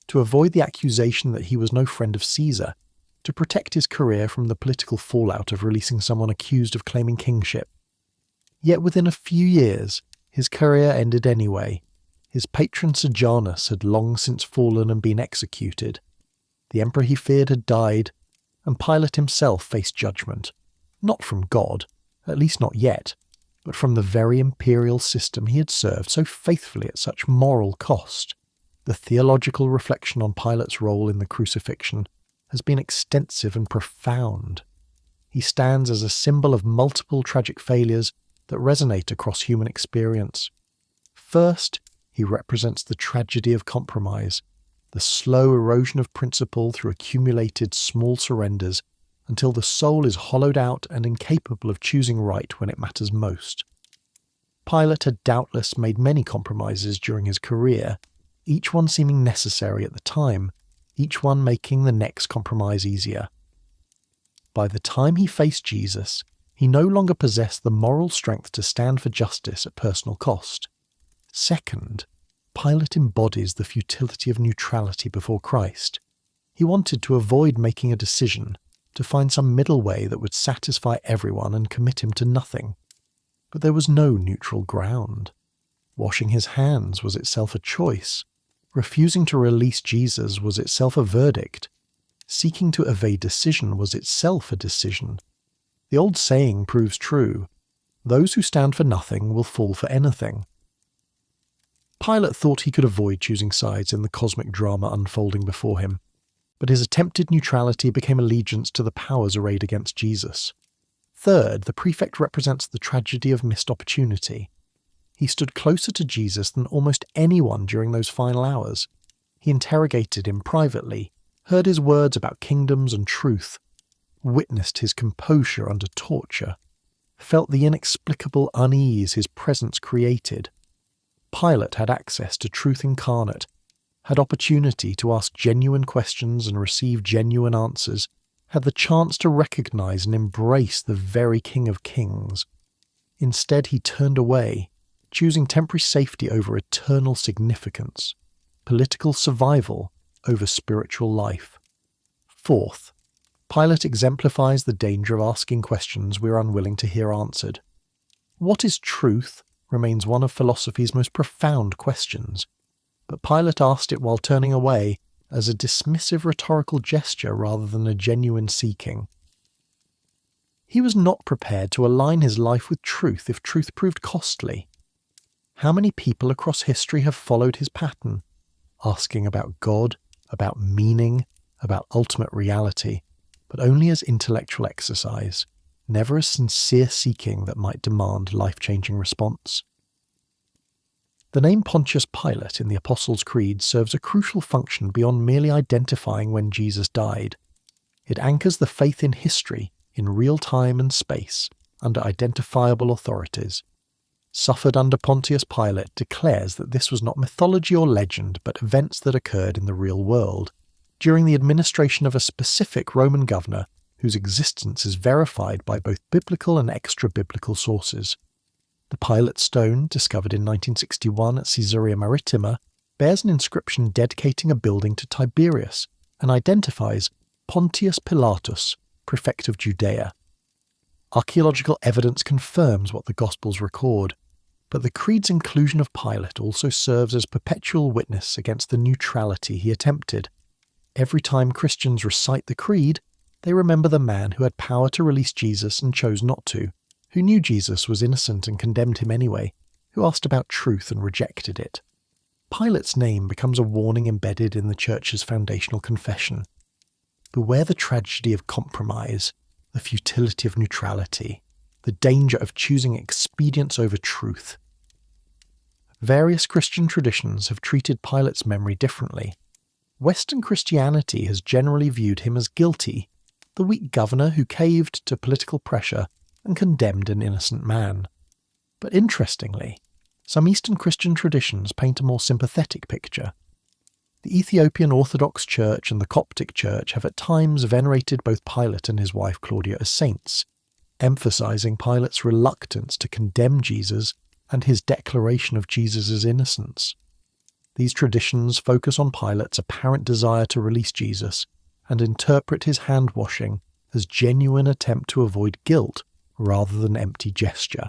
to avoid the accusation that he was no friend of Caesar, to protect his career from the political fallout of releasing someone accused of claiming kingship. Yet within a few years, his career ended anyway. His patron Sejanus had long since fallen and been executed. The emperor he feared had died, and Pilate himself faced judgment, not from God, at least not yet, but from the very imperial system he had served so faithfully at such moral cost. The theological reflection on Pilate's role in the crucifixion has been extensive and profound. He stands as a symbol of multiple tragic failures that resonate across human experience. First, he represents the tragedy of compromise, the slow erosion of principle through accumulated small surrenders until the soul is hollowed out and incapable of choosing right when it matters most. Pilate had doubtless made many compromises during his career, each one seeming necessary at the time, each one making the next compromise easier. By the time he faced Jesus, he no longer possessed the moral strength to stand for justice at personal cost. Second, Pilate embodies the futility of neutrality before Christ. He wanted to avoid making a decision, to find some middle way that would satisfy everyone and commit him to nothing. But there was no neutral ground. Washing his hands was itself a choice. Refusing to release Jesus was itself a verdict. Seeking to evade decision was itself a decision. The old saying proves true: those who stand for nothing will fall for anything. Pilate thought he could avoid choosing sides in the cosmic drama unfolding before him, but his attempted neutrality became allegiance to the powers arrayed against Jesus. Third, the prefect represents the tragedy of missed opportunity. He stood closer to Jesus than almost anyone during those final hours. He interrogated him privately, heard his words about kingdoms and truth, witnessed his composure under torture, felt the inexplicable unease his presence created. Pilate had access to truth incarnate, had opportunity to ask genuine questions and receive genuine answers, had the chance to recognize and embrace the very King of Kings. Instead, he turned away, choosing temporary safety over eternal significance, political survival over spiritual life. Fourth, Pilate exemplifies the danger of asking questions we are unwilling to hear answered. What is truth remains one of philosophy's most profound questions, but Pilate asked it while turning away as a dismissive rhetorical gesture rather than a genuine seeking. He was not prepared to align his life with truth if truth proved costly. How many people across history have followed his pattern, asking about God, about meaning, about ultimate reality, but only as intellectual exercise, never as sincere seeking that might demand life-changing response? The name Pontius Pilate in the Apostles' Creed serves a crucial function beyond merely identifying when Jesus died. It anchors the faith in history, in real time and space, under identifiable authorities. Suffered under Pontius Pilate declares that this was not mythology or legend, but events that occurred in the real world, during the administration of a specific Roman governor whose existence is verified by both biblical and extra-biblical sources. The Pilate stone, discovered in 1961 at Caesarea Maritima, bears an inscription dedicating a building to Tiberius and identifies Pontius Pilatus, prefect of Judea. Archaeological evidence confirms what the Gospels record, but the Creed's inclusion of Pilate also serves as perpetual witness against the neutrality he attempted. Every time Christians recite the Creed, they remember the man who had power to release Jesus and chose not to, who knew Jesus was innocent and condemned him anyway, who asked about truth and rejected it. Pilate's name becomes a warning embedded in the Church's foundational confession. Beware the tragedy of compromise, the futility of neutrality, the danger of choosing expedience over truth. Various Christian traditions have treated Pilate's memory differently. Western Christianity has generally viewed him as guilty, the weak governor who caved to political pressure and condemned an innocent man. But interestingly, some Eastern Christian traditions paint a more sympathetic picture. The Ethiopian Orthodox Church and the Coptic Church have at times venerated both Pilate and his wife Claudia as saints, emphasizing Pilate's reluctance to condemn Jesus and his declaration of Jesus' innocence. These traditions focus on Pilate's apparent desire to release Jesus and interpret his hand-washing as genuine attempt to avoid guilt rather than empty gesture.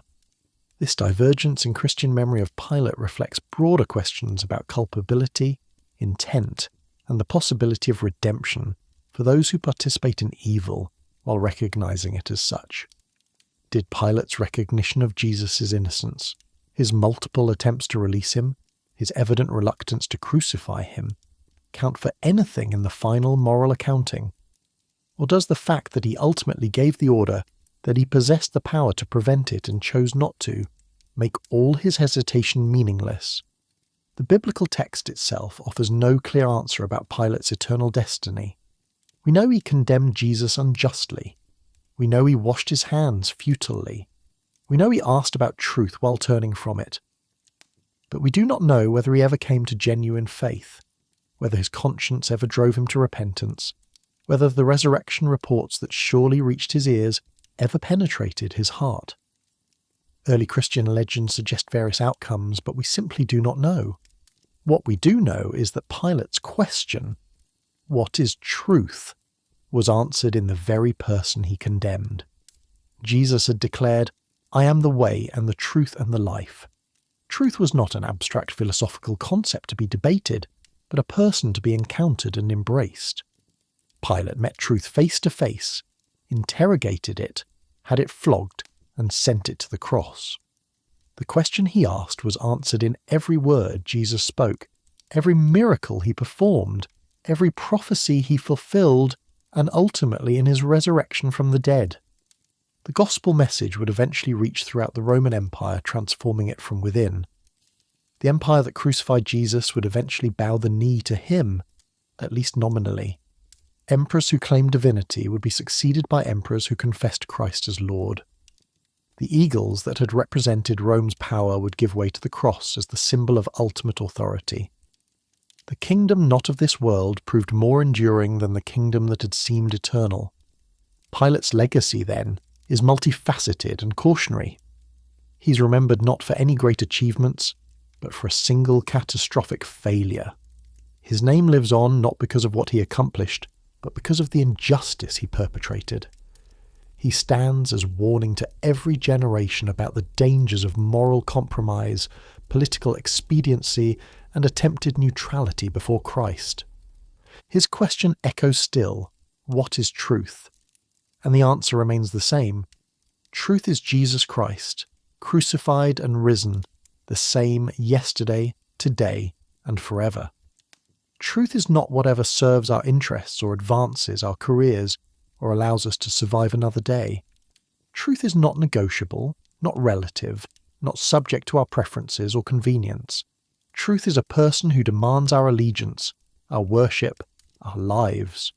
This divergence in Christian memory of Pilate reflects broader questions about culpability, intent, and the possibility of redemption for those who participate in evil while recognizing it as such. Did Pilate's recognition of Jesus' innocence, his multiple attempts to release him, his evident reluctance to crucify him, count for anything in the final moral accounting? Or does the fact that he ultimately gave the order, that he possessed the power to prevent it and chose not to, make all his hesitation meaningless? The biblical text itself offers no clear answer about Pilate's eternal destiny. We know he condemned Jesus unjustly. We know he washed his hands futilely. We know he asked about truth while turning from it. But we do not know whether he ever came to genuine faith, whether his conscience ever drove him to repentance, whether the resurrection reports that surely reached his ears ever penetrated his heart. Early Christian legends suggest various outcomes, but we simply do not know. What we do know is that Pilate's question, "What is truth?" was answered in the very person he condemned. Jesus had declared, "I am the way and the truth and the life." Truth was not an abstract philosophical concept to be debated, but a person to be encountered and embraced. Pilate met truth face to face, interrogated it, had it flogged, and sent it to the cross. The question he asked was answered in every word Jesus spoke, every miracle he performed, every prophecy he fulfilled, and ultimately in his resurrection from the dead. The gospel message would eventually reach throughout the Roman Empire, transforming it from within. The empire that crucified Jesus would eventually bow the knee to him, at least nominally. Emperors who claimed divinity would be succeeded by emperors who confessed Christ as Lord. The eagles that had represented Rome's power would give way to the cross as the symbol of ultimate authority. The kingdom not of this world proved more enduring than the kingdom that had seemed eternal. Pilate's legacy, then, is multifaceted and cautionary. He's remembered not for any great achievements, but for a single catastrophic failure. His name lives on not because of what he accomplished, but because of the injustice he perpetrated. He stands as warning to every generation about the dangers of moral compromise, political expediency, and attempted neutrality before Christ. His question echoes still, what is truth? And the answer remains the same. Truth is Jesus Christ, crucified and risen, the same yesterday, today, and forever. Truth is not whatever serves our interests or advances our careers, or allows us to survive another day. Truth is not negotiable, not relative, not subject to our preferences or convenience. Truth is a person who demands our allegiance, our worship, our lives.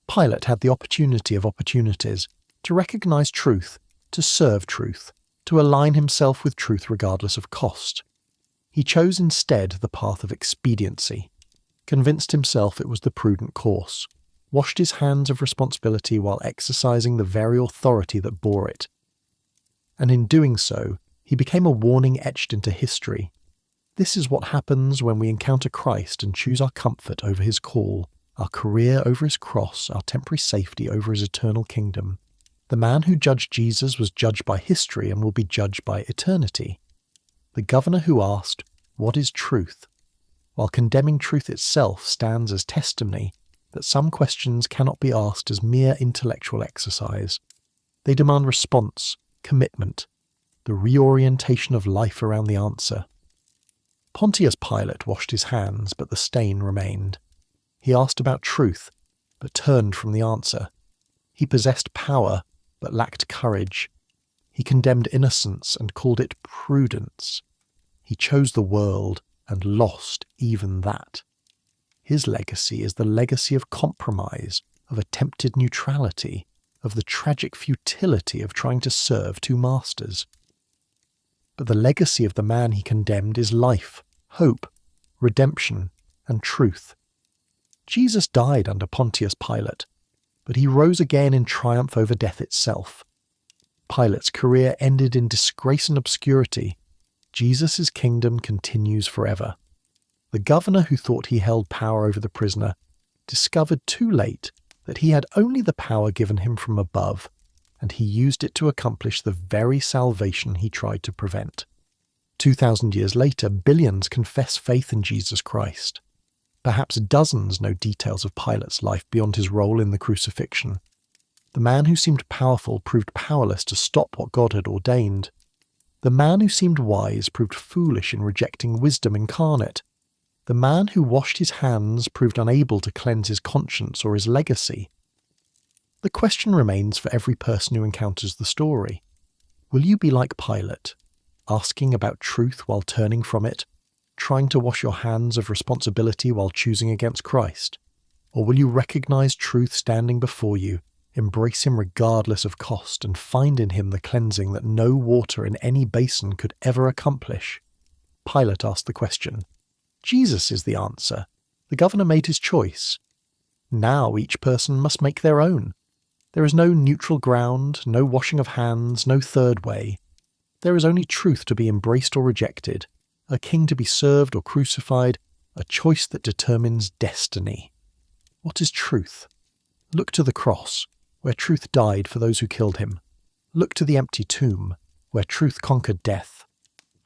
Pilate had the opportunity of opportunities to recognize truth, to serve truth, to align himself with truth regardless of cost. He chose instead the path of expediency, convinced himself it was the prudent course, washed his hands of responsibility while exercising the very authority that bore it. And in doing so, he became a warning etched into history. This is what happens when we encounter Christ and choose our comfort over his call, our career over his cross, our temporary safety over his eternal kingdom. The man who judged Jesus was judged by history and will be judged by eternity. The governor who asked, "What is truth?" while condemning truth itself, stands as testimony that some questions cannot be asked as mere intellectual exercise. They demand response, commitment, the reorientation of life around the answer. Pontius Pilate washed his hands, but the stain remained. He asked about truth, but turned from the answer. He possessed power, but lacked courage. He condemned innocence and called it prudence. He chose the world and lost even that. His legacy is the legacy of compromise, of attempted neutrality, of the tragic futility of trying to serve two masters. But the legacy of the man he condemned is life, hope, redemption, and truth. Jesus died under Pontius Pilate, but he rose again in triumph over death itself. Pilate's career ended in disgrace and obscurity. Jesus' kingdom continues forever. The governor who thought he held power over the prisoner discovered too late that he had only the power given him from above, and he used it to accomplish the very salvation he tried to prevent. 2,000 years later, billions confess faith in Jesus Christ. Perhaps dozens know details of Pilate's life beyond his role in the crucifixion. The man who seemed powerful proved powerless to stop what God had ordained. The man who seemed wise proved foolish in rejecting wisdom incarnate. The man who washed his hands proved unable to cleanse his conscience or his legacy. The question remains for every person who encounters the story. Will you be like Pilate, asking about truth while turning from it, trying to wash your hands of responsibility while choosing against Christ? Or will you recognize truth standing before you, embrace him regardless of cost, and find in him the cleansing that no water in any basin could ever accomplish? Pilate asked the question. Jesus is the answer. The governor made his choice. Now each person must make their own. There is no neutral ground, no washing of hands, no third way. There is only truth to be embraced or rejected, a king to be served or crucified, a choice that determines destiny. What is truth? Look to the cross, where truth died for those who killed him. Look to the empty tomb, where truth conquered death.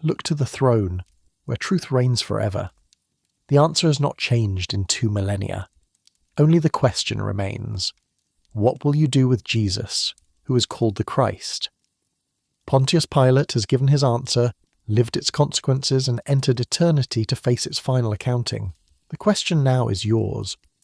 Look to the throne, where truth reigns forever. The answer has not changed in 2 millennia. Only the question remains, what will you do with Jesus, who is called the Christ? Pontius Pilate has given his answer, lived its consequences, and entered eternity to face its final accounting. The question now is yours.